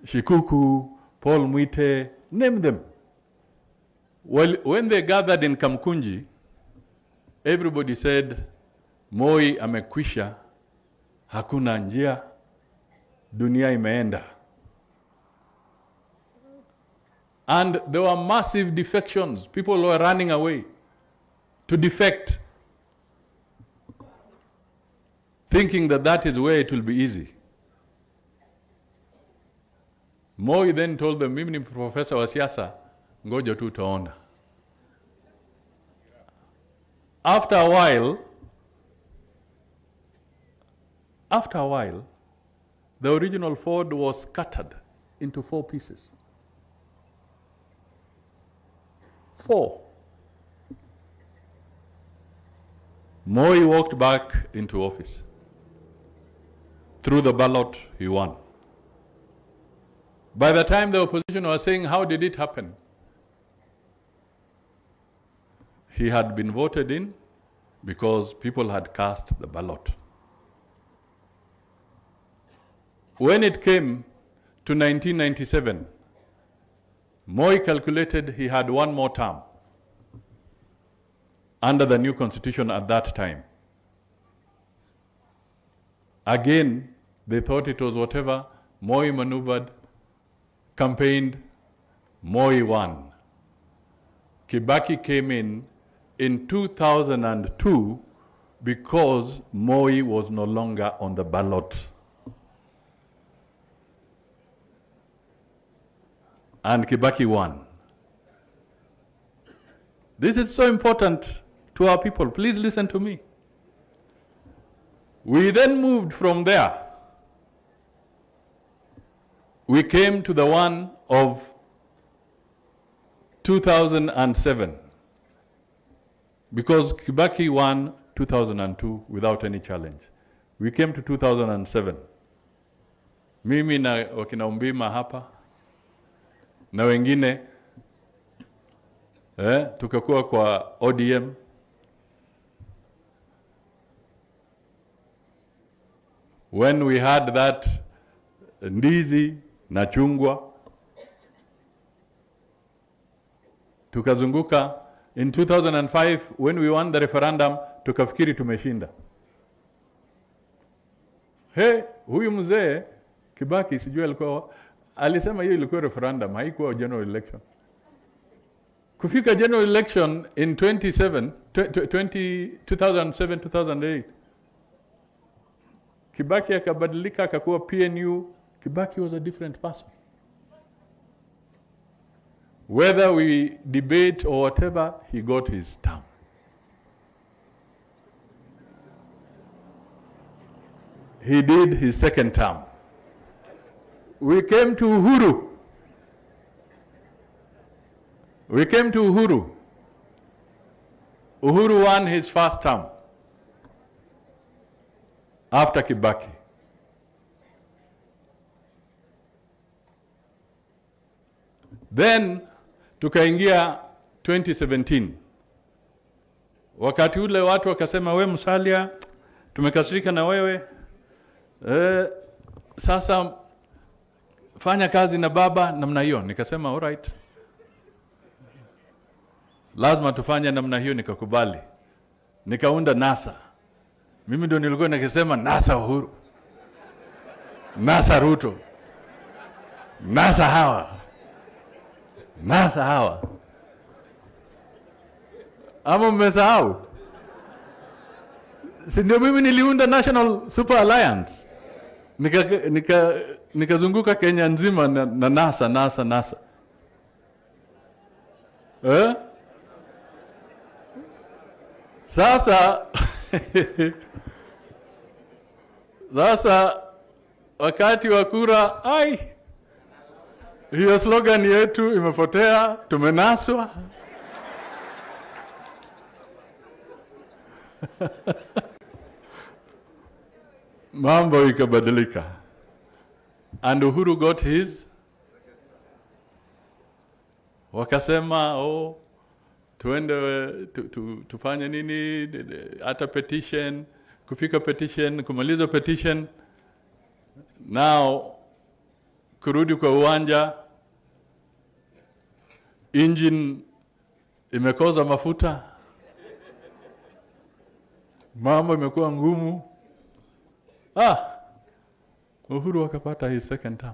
Shikuku, Paul Mwite, name them. Well, when they gathered in Kamkunji, everybody said, Moi amekwisha, hakuna njia, dunia imeenda. And there were massive defections. People were running away to defect, thinking that that is where it will be easy. Moi then told them, mimi ni professor wa siasa, ngoja tu utaona. After a while, the original Ford was scattered into 4 pieces. 4. Moi walked back into office. Through the ballot, he won. By the time the opposition was saying, how did it happen? He had been voted in because people had cast the ballot. When it came to 1997, Moi calculated he had 1 more term under the new constitution at that time. Again, they thought it was whatever. Moi maneuvered, campaigned, Moi won. Kibaki came in 2002 because Moi was no longer on the ballot. And Kibaki won. This is so important to our people. Please listen to me. We then moved from there. We came to the one of 2007 because Kibaki won 2002 without any challenge. We came to 2007. Mimi na wakina Umbima hapa na wengine tukakuwa kwa ODM. When we had that ndizi na chungwa, tukazunguka. In 2005 when we won the referendum, tukafikiri tumeshinda. Huyu mzee Kibaki sijui alikuwa alisema hiyo ilikuwa referendum, haikuwa general election. Kufika general election in 2007-2008, Kibaki akabadilika akakuwa PNU. Kibaki was a different person. Whether we debate or whatever, he got his term. He did his second term. We came to Uhuru. Uhuru won his first term after Kibaki. Then tukaingia 2017. Wakati ule watu wakasema, we Musalia, tumekasirika na wewe, Sasa fanya kazi na baba namna hiyo. Nikasema all right, lazima tufanye namna hiyo. Nikakubali, nikaunda NASA. Mimi ndio nilikuwa nikisema NASA Uhuru, NASA Ruto, NASA hawa, NASA hawa. Ama mmesahau? Si ndio mimi niliunda National Super Alliance. Nikazunguka Kenya nzima na NASA. Sasa sasa wakati wa kura, hiyo slogan yetu imepotea, tumenaswa. Mambo ikabadilika. And Uhuru got his. Wakasema, tuende tufanye nini, hata petition, kufika petition, kumaliza petition. Now kurudi kwa uwanja, engine imekoza mafuta, mambo imekuwa ngumu. Uhuru akapata his second term.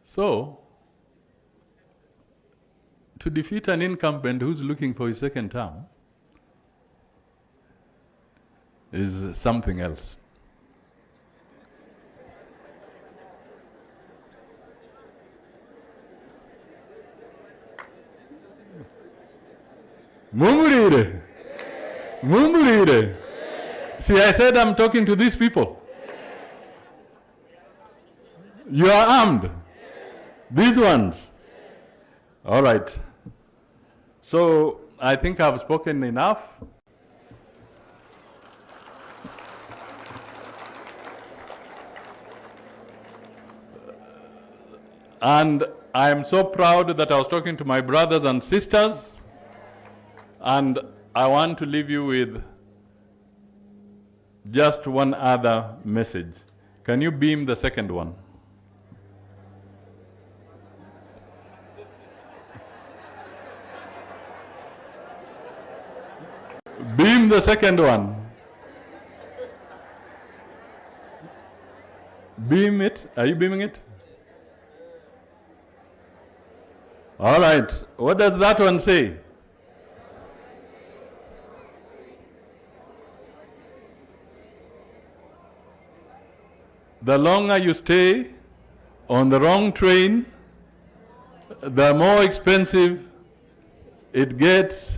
So to defeat an incumbent who's looking for his second term is something else. Mumurire. See, I said I'm talking to these people. You are armed. These ones. All right. So I think I've spoken enough. And I am so proud that I was talking to my brothers and sisters. And I want to leave you with just one other message. Can you beam the second one? Beam the second one. Beam it. Are you beaming it? All right. What does that one say? The longer you stay on the wrong train, the more expensive it gets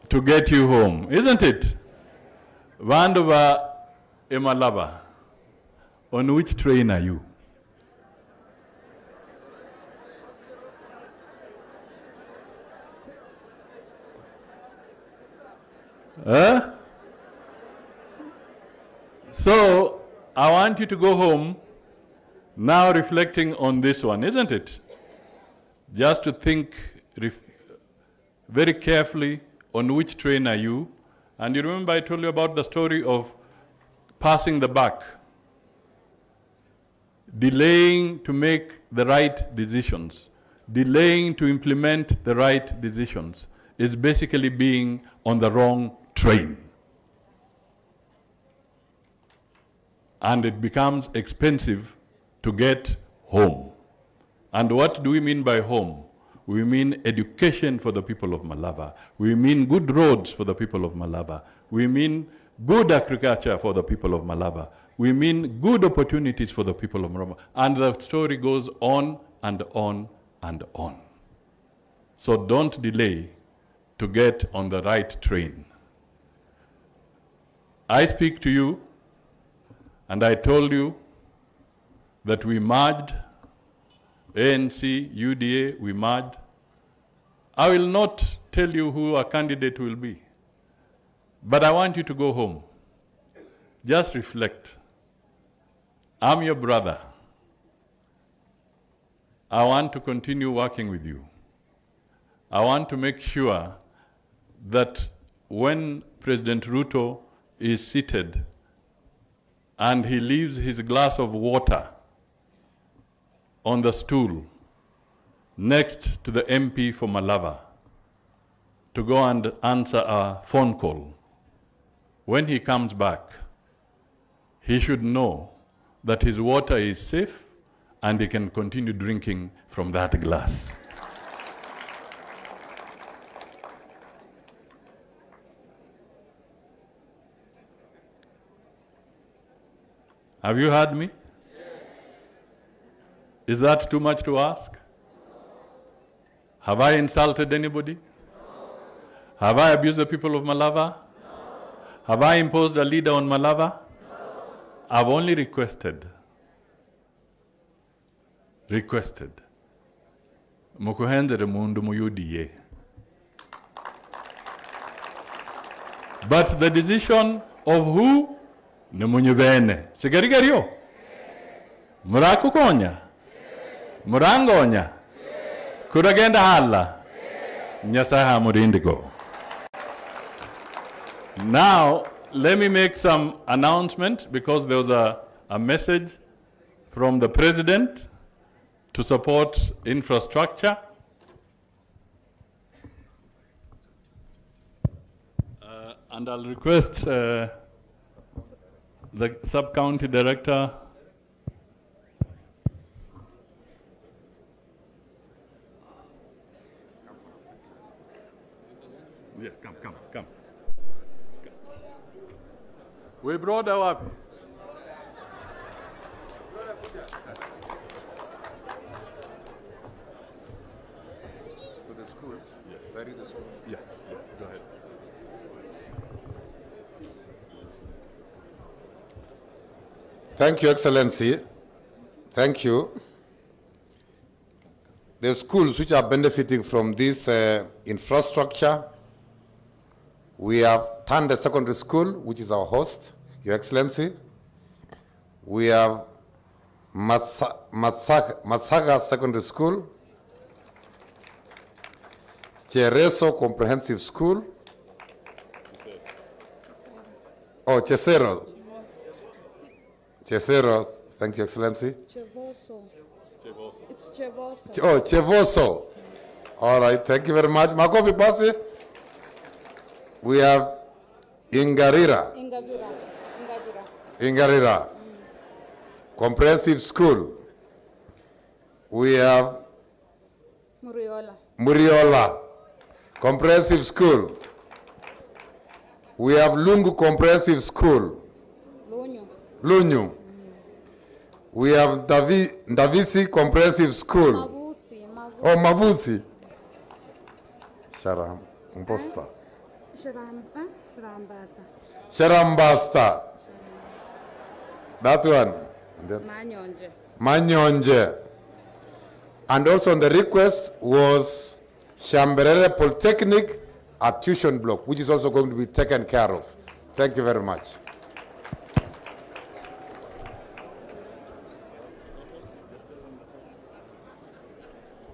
to get you home, isn't it? Vandova Malava, on which train are you? So I want you to go home now reflecting on this one, isn't it? Just to think very carefully on which train are you. And you remember I told you about the story of passing the buck, delaying to make the right decisions, delaying to implement the right decisions is basically being on the wrong train. And it becomes expensive to get home. And what do we mean by home? We mean education for the people of Malava. We mean good roads for the people of Malava. We mean good agriculture for the people of Malava. We mean good opportunities for the people of Malava. And the story goes on and on and on. So don't delay to get on the right train. I speak to you, and I told you that we merged, ANC, UDA, we merged. I will not tell you who a candidate will be, but I want you to go home. Just reflect. I'm your brother. I want to continue working with you. I want to make sure that when President Ruto is seated and he leaves his glass of water on the stool next to the MP for Malava to go and answer a phone call, when he comes back, he should know that his water is safe and he can continue drinking from that glass. Have you heard me? Yes. Is that too much to ask? Have I insulted anybody? No. Have I abused the people of Malava? No. Have I imposed a leader on Malava? No. I've only requested. Mukuhendere mundu muyudiye. But the decision of who? Ni munyubene. Sigarigario? Murakukonya? Murangonya? Kuragenda hala? Nyasaha murindigo. Now, let me make some announcement because there was a message from the President to support infrastructure. And I'll request the sub-county director come. We brought our For the schools? Yes. Where is the school? Yeah, go ahead. Thank you, Excellency. Thank you. The schools which are benefiting from this infrastructure, we have Tande Secondary School, which is our host, Your Excellency. We have Matsaga Secondary School, Chereso Comprehensive School, Chesero, thank you, Excellency. Chevoso. It's Chevoso. Chevoso. All right, thank you very much. Makofi Pasi. We have Ingarira. Comprehensive School. We have Muriola. Comprehensive School. We have Lungu Comprehensive School. Lunyu. We have Davisi Comprehensive School. Mavusi. Sharambosta. Sharambasta. That one. Manyonje. And also on the request was Shamberere Polytechnic, a tuition block, which is also going to be taken care of. Thank you very much.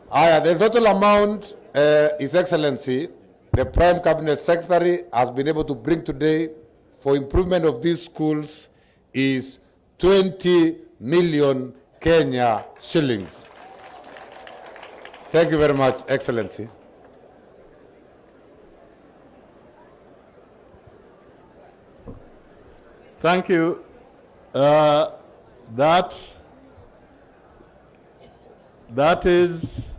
The total amount, His Excellency, the Prime Cabinet Secretary has been able to bring today for improvement of these schools is 20 million Kenya shillings. Thank you very much, Excellency. Thank you. That is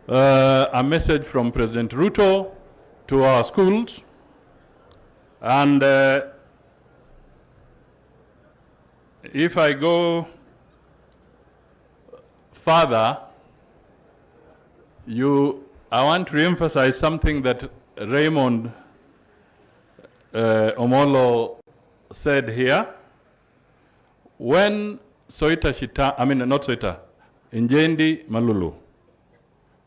a message from President Ruto to our schools. And if I go further, I want to emphasize something that Raymond Omolo said here. When Njendi Malulu,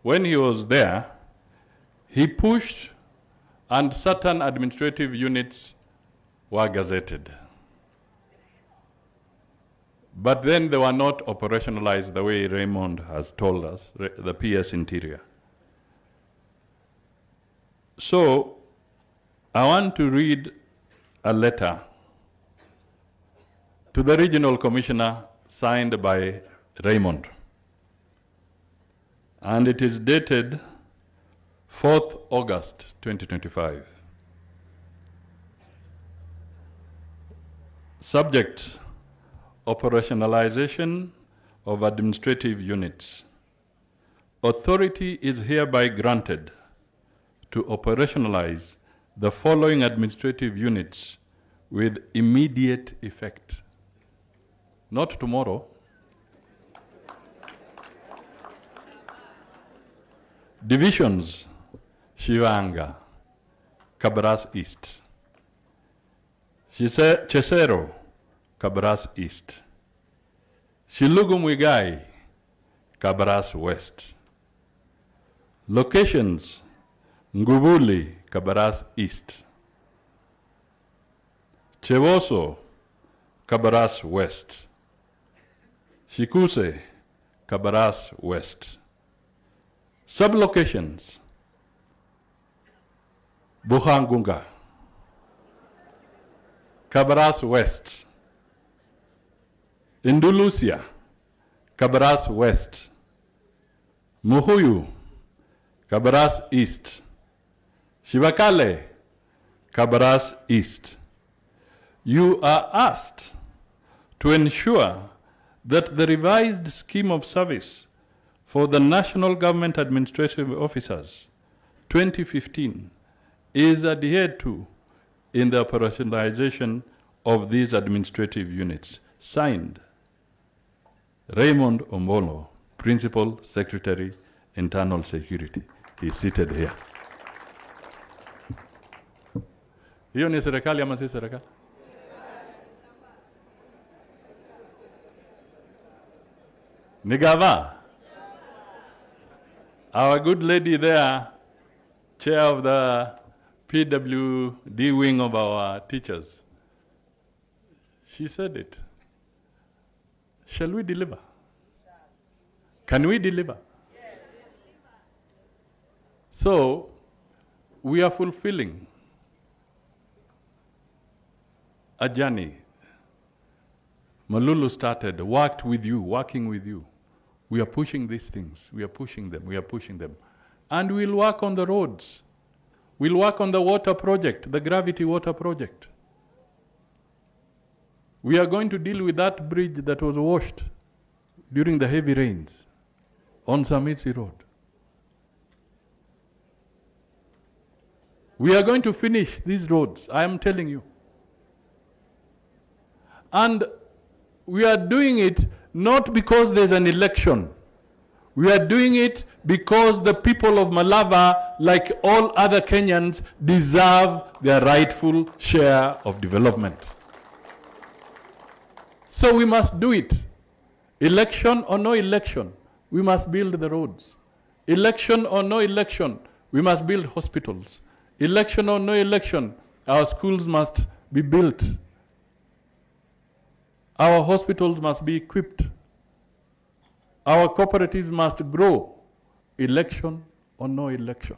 when he was there, he pushed and certain administrative units were gazetted. But then they were not operationalized the way Raymond has told us, the PS Interior. So I want to read a letter to the regional commissioner signed by Raymond. And it is dated 4th August 2025. Subject: operationalization of administrative units. Authority is hereby granted to operationalize the following administrative units with immediate effect. Not tomorrow. Divisions: Shivanga, Kabras East. Chesero, Kabras East. Shilugu Mwigai, Kabras West. Locations: Ngubuli, Kabras East. Chevoso, Kabras West. Shikuse, Kabras West. Sublocations: Buhangunga, Kabras West. Indulusia, Kabras West. Muhuyu, Kabras East. Shivakale, Kabras East. You are asked to ensure that the revised scheme of service for the National Government Administrative Officers 2015 is adhered to in the operationalization of these administrative units. Signed, Raymond Omolo, Principal Secretary, Internal Security. He's seated here. Hiyo ni serikali ama si serikali? Nigava. Our good lady there, chair of the PWD wing of our teachers, she said it. Shall we deliver? Can we deliver? Yes. So, we are fulfilling a journey. Malulu started, working with you. We are pushing these things. We are pushing them. And we'll work on the roads. We'll work on the water project, the gravity water project. We are going to deal with that bridge that was washed during the heavy rains on Samitsi Road. We are going to finish these roads, I am telling you. And we are doing it not because there's an election. We are doing it because the people of Malava, like all other Kenyans, deserve their rightful share of development. So we must do it. Election or no election, we must build the roads. Election or no election, we must build hospitals. Election or no election, our schools must be built. Our hospitals must be equipped. Our cooperatives must grow. Election or no election,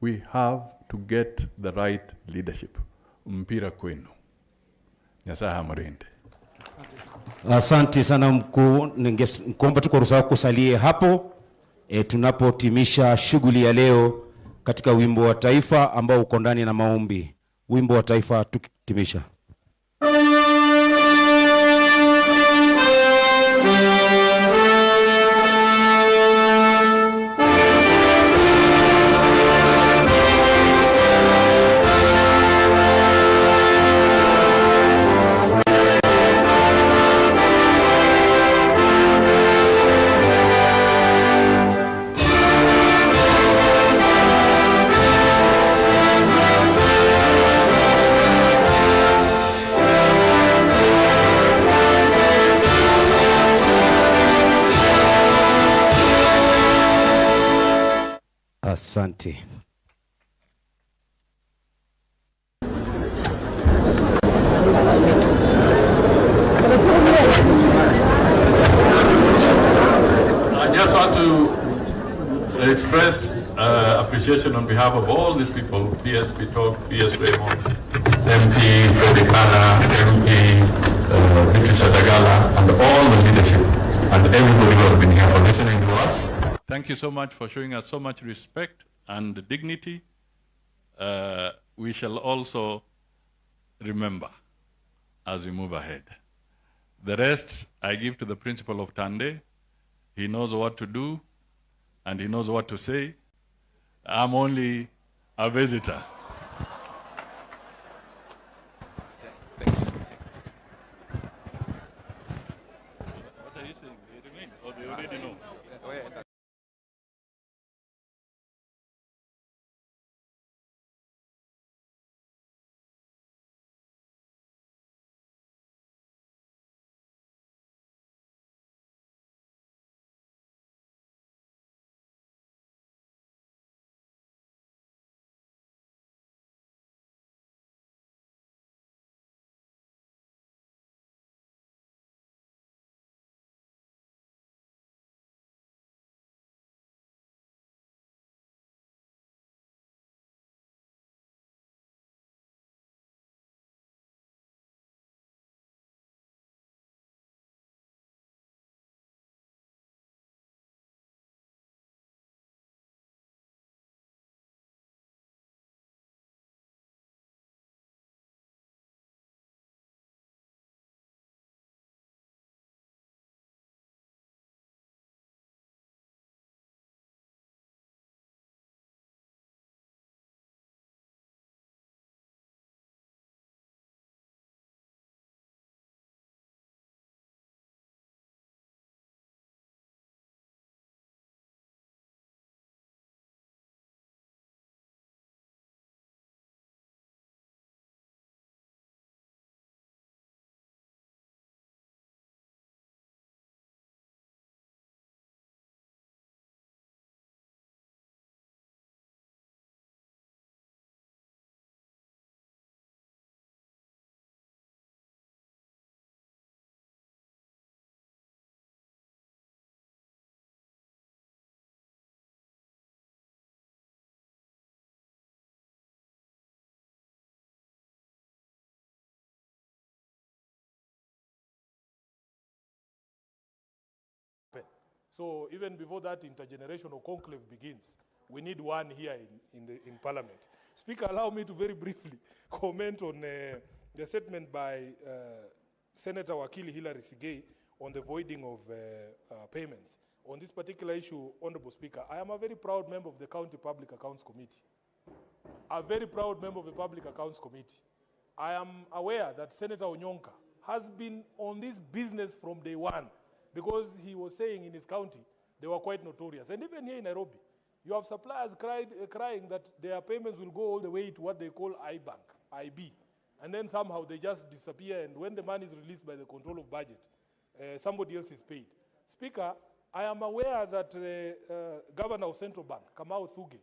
we have to get the right leadership. Mpira kwenu. Nyasaye amurinde. Asante sana mkuu, ningeomba tu kwa ruhusa kusalie hapo tunapotimisha shughuli ya leo katika wimbo wa taifa ambao uko ndani na maombi. Wimbo wa taifa tukitimisha. Asante. I just want to express appreciation on behalf of all these people, PS Bitok, PS Raymond, MP Fredikana, MP Beatrice Adagala, and all the leadership, and everybody who has been here for listening to us. Thank you so much for showing us so much respect and dignity. We shall also remember as we move ahead. The rest I give to the principal of Tande. He knows what to do and he knows what to say. I'm only a visitor. What are you saying? They remain, or they already know? So even before that intergenerational conclave begins, we need one here in Parliament. Speaker, allow me to very briefly comment on the statement by Senator Wakili Hilary Sigei on the voiding of payments. On this particular issue, Honorable Speaker, I am a very proud member of the County Public Accounts Committee. A very proud member of the Public Accounts Committee. I am aware that Senator Onyonka has been on this business from day one, because he was saying in his county they were quite notorious. And even here in Nairobi, you have suppliers crying that their payments will go all the way to what they call IB. And then somehow they just disappear, and when the money is released by the control of budget, somebody else is paid. Speaker, I am aware that Governor of Central Bank, Kamau Thuge,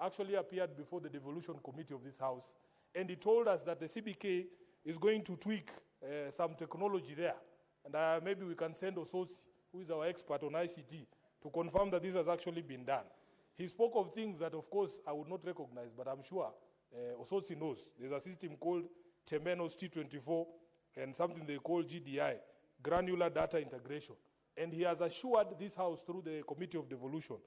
actually appeared before the devolution committee of this house, and he told us that the CBK is going to tweak some technology there. And maybe we can send Ososi, who is our expert on ICT, to confirm that this has actually been done. He spoke of things that, of course, I would not recognize, but I'm sure Ososi knows. There's a system called Temenos T24 and something they call GDI, Granular Data Integration. And he has assured this house through the Committee of Devolution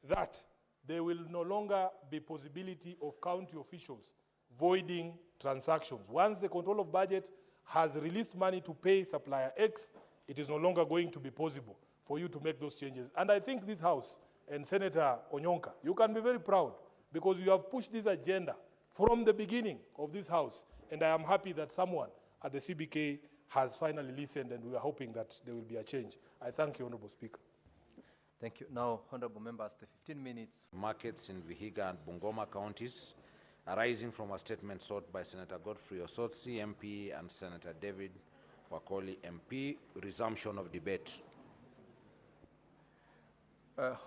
that there will no longer be possibility of county officials voiding transactions. Once the control of budget has released money to pay supplier X, it is no longer going to be possible for you to make those changes. And I think this house and Senator Onyonka, you can be very proud because you have pushed this agenda from the beginning of this house. And I am happy that someone at the CBK has finally listened, and we are hoping that there will be a change. I thank you, Honorable Speaker. Thank you. Now, Honorable Members, the 15 minutes. Markets in Vihiga and Bungoma counties, arising from a statement sought by Senator Godfrey Osotsi, MP, and Senator David Wakoli, MP. Resumption of debate.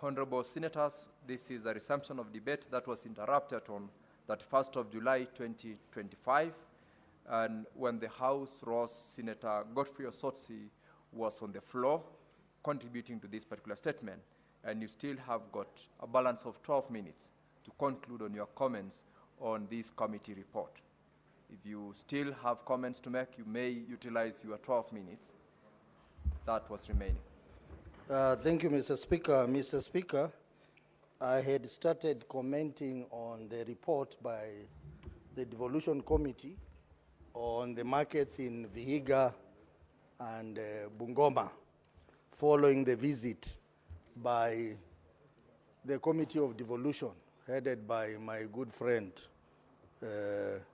Honorable Senators, this is a resumption of debate that was interrupted on 31st of July 2025, and when the House rose, Senator Godfrey Osotsi was on the floor contributing to this particular statement, and you still have got a balance of 12 minutes to conclude on your comments on this committee report. If you still have comments to make, you may utilize your 12 minutes that was remaining. Thank you, Mr. Speaker. Mr. Speaker, I had started commenting on the report by the Devolution Committee on the markets in Vihiga and Bungoma following the visit by the Committee of Devolution headed by my good friend,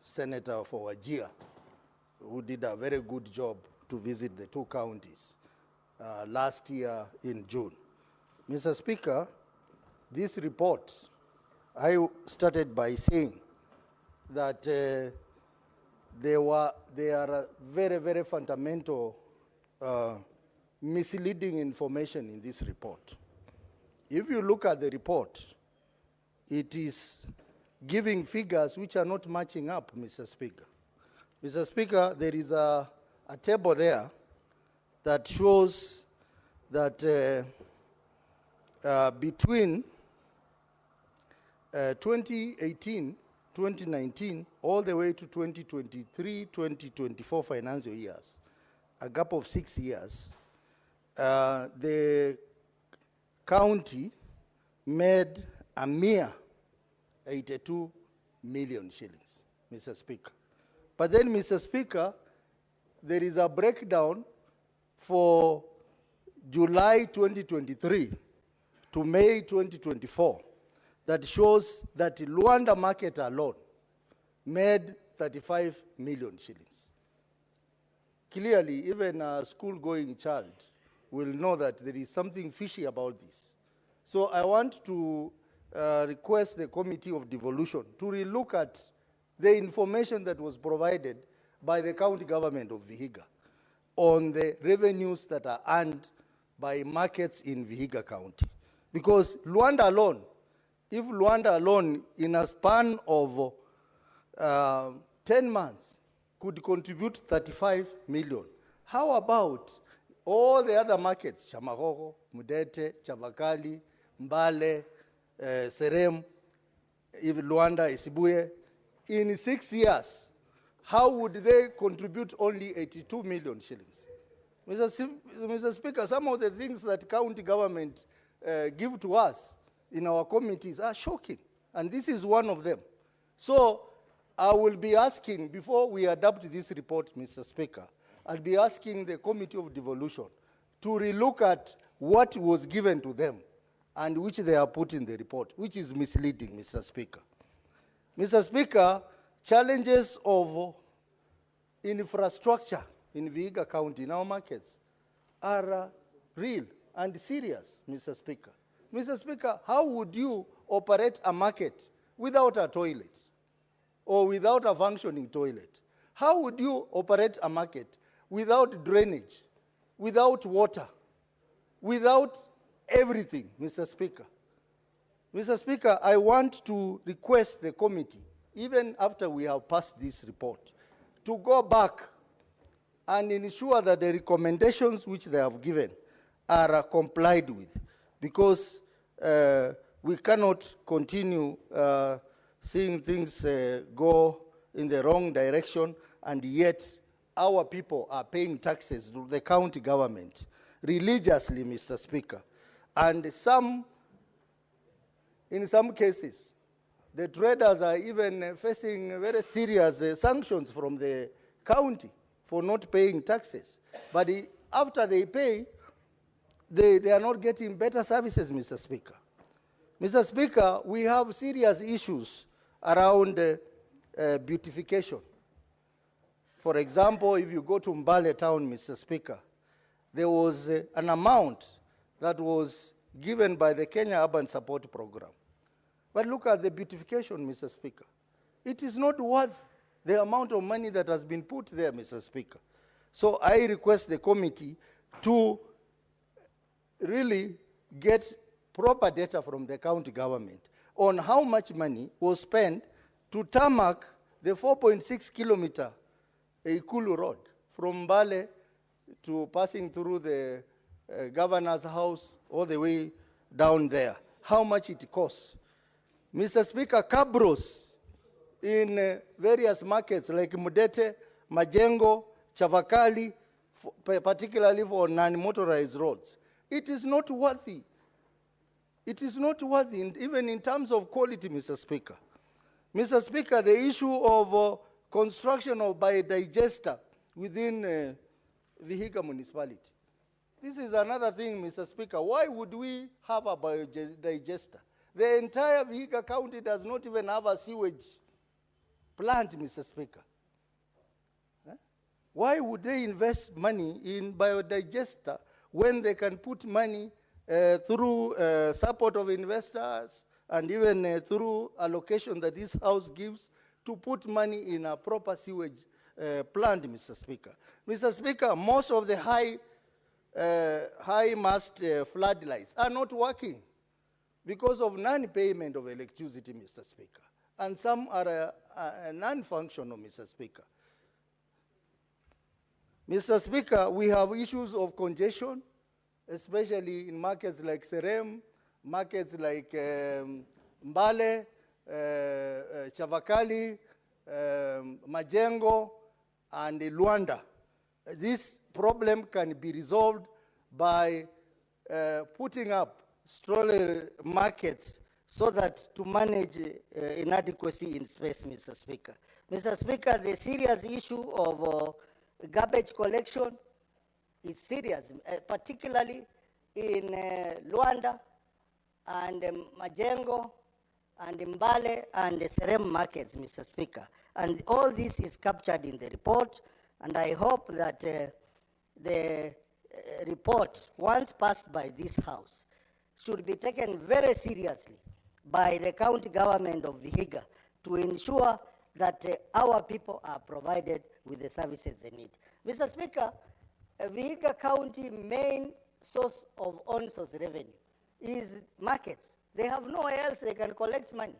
Senator for Wajir, who did a very good job to visit the two counties last year in June. Mr. Speaker, this report, I started by saying that there are very, very fundamental misleading information in this report. If you look at the report, it is giving figures which are not matching up, Mr. Speaker. Mr. Speaker, there is a table there that shows that between 2018, 2019, all the way to 2023, 2024 financial years, a gap of 6 years, the county made a mere 82 million shillings, Mr. Speaker. But then, Mr. Speaker, there is a breakdown for July 2023 to May 2024 that shows that Luanda market alone made 35 million shillings. Clearly, even a school-going child will know that there is something fishy about this. So I want to request the Committee of Devolution to relook at the information that was provided by the county government of Vihiga on the revenues that are earned by markets in Vihiga County. Because Luanda alone, if Luanda alone in a span of 10 months could contribute 35 million, how about all the other markets, Chamagogo, Mudete, Chavakali, Mbale, Serem, even Luanda, Isibuye, in 6 years, how would they contribute only 82 million shillings? Mr. Speaker, some of the things that county government give to us in our committees are shocking, and this is one of them. So I will be asking, before we adopt this report, Mr. Speaker, I'll be asking the Committee of Devolution to relook at what was given to them and which they are put in the report, which is misleading, Mr. Speaker. Mr. Speaker, challenges of infrastructure in Vihiga County, in our markets, are real and serious, Mr. Speaker. Mr. Speaker, how would you operate a market without a toilet or without a functioning toilet? How would you operate a market without drainage, without water, without everything, Mr. Speaker? Mr. Speaker, I want to request the committee, even after we have passed this report, to go back and ensure that the recommendations which they have given are complied with, because we cannot continue seeing things go in the wrong direction, and yet our people are paying taxes to the county government religiously, Mr. Speaker. And in some cases, the traders are even facing very serious sanctions from the county for not paying taxes. But after they pay, they are not getting better services, Mr. Speaker. Mr. Speaker, we have serious issues around beautification. For example, if you go to Mbale town, Mr. Speaker, there was an amount that was given by the Kenya Urban Support Program. But look at the beautification, Mr. Speaker. It is not worth the amount of money that has been put there, Mr. Speaker. So I request the committee to really get proper data from the county government on how much money was spent to tarmac the 4.6 kilometer Ikulu Road from Mbale to passing through the governor's house all the way down there. How much it costs. Mr. Speaker, cabros in various markets like Mudete, Majengo, Chavakali, particularly for non-motorized roads. It is not worthy. It is not worthy, even in terms of quality, Mr. Speaker. Mr. Speaker, the issue of construction of biodigester within Vihiga municipality. This is another thing, Mr. Speaker. Why would we have a biodigester? The entire Vihiga County does not even have a sewage plant, Mr. Speaker. Why would they invest money in biodigester when they can put money through support of investors and even through allocation that this House gives to put money in a proper sewage plant, Mr. Speaker? Mr. Speaker, most of the high-mast floodlights are not working because of non-payment of electricity, Mr. Speaker. And some are non-functional, Mr. Speaker. Mr. Speaker, we have issues of congestion, especially in markets like Serem, markets like Mbale, Chavakali, Majengo, and Luanda. This problem can be resolved by putting up stroller markets so that to manage inadequacy in space, Mr. Speaker. Mr. Speaker, the serious issue of garbage collection is serious, particularly in Luanda and Majengo and Mbale and the Serem markets, Mr. Speaker. And all this is captured in the report, and I hope that the report, once passed by this House, should be taken very seriously by the county government of Vihiga to ensure that our people are provided with the services they need. Mr. Speaker, Vihiga County main source of on-source revenue is markets. They have nowhere else they can collect money.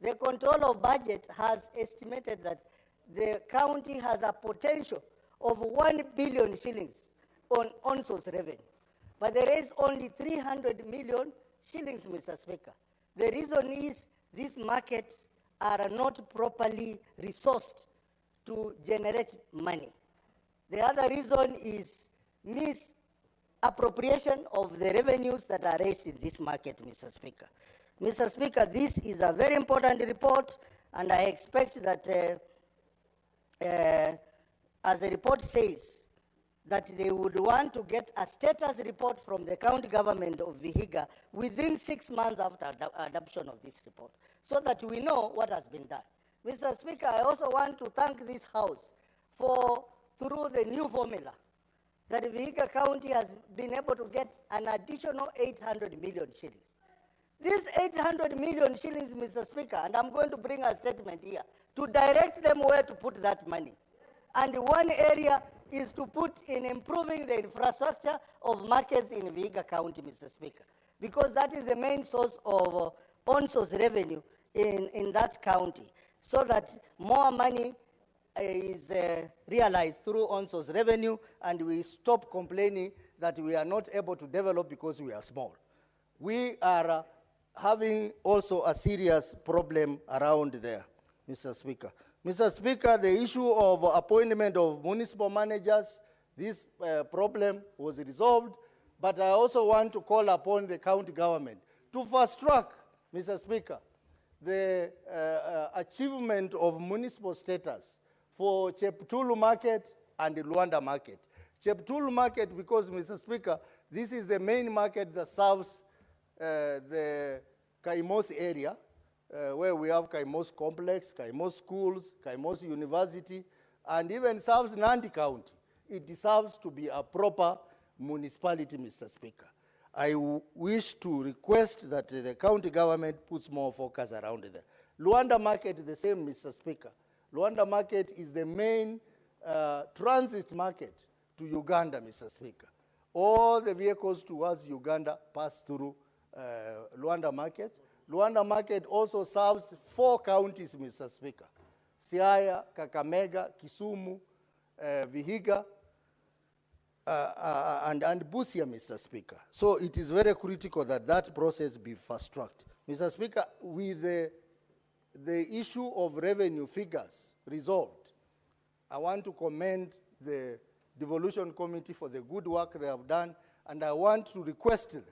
The control of budget has estimated that the county has a potential of 1 billion shillings on on-source revenue. But there is only 300 million shillings, Mr. Speaker. The reason is these markets are not properly resourced to generate money. The other reason is misappropriation of the revenues that are raised in this market, Mr. Speaker. Mr. Speaker, this is a very important report, and I expect that, as the report says, that they would want to get a status report from the county government of Vihiga within 6 months after adoption of this report, so that we know what has been done. Mr. Speaker, I also want to thank this House for, through the new formula, that Vihiga County has been able to get an additional 800 million shillings. These 800 million shillings, Mr. Speaker, and I'm going to bring a statement here, to direct them where to put that money. And one area is to put in improving the infrastructure of markets in Vihiga County, Mr. Speaker, because that is the main source of on-source revenue in that county, so that more money is realized through on-source revenue, and we stop complaining that we are not able to develop because we are small. We are having also a serious problem around there, Mr. Speaker. Mr. Speaker, the issue of appointment of municipal managers, this problem was resolved, but I also want to call upon the county government to fast track, Mr. Speaker, the achievement of municipal status for Cheptulu Market and the Luanda Market. Cheptulu Market, because, Mr. Speaker, this is the main market that serves the Kaimos area, where we have Kaimos Complex, Kaimos Schools, Kaimos University, and even serves Nandi County. It deserves to be a proper municipality, Mr. Speaker. I wish to request that the county government puts more focus around there. Luanda Market is the same, Mr. Speaker. Luanda Market is the main transit market to Uganda, Mr. Speaker. All the vehicles towards Uganda pass through Luanda Market. Luanda Market also serves 4 counties, Mr. Speaker: Siaya, Kakamega, Kisumu, Vihiga, and Busia, Mr. Speaker. So it is very critical that that process be fast-tracked. Mr. Speaker, with the issue of revenue figures resolved, I want to commend the Devolution Committee for the good work they have done, and I want to request them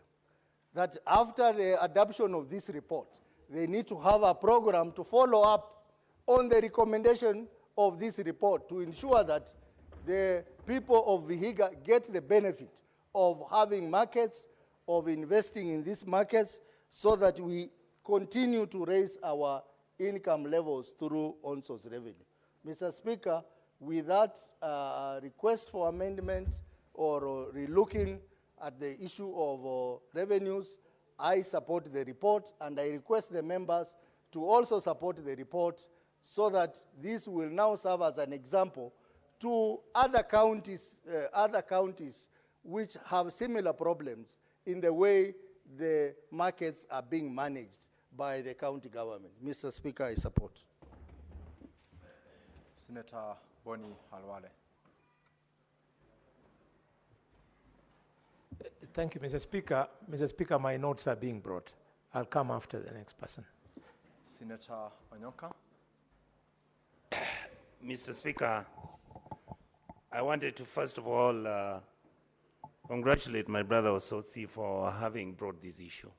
that after the adoption of this report, they need to have a program to follow up on the recommendation of this report to ensure that the people of Vihiga get the benefit of having markets, of investing in these markets, so that we continue to raise our income levels through on-source revenue. Mr. Speaker, with that request for amendment or relooking at the issue of revenues, I support the report, and I request the members to also support the report so that this will now serve as an example to other counties which have similar problems in the way the markets are being managed by the county government. Mr. Speaker, I support. Senator Boni Halwale. Thank you, Mr. Speaker. Mr. Speaker, my notes are being brought. I'll come after the next person. Senator Onyonka. Mr. Speaker, I wanted to first of all congratulate my brother Osotsi for having brought this issue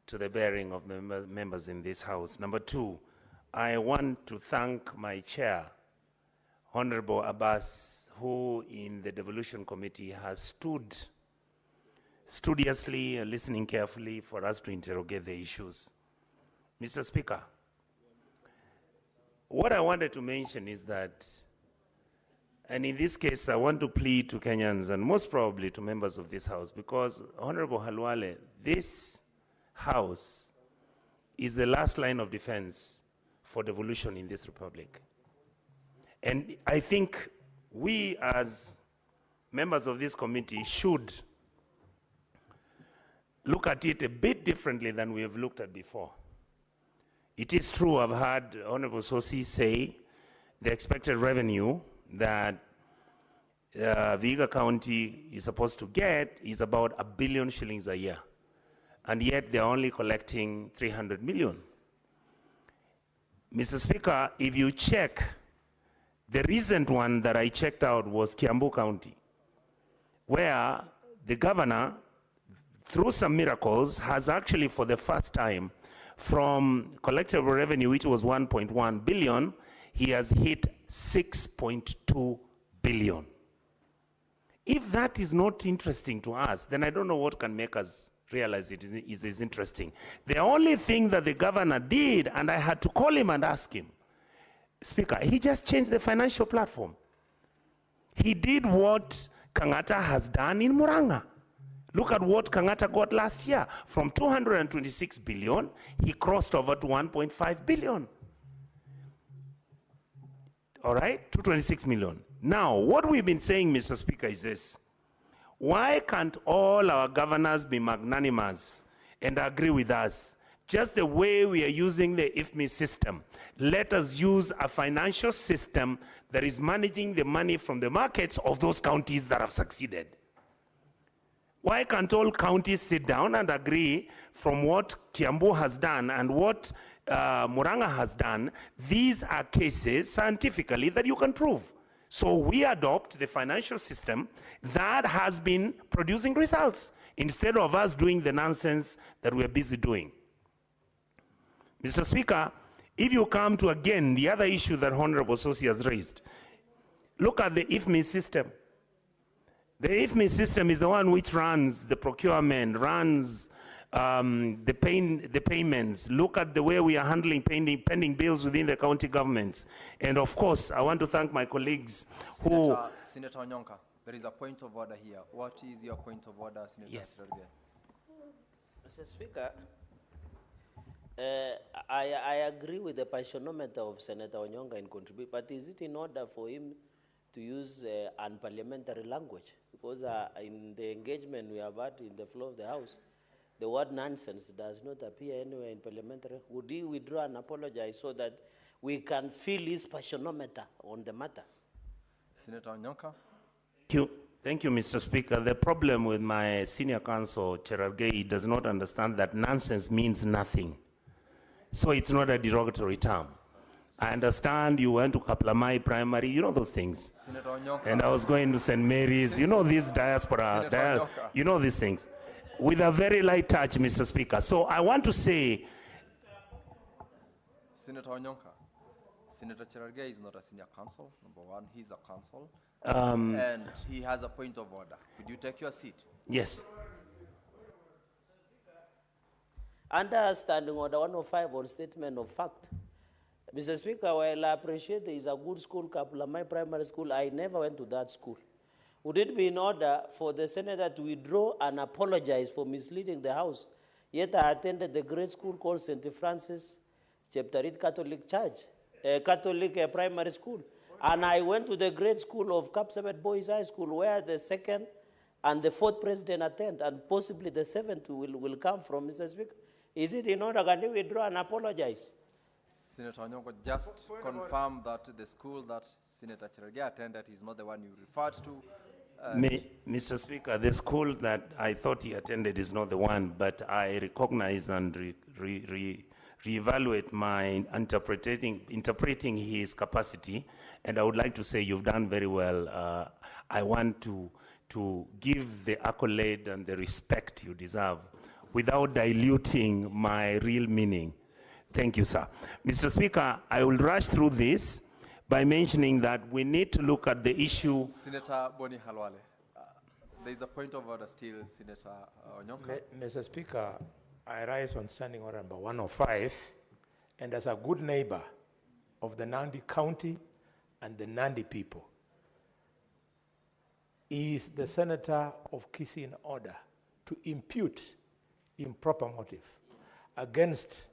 to the bearing of the members in this House. Number two, I want to thank my chair, Honorable Abbas, who in the Devolution Committee has stood studiously and listening carefully for us to interrogate the issues. Mr. Speaker, what I wanted to mention is that, and in this case I want to plead to Kenyans and most probably to members of this House, because Honorable Halwale, this House is the last line of defense for devolution in this republic. And I think we as members of this committee should look at it a bit differently than we have looked at before. It is true, I've heard Honorable Sosi say the expected revenue that Vihiga County is supposed to get is about 1 billion shillings a year. And yet they're only collecting 300 million. Mr. Speaker, if you check, the recent one that I checked out was Kiambu County, where the governor, through some miracles, has actually for the first time, from collectible revenue, which was 1.1 billion, he has hit 6.2 billion. If that is not interesting to us, then I don't know what can make us realize it is interesting. The only thing that the governor did, and I had to call him and ask him, Speaker, he just changed the financial platform. He did what Kangata has done in Muranga. Look at what Kangata got last year. From 226 billion, he crossed over to 1.5 billion. All right, 226 million. Now, what we've been saying, Mr. Speaker, is this. Why can't all our governors be magnanimous and agree with us? Just the way we are using the IFMI system, let us use a financial system that is managing the money from the markets of those counties that have succeeded. Why can't all counties sit down and agree from what Kiambu has done and what Muranga has done? These are cases scientifically that you can prove. So we adopt the financial system that has been producing results instead of us doing the nonsense that we're busy doing. Mr. Speaker, if you come to, again, the other issue that Honorable Sosi has raised, look at the IFMI system. The IFMI system is the one which runs the procurement, runs the payments. Look at the way we are handling pending bills within the county governments. And of course, I want to thank my colleagues who... Senator Onyonka, there is a point of order here. What is your point of order, Senator? Yes. Mr. Speaker, I agree with the passionometer of Senator Onyonka in contribute, but is it in order for him to use unparliamentary language? Because in the engagement we have had in the floor of the House, the word nonsense does not appear anywhere in parliamentary. Would he withdraw and apologize so that we can feel his passionometer on the matter? Senator Onyonka. Thank Thank you, Mr. Speaker. The problem with my senior counsel, Cherargei, does not understand that nonsense means nothing. So it's not a derogatory term. I understand you went to Kaplamai Primary, you know those things. Senator Onyonka. And I was going to St. Mary's, you know these diaspora, you know these things. With a very light touch, Mr. Speaker. So I want to say... Senator Onyonka, Senator Cherargei is not a senior counsel, number one, he's a counsel. And he has a point of order. Could you take your seat? Yes. Under Standing Order 105 on statement of fact, Mr. Speaker, while I appreciate there is a good school, Kaplamai Primary School, I never went to that school. Would it be in order for the senator to withdraw and apologize for misleading the House? Yet I attended the great school called St. Francis Cheptarit Catholic Church, Catholic Primary School. And I went to the great school of Kapsabet Boys High School, where the second and the fourth president attend, and possibly the seventh will come from, Mr. Speaker. Is it in order, can you withdraw and apologize? Senator Onyonka, just confirm that the school that Senator Cherargei attended is not the one you referred to. Mr. Speaker, the school that I thought he attended is not the one, but I recognize and reevaluate my interpreting his capacity, and I would like to say you've done very well. I want to give the accolade and the respect you deserve without diluting my real meaning. Thank you, sir. Mr. Speaker, I will rush through this by mentioning that we need to look at the issue. Senator Boni Halwale, there is a point of order still, Senator Onyonka. Mr. Speaker, I rise on Standing Order number 105, and as a good neighbor of the Nandi County and the Nandi people, is the senator of Kisii in order to impute improper motive against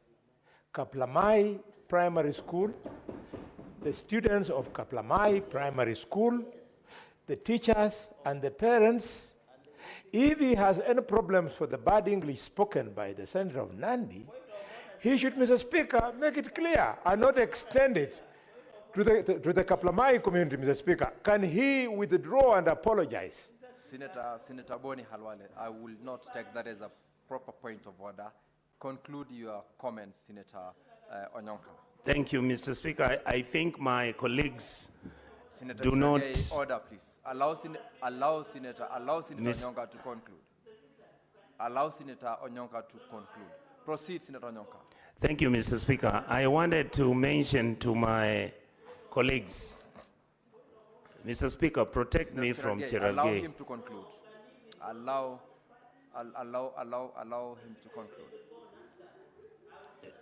Kaplamai Primary School, the students of Kaplamai Primary School, the teachers and the parents. If he has any problems for the bad English spoken by the senator of Nandi, he should, Mr. Speaker, make it clear and not extend it to the Kaplamai community, Mr. Speaker. Can he withdraw and apologize? Senator Boni Halwale, I will not take that as a proper point of order. Conclude your comments, Senator Onyonka. Thank you, Mr. Speaker. I think my colleagues Senator do not... Order, please. Allow Senator Onyonka to conclude. Allow Senator Onyonka to conclude. Proceed, Senator Onyonka. Thank you, Mr. Speaker. I wanted to mention to my colleagues, Mr. Speaker, protect me from Cherargei. Allow him to conclude. Allow him to conclude.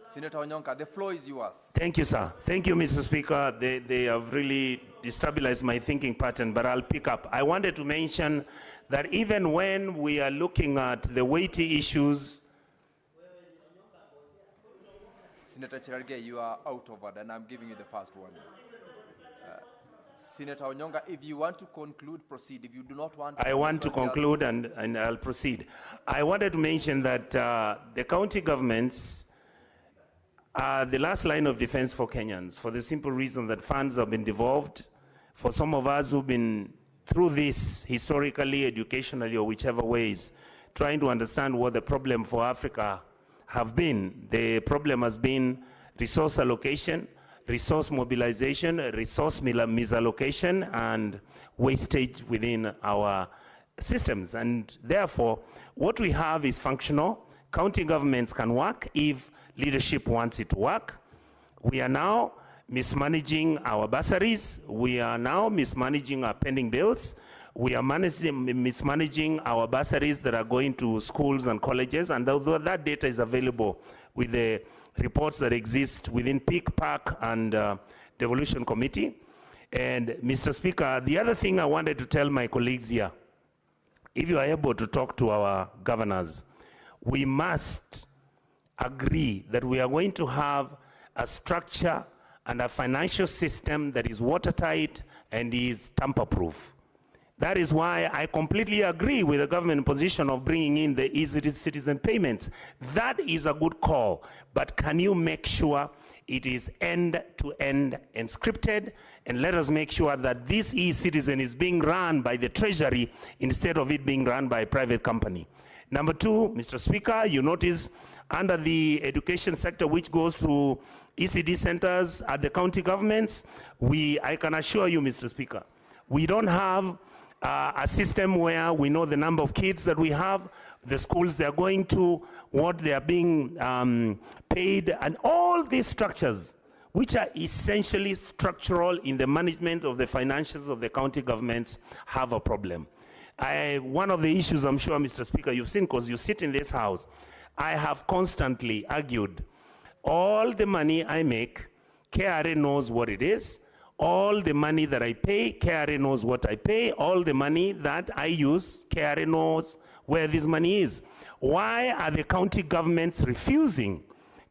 Senator Onyonka, the floor is yours. Thank you, sir. Thank you, Mr. Speaker. They have really destabilized my thinking pattern, but I'll pick up. I wanted to mention that even when we are looking at the weighty issues... Senator Cherargei, you are out of order, and I'm giving you the first one. Senator Onyonka, if you want to conclude, proceed. If you do not want to... I want to conclude, and I'll proceed. I wanted to mention that the county governments are the last line of defense for Kenyans, for the simple reason that funds have been devolved. For some of us who've been through this historically, educationally, or whichever ways, trying to understand what the problem for Africa have been. The problem has been resource allocation, resource mobilization, resource misallocation, and wastage within our systems. And therefore, what we have is functional. County governments can work if leadership wants it to work. We are now mismanaging our bursaries. We are now mismanaging our pending bills. We are mismanaging our bursaries that are going to schools and colleges, and although that data is available with the reports that exist within Peak, Park, and Devolution Committee. And Mr. Speaker, the other thing I wanted to tell my colleagues here, if you are able to talk to our governors, we must agree that we are going to have a structure and a financial system that is watertight and is tamper-proof. That is why I completely agree with the government position of bringing in the easy citizen payments. That is a good call, but can you make sure It is end-to-end and scripted, and let us make sure that this e-citizen is being run by the Treasury instead of it being run by a private company. Number two, Mr. Speaker, you notice under the education sector, which goes through ECD centers at the county governments, I can assure you, Mr. Speaker, we don't have a system where we know the number of kids that we have, the schools they're going to, what they are being paid, and all these structures, which are essentially structural in the management of the financials of the county governments, have a problem. One of the issues, I'm sure, Mr. Speaker, you've seen, because you sit in this house, I have constantly argued, all the money I make, KRA knows what it is. All the money that I pay, KRA knows what I pay. All the money that I use, KRA knows where this money is. Why are the county governments refusing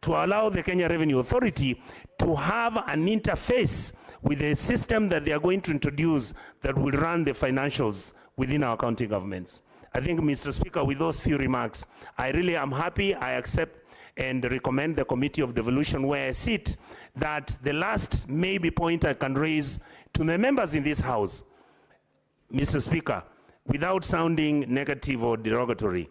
to allow the Kenya Revenue Authority to have an interface with a system that they are going to introduce that will run the financials within our county governments? I think, Mr. Speaker, with those few remarks, I really am happy. I accept and recommend the Committee of Devolution, where I sit, that the last maybe point I can raise to the members in this House, Mr. Speaker, without sounding negative or derogatory,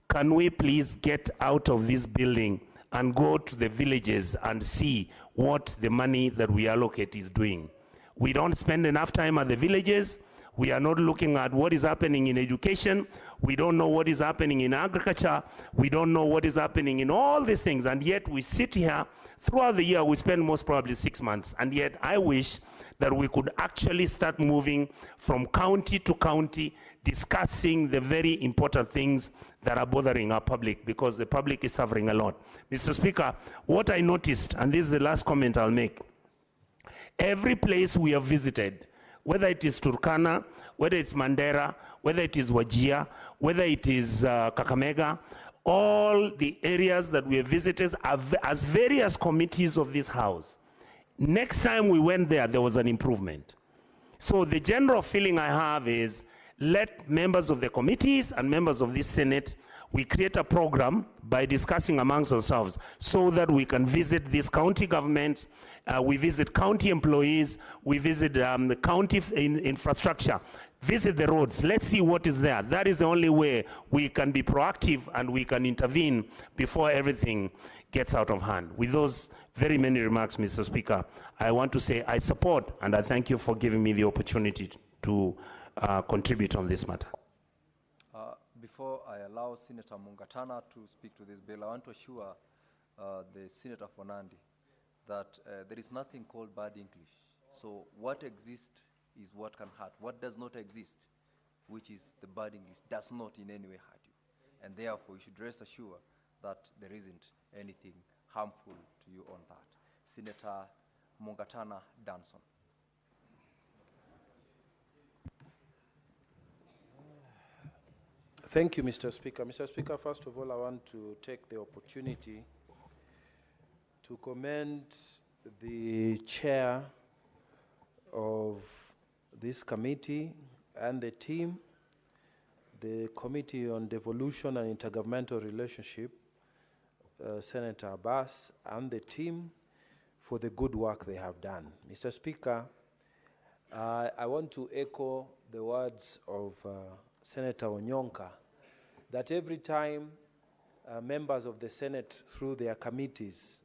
can we please get out of this building and go to the villages and see what the money that we allocate is doing? We don't spend enough time at the villages. We are not looking at what is happening in education. We don't know what is happening in agriculture. We don't know what is happening in all these things. And yet we sit here throughout the year. We spend most probably 6 months. And yet I wish that we could actually start moving from county to county, discussing the very important things that are bothering our public, because the public is suffering a lot. Mr. Speaker, what I noticed, and this is the last comment I'll make, every place we have visited, whether it is Turkana, whether it's Mandera, whether it is Wajir, whether it is Kakamega, all the areas that we have visited as various committees of this House, next time we went there, there was an improvement. So the general feeling I have is, let members of the committees and members of this Senate, we create a program by discussing amongst ourselves so that we can visit these county governments, we visit county employees, we visit the county infrastructure, visit the roads. Let's see what is there. That is the only way we can be proactive and we can intervene before everything gets out of hand. With those very many remarks, Mr. Speaker, I want to say I support and I thank you for giving me the opportunity to contribute on this matter. Before I allow Senator Mungatana to speak to this bill, I want to assure the Senator for Nandi that there is nothing called bad English. So what exists is what can hurt. What does not exist, which is the bad English, does not in any way hurt you. And therefore, you should rest assured that there isn't anything harmful to you on that. Senator Mungatana Danson. Thank you, Mr. Speaker. Mr. Speaker, first of all, I want to take the opportunity to commend the chair of this committee and the team, the Committee on Devolution and Intergovernmental Relationship, Senator Abbas, and the team for the good work they have done. Mr. Speaker, I want to echo the words of Senator Onyonka, that every time members of the Senate, through their committees,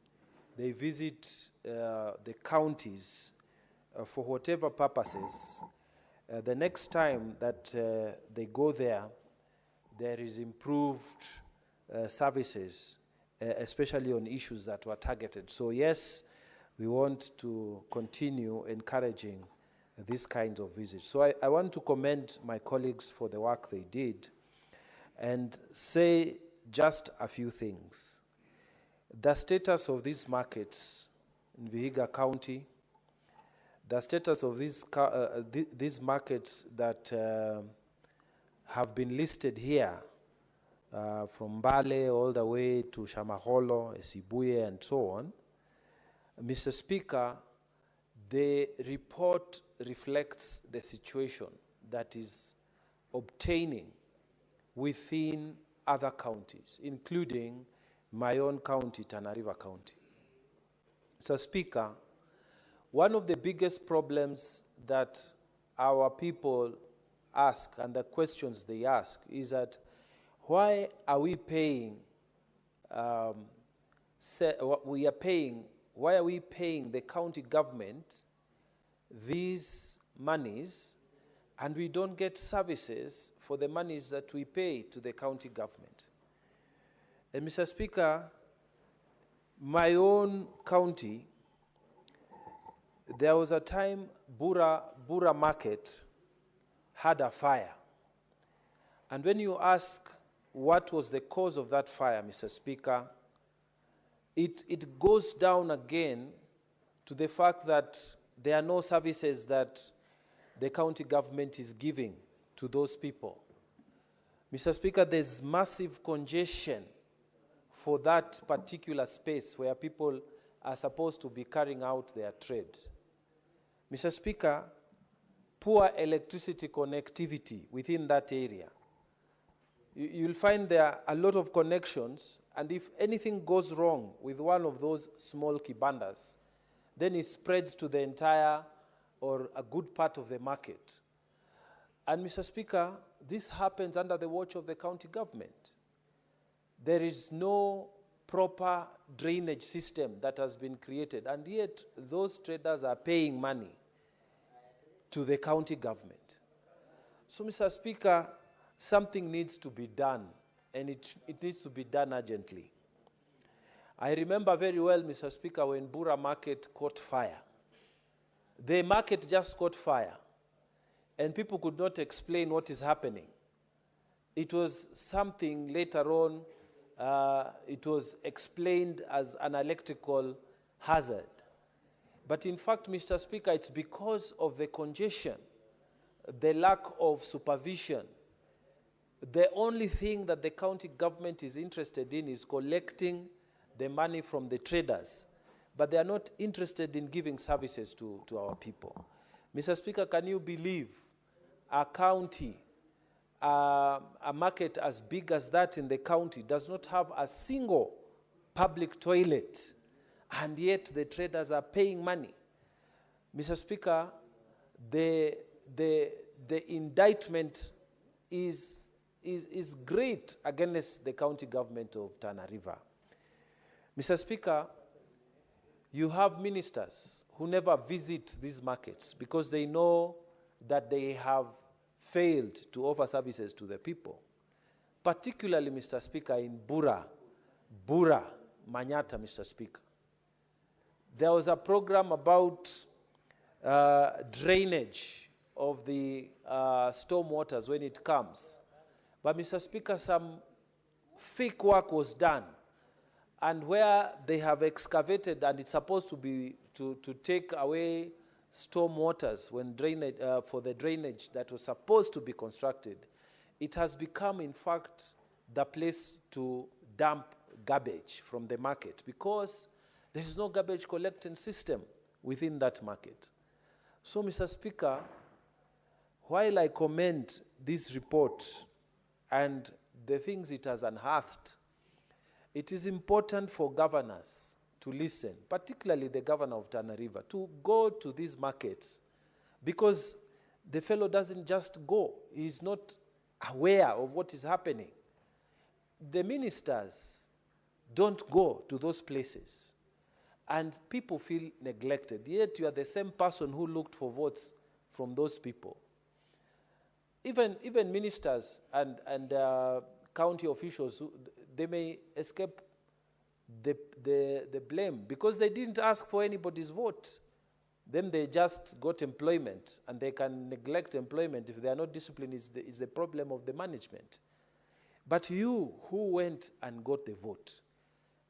they visit the counties for whatever purposes, the next time that they go there, there is improved services, especially on issues that were targeted. So yes, we want to continue encouraging these kinds of visits. So I want to commend my colleagues for the work they did and say just a few things. The status of these markets in Vihiga County, the status of these markets that have been listed here, from Mbale all the way to Shamaholo, Esibuye, and so on, Mr. Speaker, the report reflects the situation that is obtaining within other counties, including my own county, Tana River County. Mr. Speaker, one of the biggest problems that our people ask and the questions they ask is that why are we paying, why are we paying the county government these monies and we don't get services for the monies that we pay to the county government? And Mr. Speaker, my own county, there was a time Bura Market had a fire. And when you ask what was the cause of that fire, Mr. Speaker, it goes down again to the fact that there are no services that the county government is giving to those people. Mr. Speaker, there's massive congestion for that particular space where people are supposed to be carrying out their trade. Mr. Speaker, poor electricity connectivity within that area. You'll find there are a lot of connections, and if anything goes wrong with one of those small kibandas, then it spreads to the entire or a good part of the market. And Mr. Speaker, this happens under the watch of the county government. There is no proper drainage system that has been created, and yet those traders are paying money to the county government. So, Mr. Speaker, something needs to be done, and it needs to be done urgently. I remember very well, Mr. Speaker, when Bura Market caught fire. The market just caught fire, and people could not explain what is happening. It was something later on, it was explained as an electrical hazard. But in fact, Mr. Speaker, it's because of the congestion, the lack of supervision. The only thing that the county government is interested in is collecting the money from the traders, but they are not interested in giving services to our people. Mr. Speaker, can you believe a county, a market as big as that in the county does not have a single public toilet, and yet the traders are paying money? Mr. Speaker, the indictment is great against the county government of Tana River. Mr. Speaker, you have ministers who never visit these markets because they know that they have failed to offer services to the people. Particularly, Mr. Speaker, in Bura, Manyata, Mr. Speaker. There was a program about drainage of the storm waters when it comes. But, Mr. Speaker, some fake work was done. And where they have excavated, and it's supposed to be to take away storm waters when drainage, for the drainage that was supposed to be constructed, it has become, in fact, the place to dump garbage from the market because there is no garbage collecting system within that market. So, Mr. Speaker, while I commend this report and the things it has unearthed, it is important for governors to listen, particularly the governor of Tana River, to go to these markets because the fellow doesn't just go. He's not aware of what is happening. The ministers don't go to those places, and people feel neglected. Yet you are the same person who looked for votes from those people. Even ministers and county officials, they may escape the blame because they didn't ask for anybody's vote. Then they just got employment, and they can neglect employment if they are not disciplined. Is the problem of the management. But you who went and got the vote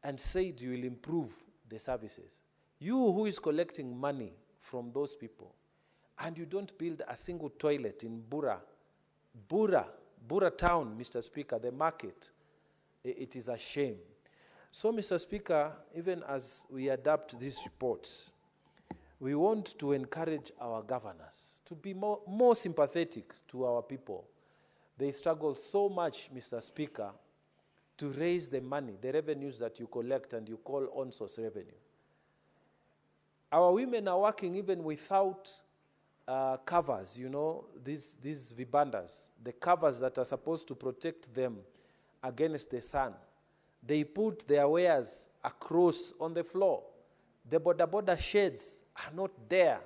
and said you will improve the services, you who is collecting money from those people, and you don't build a single toilet in Bura town, Mr. Speaker, the market, it is a shame. So, Mr. Speaker, even as we adapt these reports, we want to encourage our governors to be more sympathetic to our people. They struggle so much, Mr. Speaker, to raise the money, the revenues that you collect and you call on-source revenue. Our women are working even without covers, you know, these vibandas, the covers that are supposed to protect them against the sun. They put their wares across on the floor. The border sheds are not there.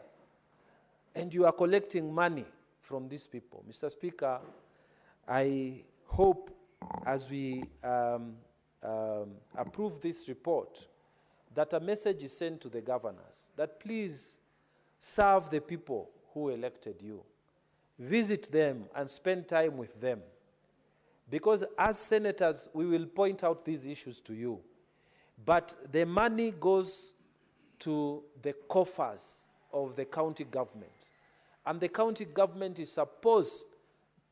And you are collecting money from these people. Mr. Speaker, I hope as we approve this report, that a message is sent to the governors, that please serve the people who elected you. Visit them and spend time with them. Because as senators, we will point out these issues to you. But the money goes to the coffers of the county government. And the county government is supposed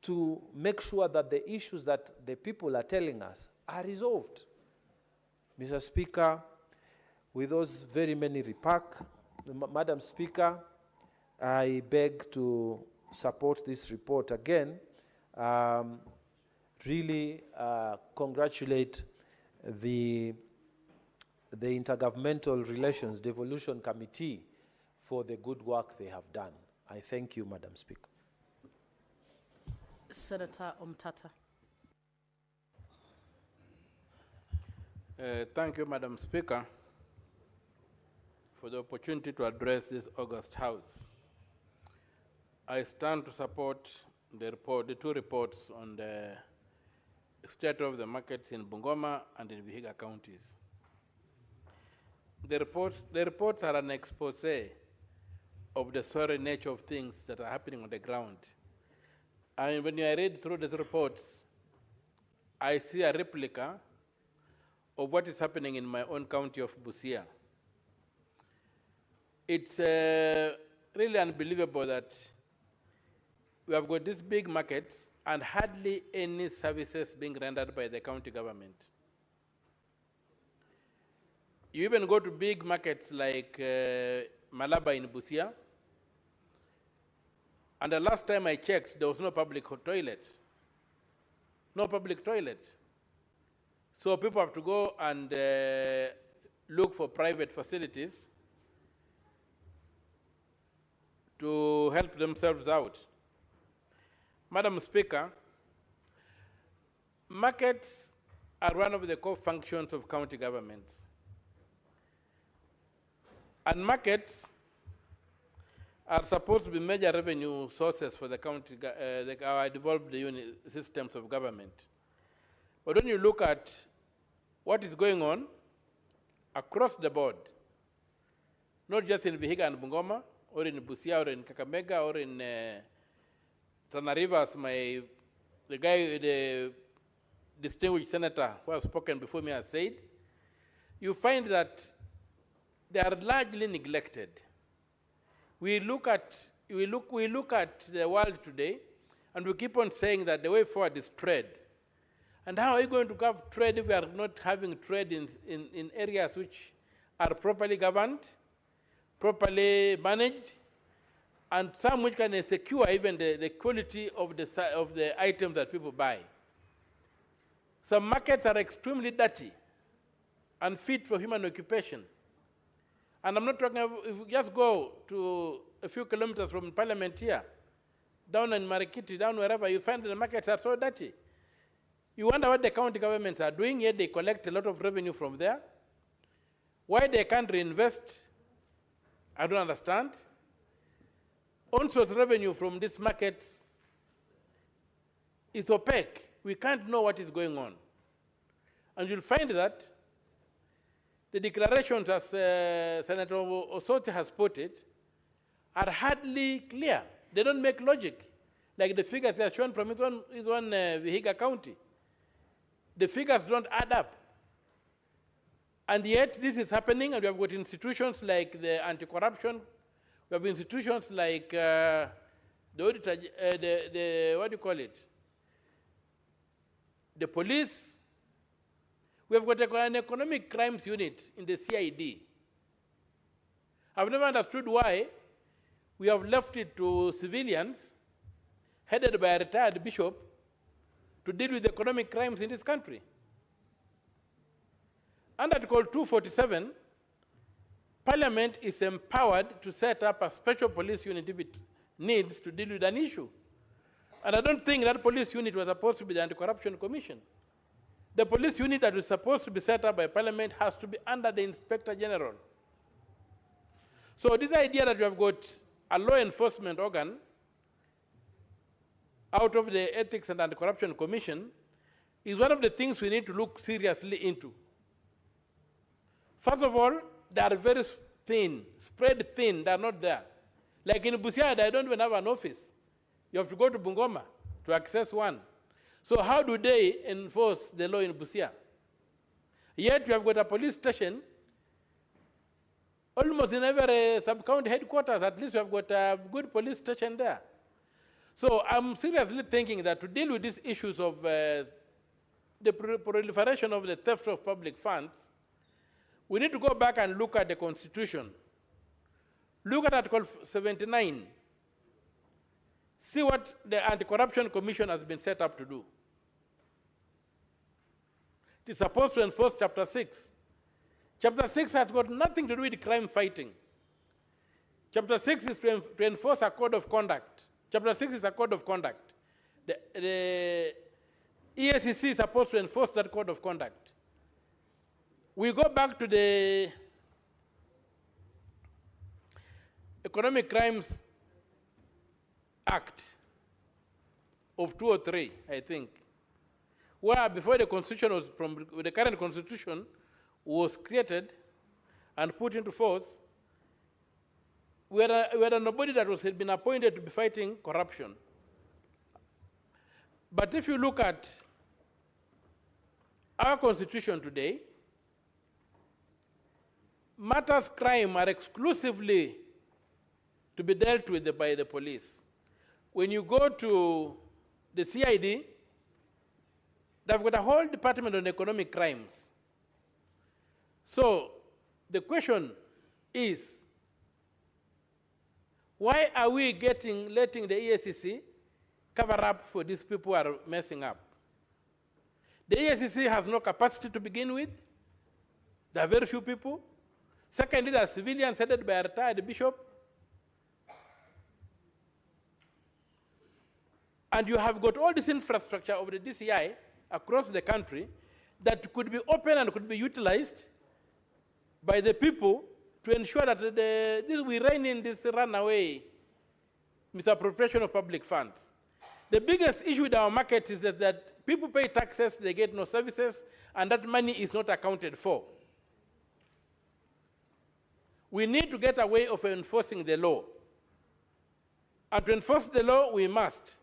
to make sure that the issues that the people are telling us are resolved. Mr. Speaker, with those very many remarks, Madam Speaker, I beg to support this report again. Really congratulate the Intergovernmental Relations Devolution Committee for the good work they have done. I thank you, Madam Speaker. Senator Omtata. Thank you, Madam Speaker, for the opportunity to address this august House. I stand to support the two reports on the state of the markets in Bungoma and in Vihiga counties. The reports are an expose of the sorry nature of things that are happening on the ground. And when I read through these reports, I see a replica of what is happening in my own county of Busia. It's really unbelievable that we have got these big markets and hardly any services being rendered by the county government. You even go to big markets like Malava in Busia, and the last time I checked, there was no public toilet. No public toilet. So people have to go and look for private facilities to help themselves out. Madam Speaker, markets are one of the core functions of county governments. And markets are supposed to be major revenue sources for the county, our devolved unit systems of government. But when you look at what is going on across the board, not just in Vihiga and Bungoma, or in Busia, or in Kakamega, or in Tana Rivers, the distinguished senator who has spoken before me has said, you find that they are largely neglected. We look at the world today, and we keep on saying that the way forward is trade. And how are you going to have trade if we are not having trade in areas which are properly governed, properly managed, and some which can secure even the quality of the items that people buy? Some markets are extremely dirty, unfit for human occupation. And I'm not talking about, if you just go to a few kilometers from Parliament here, down in Marikiti, down wherever, you find the markets are so dirty. You wonder what the county governments are doing, yet they collect a lot of revenue from there. Why they can't reinvest, I don't understand. On-source revenue from these markets is opaque. We can't know what is going on. And you'll find that the declarations, as Senator Osoti has put it, are hardly clear. They don't make logic, like the figures they are shown from his own Vihiga County. The figures don't add up. And yet this is happening, and we have got institutions like the anti-corruption, we have institutions like the auditor, what do you call it? The police. We have got an economic crimes unit in the CID. I've never understood why we have left it to civilians, headed by a retired bishop, to deal with economic crimes in this country. Under Article 247, Parliament is empowered to set up a special police unit if it needs to deal with an issue. And I don't think that police unit was supposed to be the Anti-Corruption Commission. The police unit that is supposed to be set up by Parliament has to be under the Inspector General. So this idea that you have got a law enforcement organ out of the Ethics and Anti-Corruption Commission is one of the things we need to look seriously into. First of all, they are very thin, spread thin, they are not there. Like in Busia, they don't even have an office. You have to go to Bungoma to access one. So how do they enforce the law in Busia? Yet you have got a police station almost in every sub-county headquarters. At least you have got a good police station there. So I'm seriously thinking that to deal with these issues of the proliferation of the theft of public funds, we need to go back and look at the Constitution. Look at Article 79. See what the Anti-Corruption Commission has been set up to do. It is supposed to enforce Chapter 6. Chapter 6 has got nothing to do with crime fighting. Chapter 6 is to enforce a code of conduct. Chapter 6 is a code of conduct. The EACC is supposed to enforce that code of conduct. We go back to the Economic Crimes Act of 2003, I think, where before the Constitution was, the current Constitution was created and put into force, we had a nobody that had been appointed to be fighting corruption. But if you look at our Constitution today, matters crime are exclusively to be dealt with by the police. When you go to the CID, they've got a whole department on economic crimes. So the question is, why are we letting the EACC cover up for these people who are messing up? The EACC has no capacity to begin with. There are very few people. Secondly, there are civilians headed by a retired bishop. And you have got all this infrastructure of the DCI across the country that could be open and could be utilized by the people to ensure that we rein in this runaway misappropriation of public funds. The biggest issue with our market is that people pay taxes, they get no services, and that money is not accounted for. We need to get a way of enforcing the law. And to enforce the law, we must.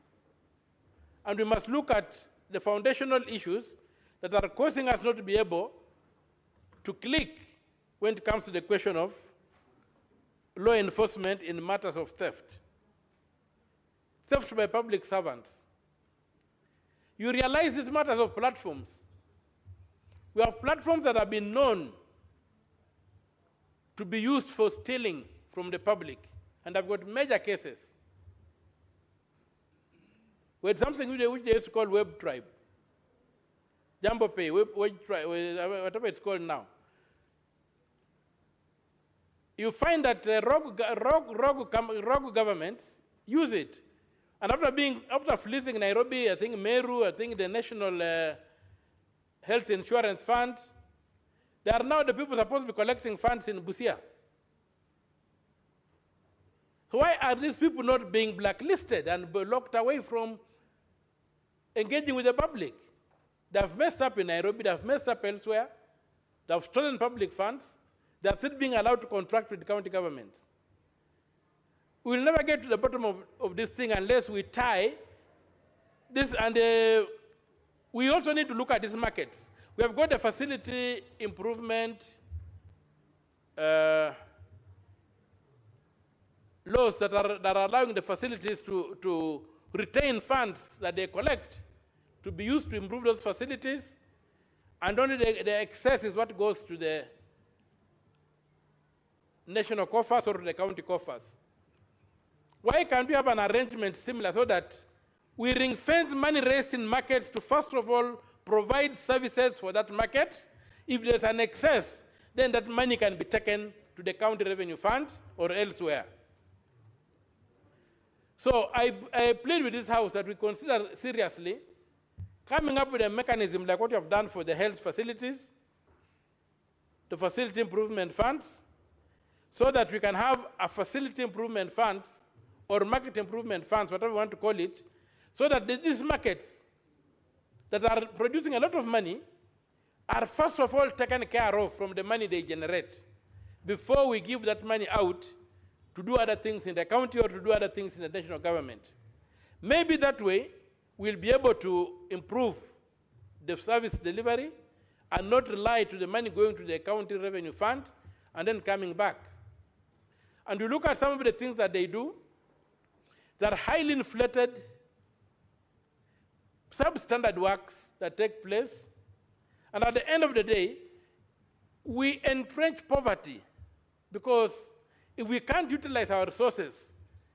And we must look at the foundational issues that are causing us not to be able to click when it comes to the question of law enforcement in matters of theft. Theft by public servants. You realize these matters of platforms. We have platforms that have been known to be used for stealing from the public, and I've got major cases. We had something which they used to call Web Tribe. Jumbo Pay, Web Tribe, whatever it's called now. You find that rogue governments use it. And after fleecing Nairobi, I think Meru, I think the National Health Insurance Fund, they are now the people supposed to be collecting funds in Busia. So why are these people not being blacklisted and locked away from engaging with the public? They have messed up in Nairobi, they have messed up elsewhere, they have stolen public funds, they are still being allowed to contract with county governments. We will never get to the bottom of this thing unless we tie this, and we also need to look at these markets. We have got the facility improvement laws that are allowing the facilities to retain funds that they collect to be used to improve those facilities, and only the excess is what goes to the national coffers or to the county coffers. Why can't we have an arrangement similar so that we ring-fence money raised in markets to, first of all, provide services for that market? If there's an excess, then that money can be taken to the county revenue fund or elsewhere. So I plead with this House that we consider seriously coming up with a mechanism like what you have done for the health facilities, the facility improvement funds, so that we can have a facility improvement funds or market improvement funds, whatever you want to call it, so that these markets that are producing a lot of money are first of all taken care of from the money they generate before we give that money out to do other things in the county or to do other things in the national government. Maybe that way we'll be able to improve the service delivery and not rely to the money going to the county revenue fund and then coming back. And you look at some of the things that they do, they're highly inflated, substandard works that take place, and at the end of the day, we entrench poverty, because if we can't utilize our resources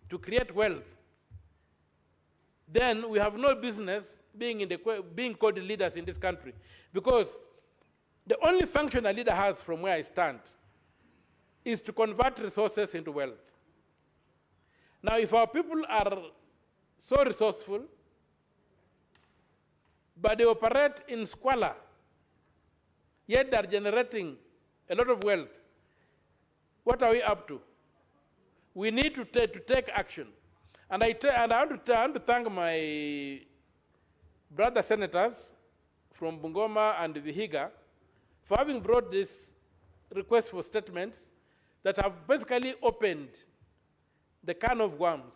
to create wealth, then we have no business being called leaders in this country. Because the only function a leader has from where I stand is to convert resources into wealth. Now, if our people are so resourceful, but they operate in squalor, yet they're generating a lot of wealth, what are we up to? We need to take action. And I want to thank my brother senators from Bungoma and Vihiga for having brought this request for statements that have basically opened the can of worms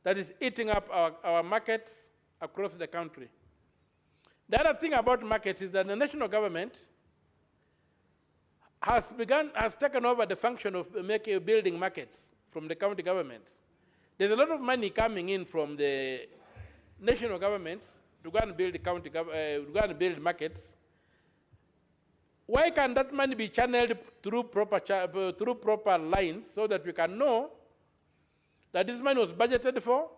that is eating up our markets across the country. The other thing about markets is that the national government has taken over the function of building markets from the county governments. There's a lot of money coming in from the national governments to go and build build markets. Why can't that money be channeled through proper lines so that we can know that this money was budgeted for,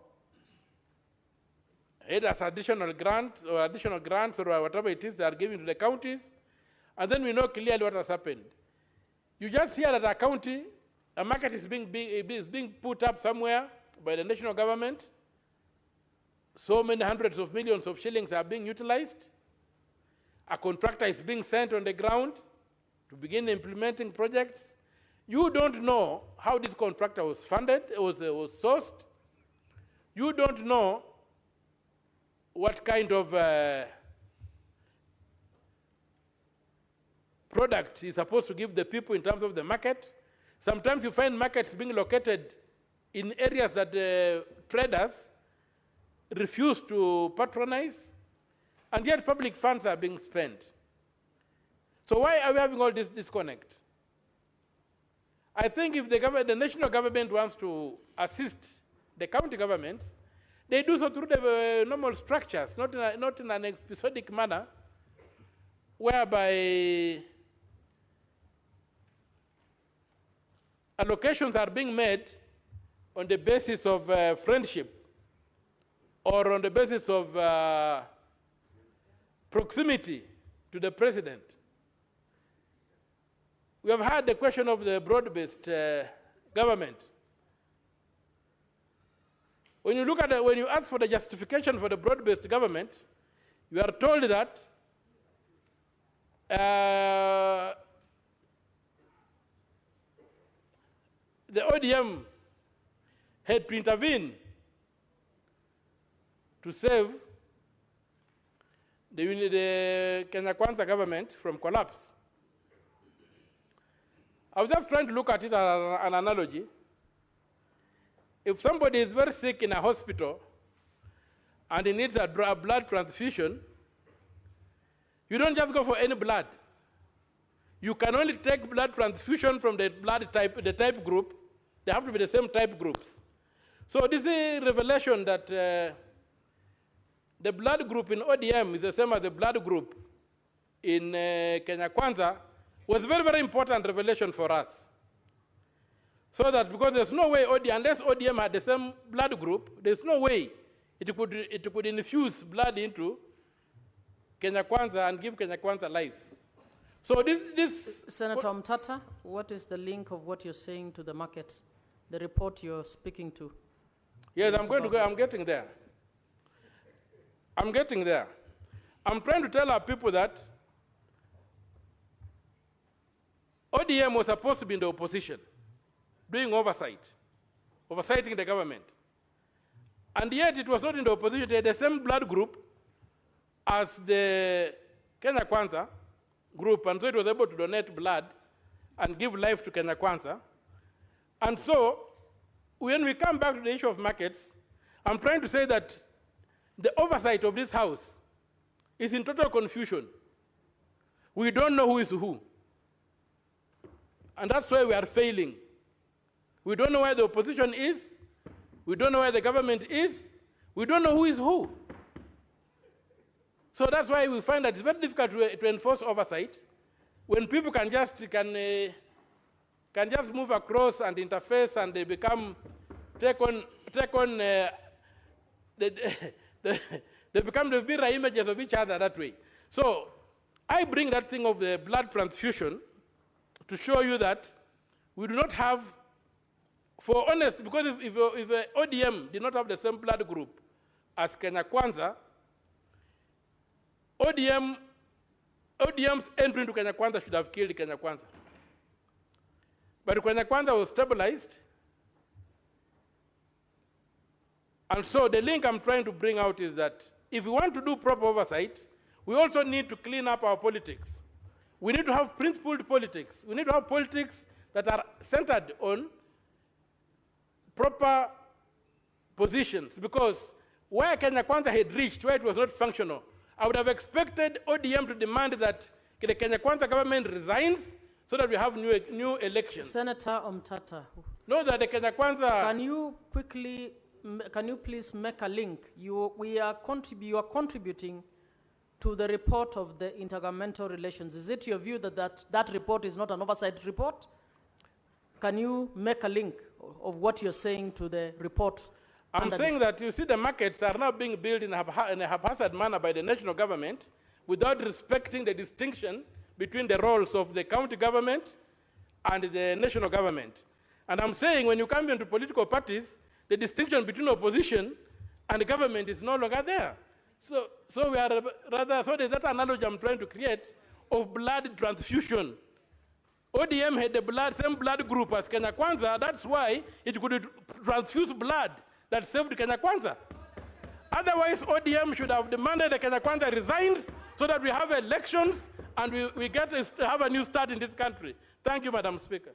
either as additional grants or whatever it is they are giving to the counties, and then we know clearly what has happened. You just hear that a market is being put up somewhere by the national government. So many hundreds of millions of shillings are being utilized. A contractor is being sent on the ground to begin implementing projects. You don't know how this contractor was funded, was sourced. You don't know what kind of product is supposed to give the people in terms of the market. Sometimes you find markets being located in areas that traders refuse to patronize, and yet public funds are being spent. So why are we having all this disconnect? I think if the national government wants to assist the county governments, they do so through the normal structures, not in an episodic manner, whereby allocations are being made on the basis of friendship or on the basis of proximity to the president. We have had the question of the broad-based government. When you look at when you ask for the justification for the broad-based government, you are told that the ODM had to intervene to save the Kenya Kwanza government from collapse. I was just trying to look at it as an analogy. If somebody is very sick in a hospital and he needs a blood transfusion, you don't just go for any blood. You can only take blood transfusion from the blood type, the type group. They have to be the same type groups. So this is a revelation that the blood group in ODM is the same as the blood group in Kenya Kwanza was very, very important revelation for us. So that because there's no way unless ODM had the same blood group, there's no way it could infuse blood into Kenya Kwanza and give Kenya Kwanza life. So this Senator Mtata, what is the link of what you're saying to the markets, the report you're speaking to? Yes, I'm getting there. I'm getting there. I'm trying to tell our people that ODM was supposed to be in the opposition, doing oversighting the government. And yet it was not in the opposition. They had the same blood group as the Kenya Kwanza group, and so it was able to donate blood and give life to Kenya Kwanza. And so, when we come back to the issue of markets, I'm trying to say that the oversight of this House is in total confusion. We don't know who is who. And that's why we are failing. We don't know where the opposition is. We don't know where the government is. We don't know who is who. So that's why we find that it's very difficult to enforce oversight when people can just move across and interface, and they they become the mirror images of each other that way. So I bring that thing of the blood transfusion to show you that we do not have, for honest, because if ODM did not have the same blood group as Kenya Kwanza, ODM's entry into Kenya Kwanza should have killed Kenya Kwanza. But Kenya Kwanza was stabilized. And so the link I'm trying to bring out is that if we want to do proper oversight, we also need to clean up our politics. We need to have principled politics. We need to have politics that are centered on proper positions, because where Kenya Kwanza had reached, where it was not functional, I would have expected ODM to demand that the Kenya Kwanza government resigns so that we have new elections. Senator Omtata. No, that the Kenya Kwanza... Can you please make a link? You are contributing to the report of the Intergovernmental Relations. Is it your view that report is not an oversight report? Can you make a link of what you're saying to the report? I'm saying that, you see, the markets are now being built in a haphazard manner by the national government without respecting the distinction between the roles of the county government and the national government. And I'm saying when you come into political parties, the distinction between opposition and government is no longer there. So we are so there's that analogy I'm trying to create of blood transfusion. ODM had the same blood group as Kenya Kwanza. That's why it could transfuse blood that saved Kenya Kwanza. Otherwise, ODM should have demanded that Kenya Kwanza resigns so that we have elections and we get to have a new start in this country. Thank you, Madam Speaker.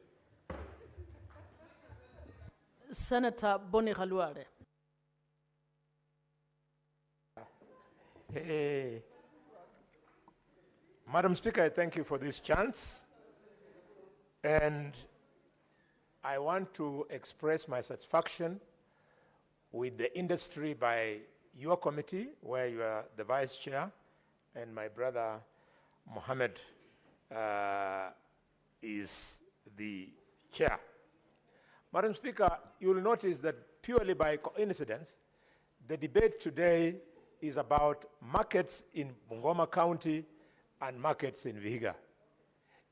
Senator Boni Khalwale. Madam Speaker, I thank you for this chance. And I want to express my satisfaction with the industry by your committee, where you are the vice chair, and my brother Mohammed is the chair. Madam Speaker, you will notice that purely by coincidence, the debate today is about markets in Bungoma County and markets in Vihiga.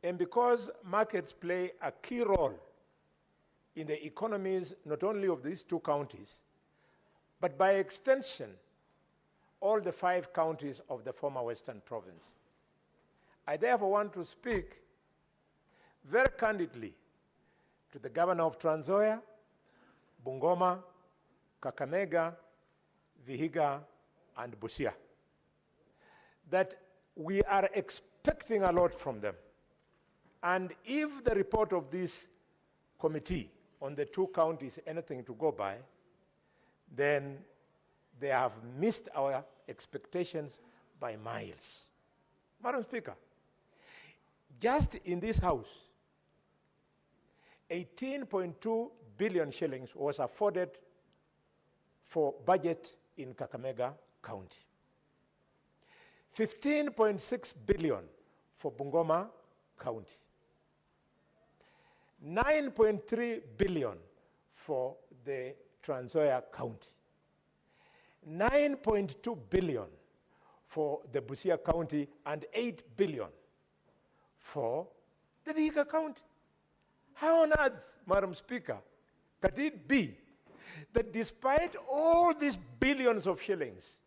And because markets play a key role in the economies not only of these two counties, but by extension, all the 5 counties of the former Western Province, I therefore want to speak very candidly to the governor of Trans Nzoia, Bungoma, Kakamega, Vihiga, and Busia, that we are expecting a lot from them. And if the report of this committee on the 2 counties is anything to go by, then they have missed our expectations by miles. Madam Speaker, just in this House, 18.2 billion shillings was afforded for budget in Kakamega County. 15.6 billion for Bungoma County. 9.3 billion for the Trans Nzoia County. 9.2 billion for the Busia County, and 8 billion for the Vihiga County. How on earth, Madam Speaker, could it be that despite all these billions of shillings,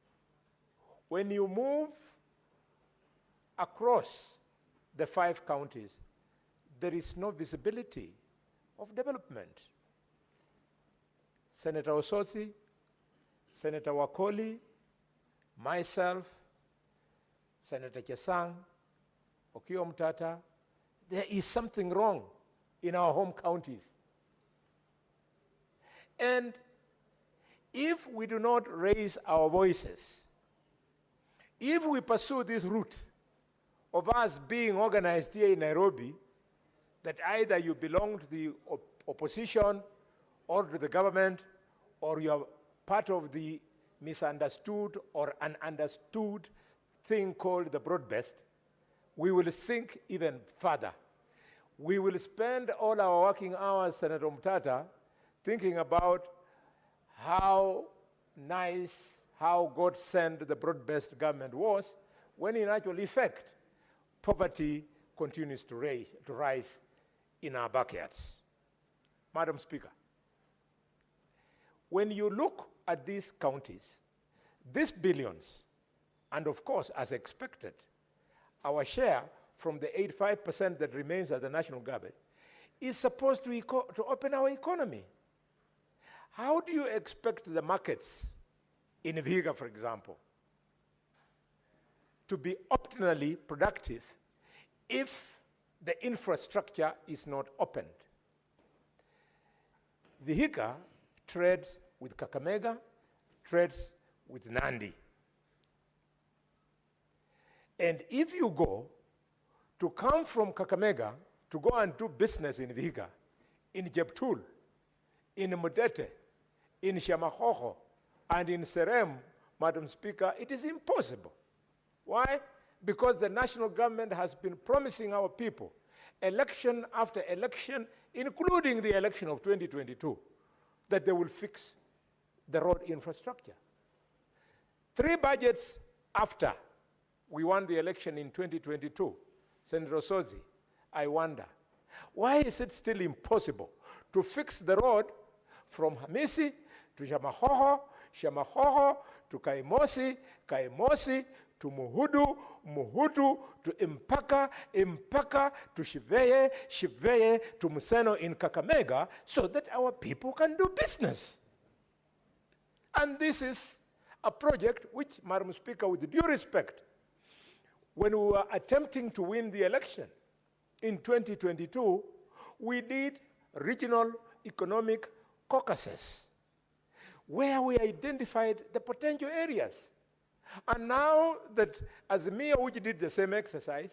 when you move across the 5 counties, there is no visibility of development? Senator Osotsi, Senator Wakoli, myself, Senator Chesang, Okiya Mtata, there is something wrong in our home counties. And if we do not raise our voices, if we pursue this route of us being organized here in Nairobi, that either you belong to the opposition or to the government, or you are part of the misunderstood or ununderstood thing called the broad-based, we will sink even further. We will spend all our working hours, Senator Mtata, thinking about how nice, how God sent the broad-based government was, when in actual effect, poverty continues to rise in our backyards. Madam Speaker, when you look at these counties, these billions, and of course, as expected, our share from the 85% that remains at the national government is supposed to open our economy. How do you expect the markets in Vihiga, for example, to be optimally productive if the infrastructure is not opened? Vihiga trades with Kakamega, trades with Nandi. And if you go to come from Kakamega to go and do business in Vihiga, in Jeptul, in Mudete, in Shamahoho, and in Serem, Madam Speaker, it is impossible. Why? Because the national government has been promising our people, election after election, including the election of 2022, that they will fix the road infrastructure. 3 budgets after we won the election in 2022, Senator Osotsi, I wonder, why is it still impossible to fix the road from Hamisi to Shamahoho, Shamahoho to Kaimosi, Kaimosi to Muhudu, Muhudu to Impaka, Impaka to Shiveye, Shiveye to Museno in Kakamega, so that our people can do business? And this is a project which, Madam Speaker, with due respect, when we were attempting to win the election in 2022, we did regional economic caucuses where we identified the potential areas. And now that Azimio, which did the same exercise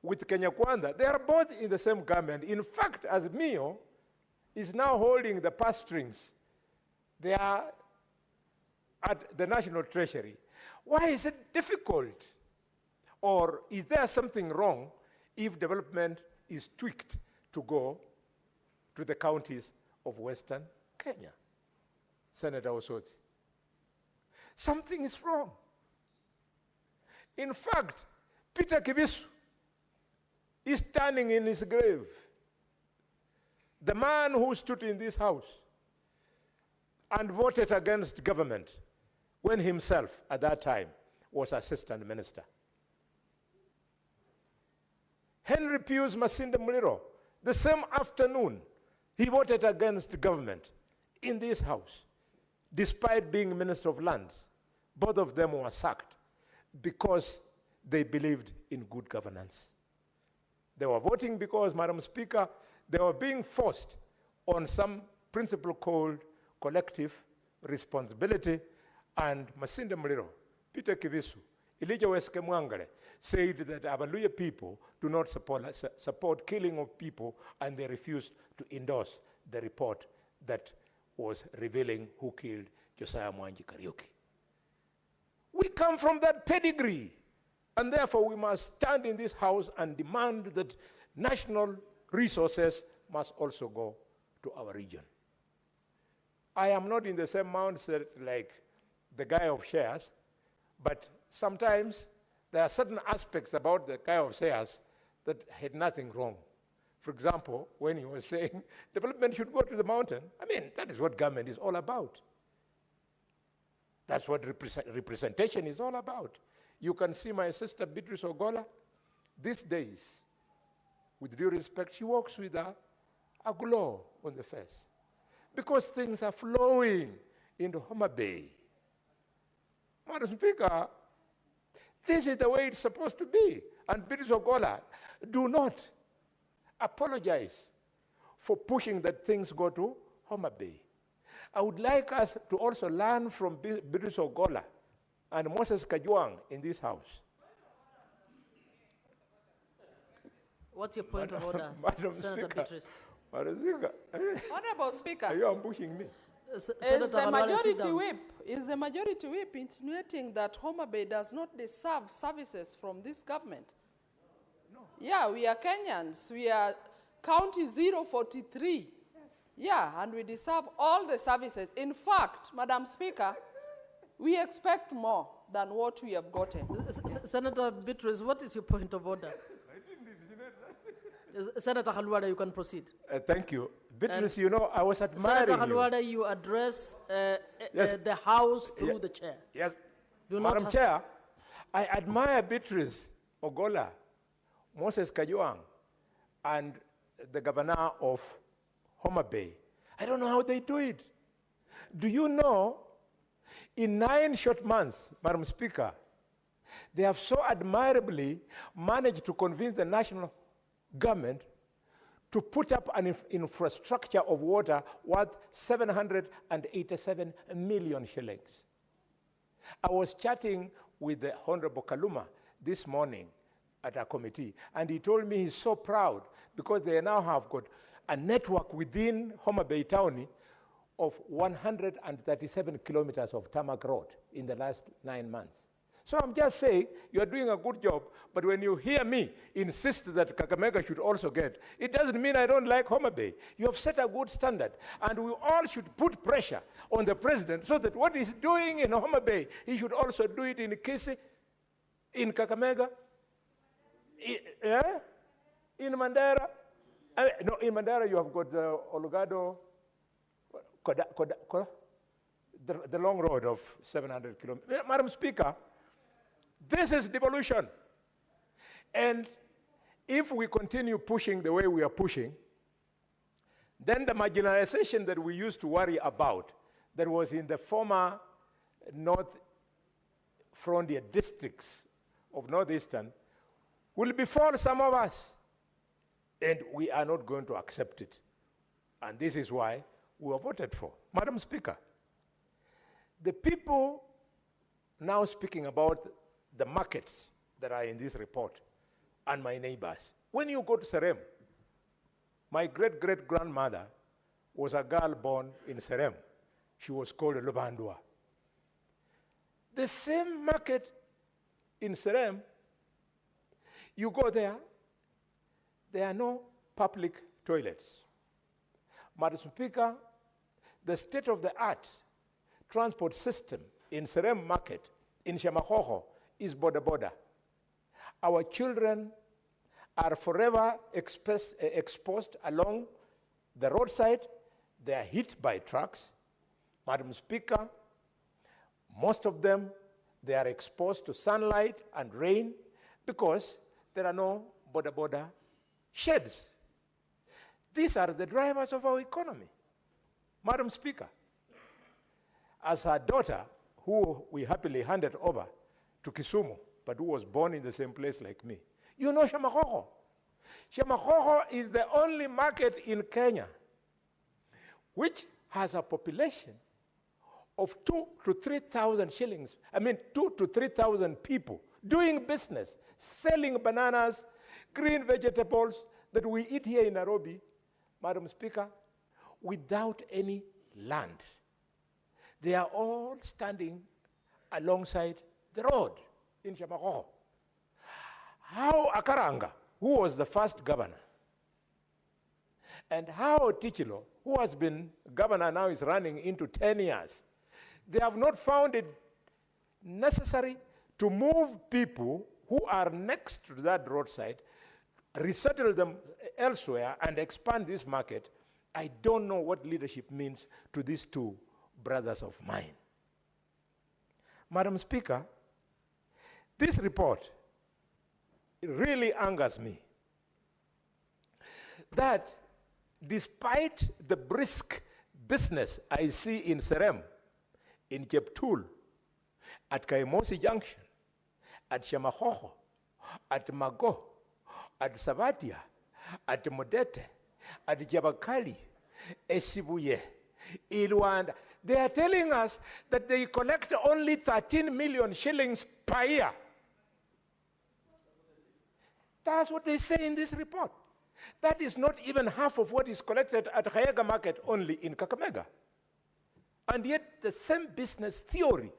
with Kenya Kwanza, they are both in the same government. In fact, Azimio is now holding the purse strings. They are at the National Treasury. Why is it difficult? Or is there something wrong if development is tweaked to go to the counties of Western Kenya? Senator Osotsi, something is wrong. In fact, Peter Kibisu is standing in his grave. The man who stood in this house and voted against government when himself, at that time, was assistant minister. Henry Pius Masinde Muliro, the same afternoon, he voted against government in this house, despite being Minister of Lands. Both of them were sacked because they believed in good governance. They were voting because, Madam Speaker, they were being forced on some principle called collective responsibility, and Masinde Muliro, Peter Kibisu, Elijah Weske Mwangale said that Abaluya people do not support killing of people, and they refused to endorse the report that was revealing who killed Josiah Mwangi Kariuki. We come from that pedigree, and therefore we must stand in this house and demand that national resources must also go to our region. I am not in the same mindset like the guy of shares, but sometimes there are certain aspects about the guy of shares that had nothing wrong. For example, when he was saying development should go to the mountain, I mean, that is what government is all about. That's what representation is all about. You can see my sister Beatrice Ogola these days, with due respect, she walks with a glow on the face because things are flowing into Homa Bay. Madam Speaker, this is the way it's supposed to be. And Beatrice Ogola, do not apologize for pushing that things go to Homa Bay. I would like us to also learn from Beatrice Ogola and Moses Kajwang in this house. What's your point of order, Madam Senator Speaker, Beatrice? Madam Speaker, Honorable Speaker, are you ambushing me? is Senator the Halwale, sit down. majority whip insinuating that Homa Bay does not deserve services from this government? No. Yeah, we are Kenyans. We are county 043. Yeah, and we deserve all the services. In fact, Madam Speaker, we expect more than what we have gotten. Senator Beatrice, what is your point of order? Senator Halwale, you can proceed. Thank you. Beatrice, you know, I was admiring Senator Halwale, you address the House through the chair. Yes. Do Madam not Chair, I admire Beatrice Ogola, Moses Kajwang, and the governor of Homa Bay. I don't know how they do it. Do you know, in 9 short months, Madam Speaker, they have so admirably managed to convince the national government to put up an infrastructure of water worth 787 million shillings. I was chatting with the Honorable Kaluma this morning at a committee, and he told me he's so proud because they now have got a network within Homa Bay Town of 137 kilometers of tarmac road in the last 9 months. So I'm just saying, you're doing a good job, but when you hear me insist that Kakamega should also get, it doesn't mean I don't like Homa Bay. You have set a good standard, and we all should put pressure on the president so that what he's doing in Homa Bay, he should also do it in Kisi, in Kakamega, in Mandera. No, in Mandera you have got Olugado, the long road of 700 kilometers. Madam Speaker, this is devolution. And if we continue pushing the way we are pushing, then the marginalization that we used to worry about, that was in the former North Frontier districts of Northeastern, will befall some of us. And we are not going to accept it. And this is why we were voted for. Madam Speaker, the people now speaking about the markets that are in this report and my neighbors. When you go to Serem, my great-great-grandmother was a girl born in Serem. She was called Lubandua. The same market in Serem, you go there are no public toilets. Madam Speaker, the state-of-the-art transport system in Serem Market, in Shamahoho, is border. Our children are forever exposed along the roadside. They are hit by trucks. Madam Speaker, most of them, they are exposed to sunlight and rain because there are no border sheds. These are the drivers of our economy. Madam Speaker, as her daughter, who we happily handed over to Kisumu, but who was born in the same place like me, you know Shamahoho. Shamahoho is the only market in Kenya which has a population of 2,000 to 3,000 shillings. 2,000 to 3,000 people doing business, selling bananas, green vegetables that we eat here in Nairobi, Madam Speaker, without any land. They are all standing alongside the road in Shamahoho. How Akaranga, who was the first governor, and how Tichilo, who has been governor now is running into 10 years, they have not found it necessary to move people who are next to that roadside resettle them elsewhere and expand this market, I don't know what leadership means to these two brothers of mine. Madam Speaker, this report really angers me that despite the brisk business I see in Serem, in Jeptul, at Kaimosi Junction, at Shamahoho, at Mago, at Savatia, at Modete, at Jabakali, Esibuye, Ilwanda, they are telling us that they collect only 13 million shillings per year. That's what they say in this report. That is not even half of what is collected at Kakamega market only in Kakamega. And yet the same business theory,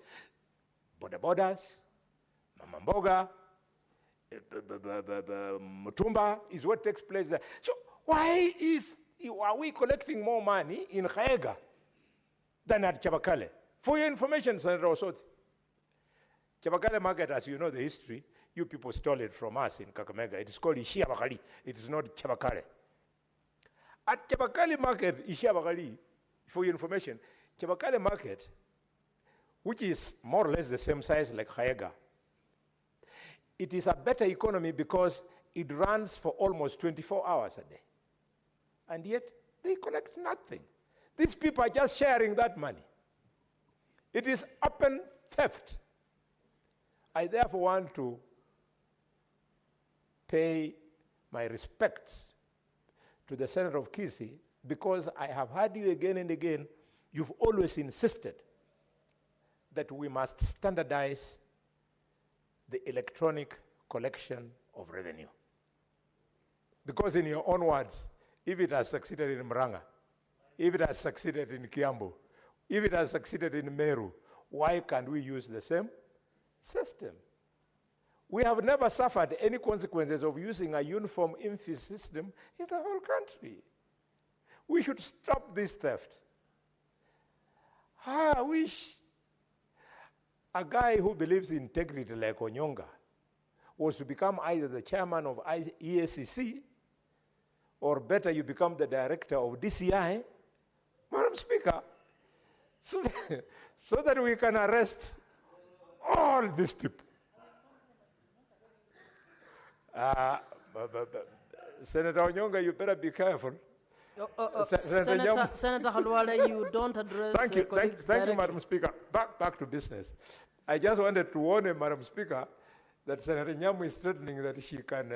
border borders, Mamamboga, Mutumba is what takes place there. So why are we collecting more money in Kakamega than at Chabakale? For your information, Senator Osoti, Chabakale market, as you know the history, you people stole it from us in Kakamega. It is called Ishiabakali. It is not Chabakale. At Chabakale market, Ishiabakali, for your information, Chabakale market, which is more or less the same size like Kakamega, it is a better economy because it runs for almost 24 hours a day. And yet, they collect nothing. These people are just sharing that money. It is open theft. I therefore want to pay my respects to the Senator of Kisii because I have heard you again and again. You've always insisted that we must standardize the electronic collection of revenue. Because in your own words, if it has succeeded in Murang'a, if it has succeeded in Kiambu, if it has succeeded in Meru, why can't we use the same system? We have never suffered any consequences of using a uniform INFI system in the whole country. We should stop this theft. I wish a guy who believes in integrity like Onyonga was to become either the chairman of EACC or better, you become the director of DCI, Madam Speaker, so that we can arrest all these people. Senator Onyonga, you better be careful. Senator Halwale, you don't address Thank you, colleagues thank you, directly. Madam Speaker. Back to business. I just wanted to warn him, Madam Speaker, that Senator Nyamu is threatening that she can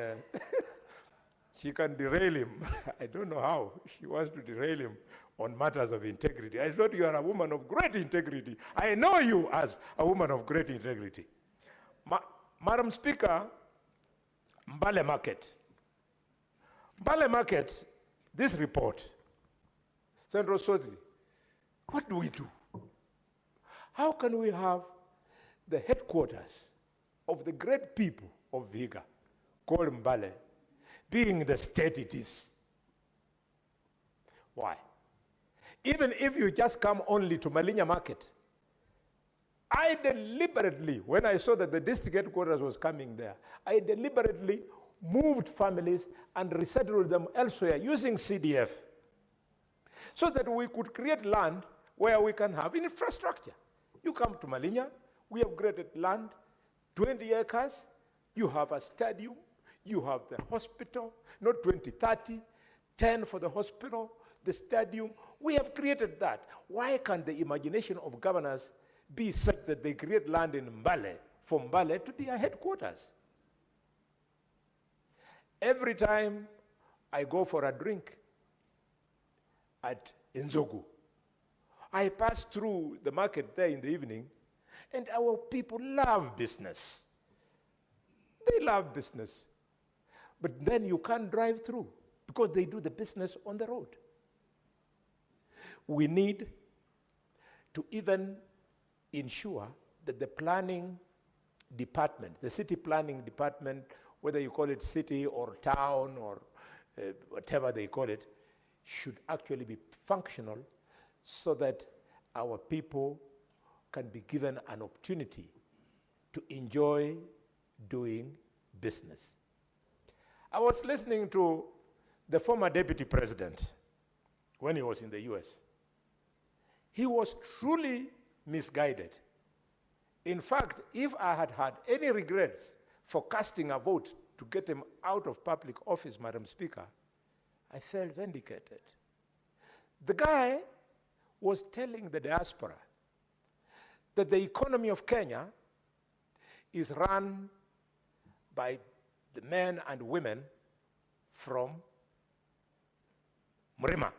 she can derail him. I don't know how. She wants to derail him on matters of integrity. I thought you are a woman of great integrity. I know you as a woman of great integrity. Madam Speaker, Mbale Market. Mbale Market, this report, Senator Soti, what do we do? How can we have the headquarters of the great people of Vihiga, called Mbale, being the state it is? Why? Even if you just come only to Malinya Market, I deliberately, when I saw that the district headquarters was coming there, I deliberately moved families and resettled them elsewhere using CDF so that we could create land where we can have infrastructure. You come to Malinya, we have created land, 20 acres, you have a stadium, you have the hospital, not 20, 30, 10 for the hospital, the stadium. We have created that. Why can't the imagination of governors be such that they create land in Mbale for Mbale to be a headquarters? Every time I go for a drink at Nzogu, I pass through the market there in the evening, and our people love business. They love business. But then you can't drive through because they do the business on the road. We need to even ensure that the planning department, the city planning department, whether you call it city or town or whatever they call it, should actually be functional so that our people can be given an opportunity to enjoy doing business. I was listening to the former deputy president when he was in the US. He was truly misguided. In fact, if I had had any regrets for casting a vote to get him out of public office, Madam Speaker, I felt vindicated. The guy was telling the diaspora that the economy of Kenya is run by the men and women from Mrima.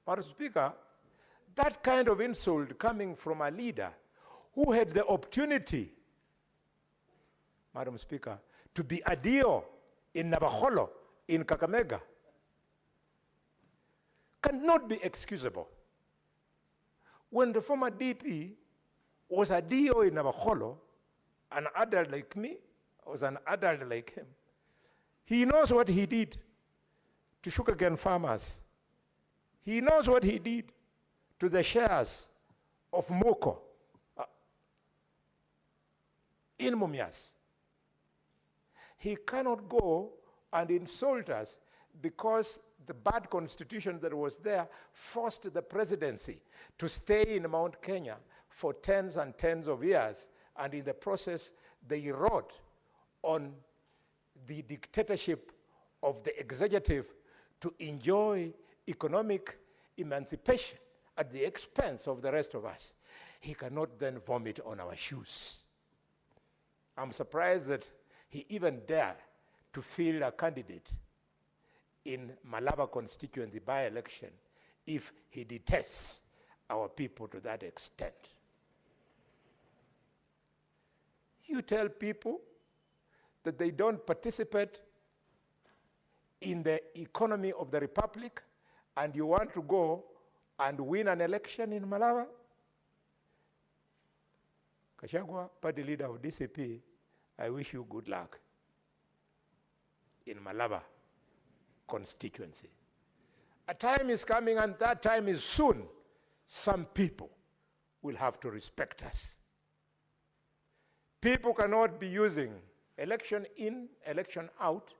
Madam Speaker, that kind of insult coming from a leader who had the opportunity, Madam Speaker, to be a DO in Navakholo, in Kakamega, cannot be excusable. When the former DP was a DO in Navakholo, an adult like me was an adult like him, he knows what he did to sugarcane farmers. He knows what he did to the shares of Moko in Mumias. He cannot go and insult us because the bad constitution that was there forced the presidency to stay in Mount Kenya for tens and tens of years, and in the process they wrote on the dictatorship of the executive to enjoy economic emancipation at the expense of the rest of us. He cannot then vomit on our shoes. I'm surprised that he even dared to field a candidate in Malava constituency by-election if he detests our people to that extent. You tell people that they don't participate in the economy of the republic and you want to go and win an election in Malava? Kashagwa, party leader of DCP, I wish you good luck in Malava constituency. A time is coming, and that time is soon. Some people will have to respect us. People cannot be using election in, election out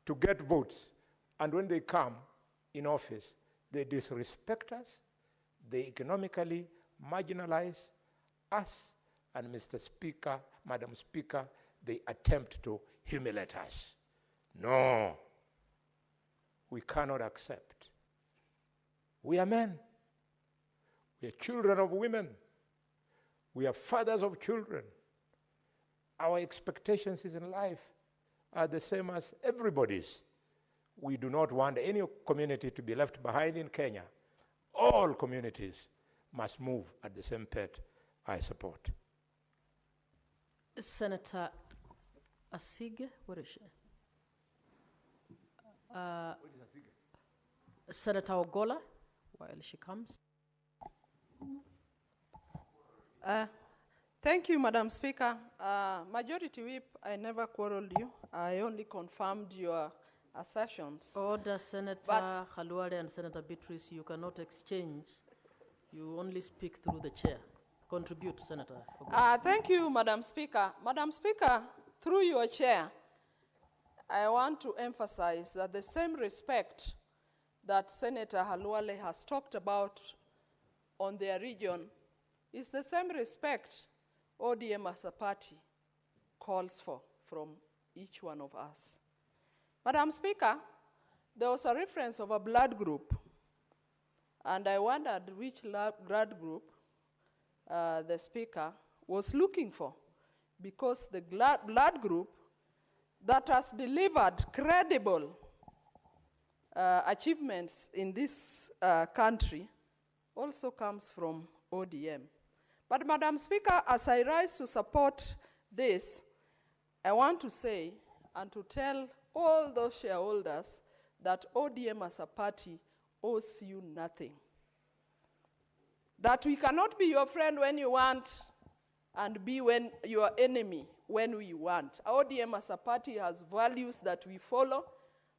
to get votes, and when they come in office, they disrespect us, they economically marginalize us, and Mr. Speaker, Madam Speaker, they attempt to humiliate us. No, we cannot accept. We are men. We are children of women. We are fathers of children. Our expectations in life are the same as everybody's. We do not want any community to be left behind in Kenya. All communities must move at the same pace. I support. Senator Asige, where is she? Senator Ogola, while she comes. Thank you, Madam Speaker. Majority Whip, I never quarreled you. I only confirmed your assertions. Order, Senator Khalwale and Senator Beatrice, you cannot exchange. You only speak through the chair. Contribute, Senator. Thank you, Madam Speaker. Madam Speaker, through your chair, I want to emphasize that the same respect that Senator Khalwale has talked about on their region is the same respect ODM as a party calls for from each one of us. Madam Speaker, there was a reference of a blood group, and I wondered which blood group the Speaker was looking for, because the blood group that has delivered credible achievements in this country also comes from ODM. But Madam Speaker, as I rise to support this, I want to say and to tell all those shareholders that ODM as a party owes you nothing. That we cannot be your friend when you want and be your enemy when we want. ODM as a party has values that we follow,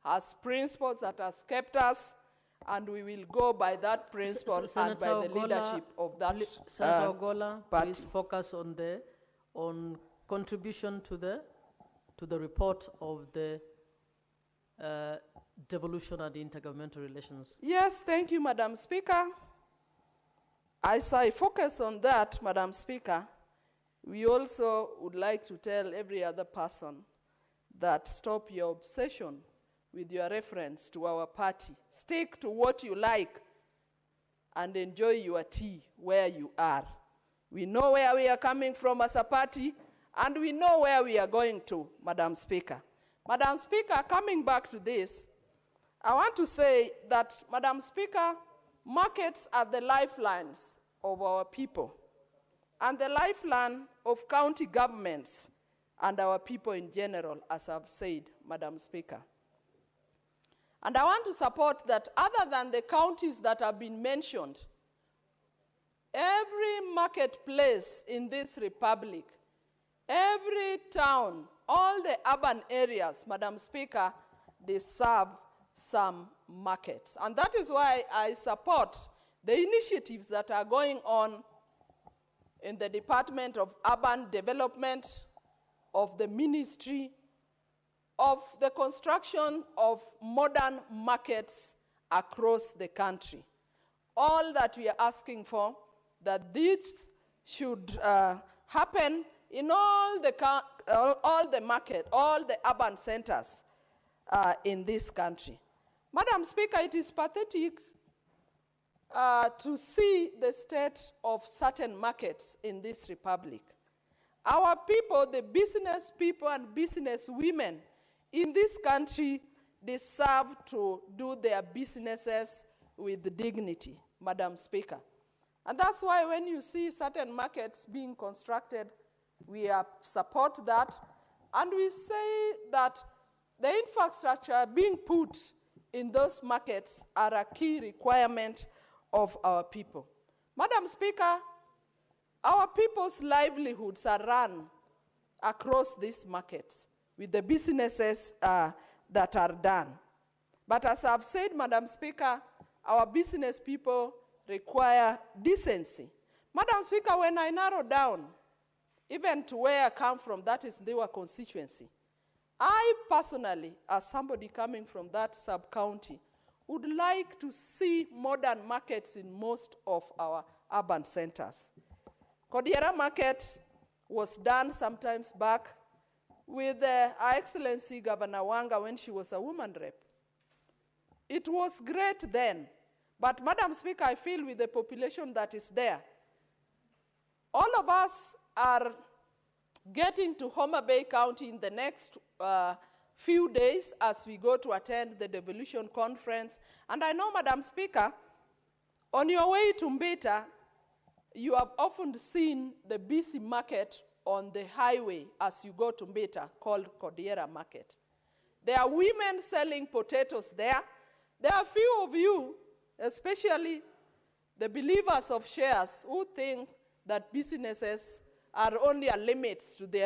has principles that has kept us, and we will go by that principle and by the leadership of that Senator Ogola, party. please focus on contribution to the report of the devolution and intergovernmental relations. Yes, thank you, Madam Speaker. As I focus on that, Madam Speaker, we also would like to tell every other person that stop your obsession with your reference to our party. Stick to what you like and enjoy your tea where you are. We know where we are coming from as a party, and we know where we are going to, Madam Speaker. Madam Speaker, coming back to this, I want to say that, Madam Speaker, markets are the lifelines of our people and the lifeline of county governments and our people in general, as I've said, Madam Speaker. And I want to support that other than the counties that have been mentioned, every marketplace in this republic, every town, all the urban areas, Madam Speaker, they serve some markets. And that is why I support the initiatives that are going on in the Department of Urban Development, of the Ministry, of the construction of modern markets across the country. All that we are asking for, that this should happen in all the market, all the urban centers in this country. Madam Speaker, it is pathetic to see the state of certain markets in this republic. Our people, the business people and business women in this country, deserve to do their businesses with dignity, Madam Speaker. And that's why when you see certain markets being constructed, we support that. And we say that the infrastructure being put in those markets are a key requirement of our people. Madam Speaker, our people's livelihoods are run across these markets with the businesses that are done. But as I've said, Madam Speaker, our business people require decency. Madam Speaker, when I narrow down, even to where I come from, that is their constituency, I personally, as somebody coming from that sub-county, would like to see modern markets in most of our urban centers. Kodiera Market was done sometimes back with Her Excellency Governor Wanga when she was a woman rep. It was great then, but Madam Speaker, I feel with the population that is there, all of us are getting to Homa Bay County in the next few days as we go to attend the devolution conference. And I know, Madam Speaker, on your way to Mbita, you have often seen the busy market on the highway as you go to Mbita called Kodiera Market. There are women selling potatoes there. There are few of you, especially the believers of shares, who think that businesses are only a limit to their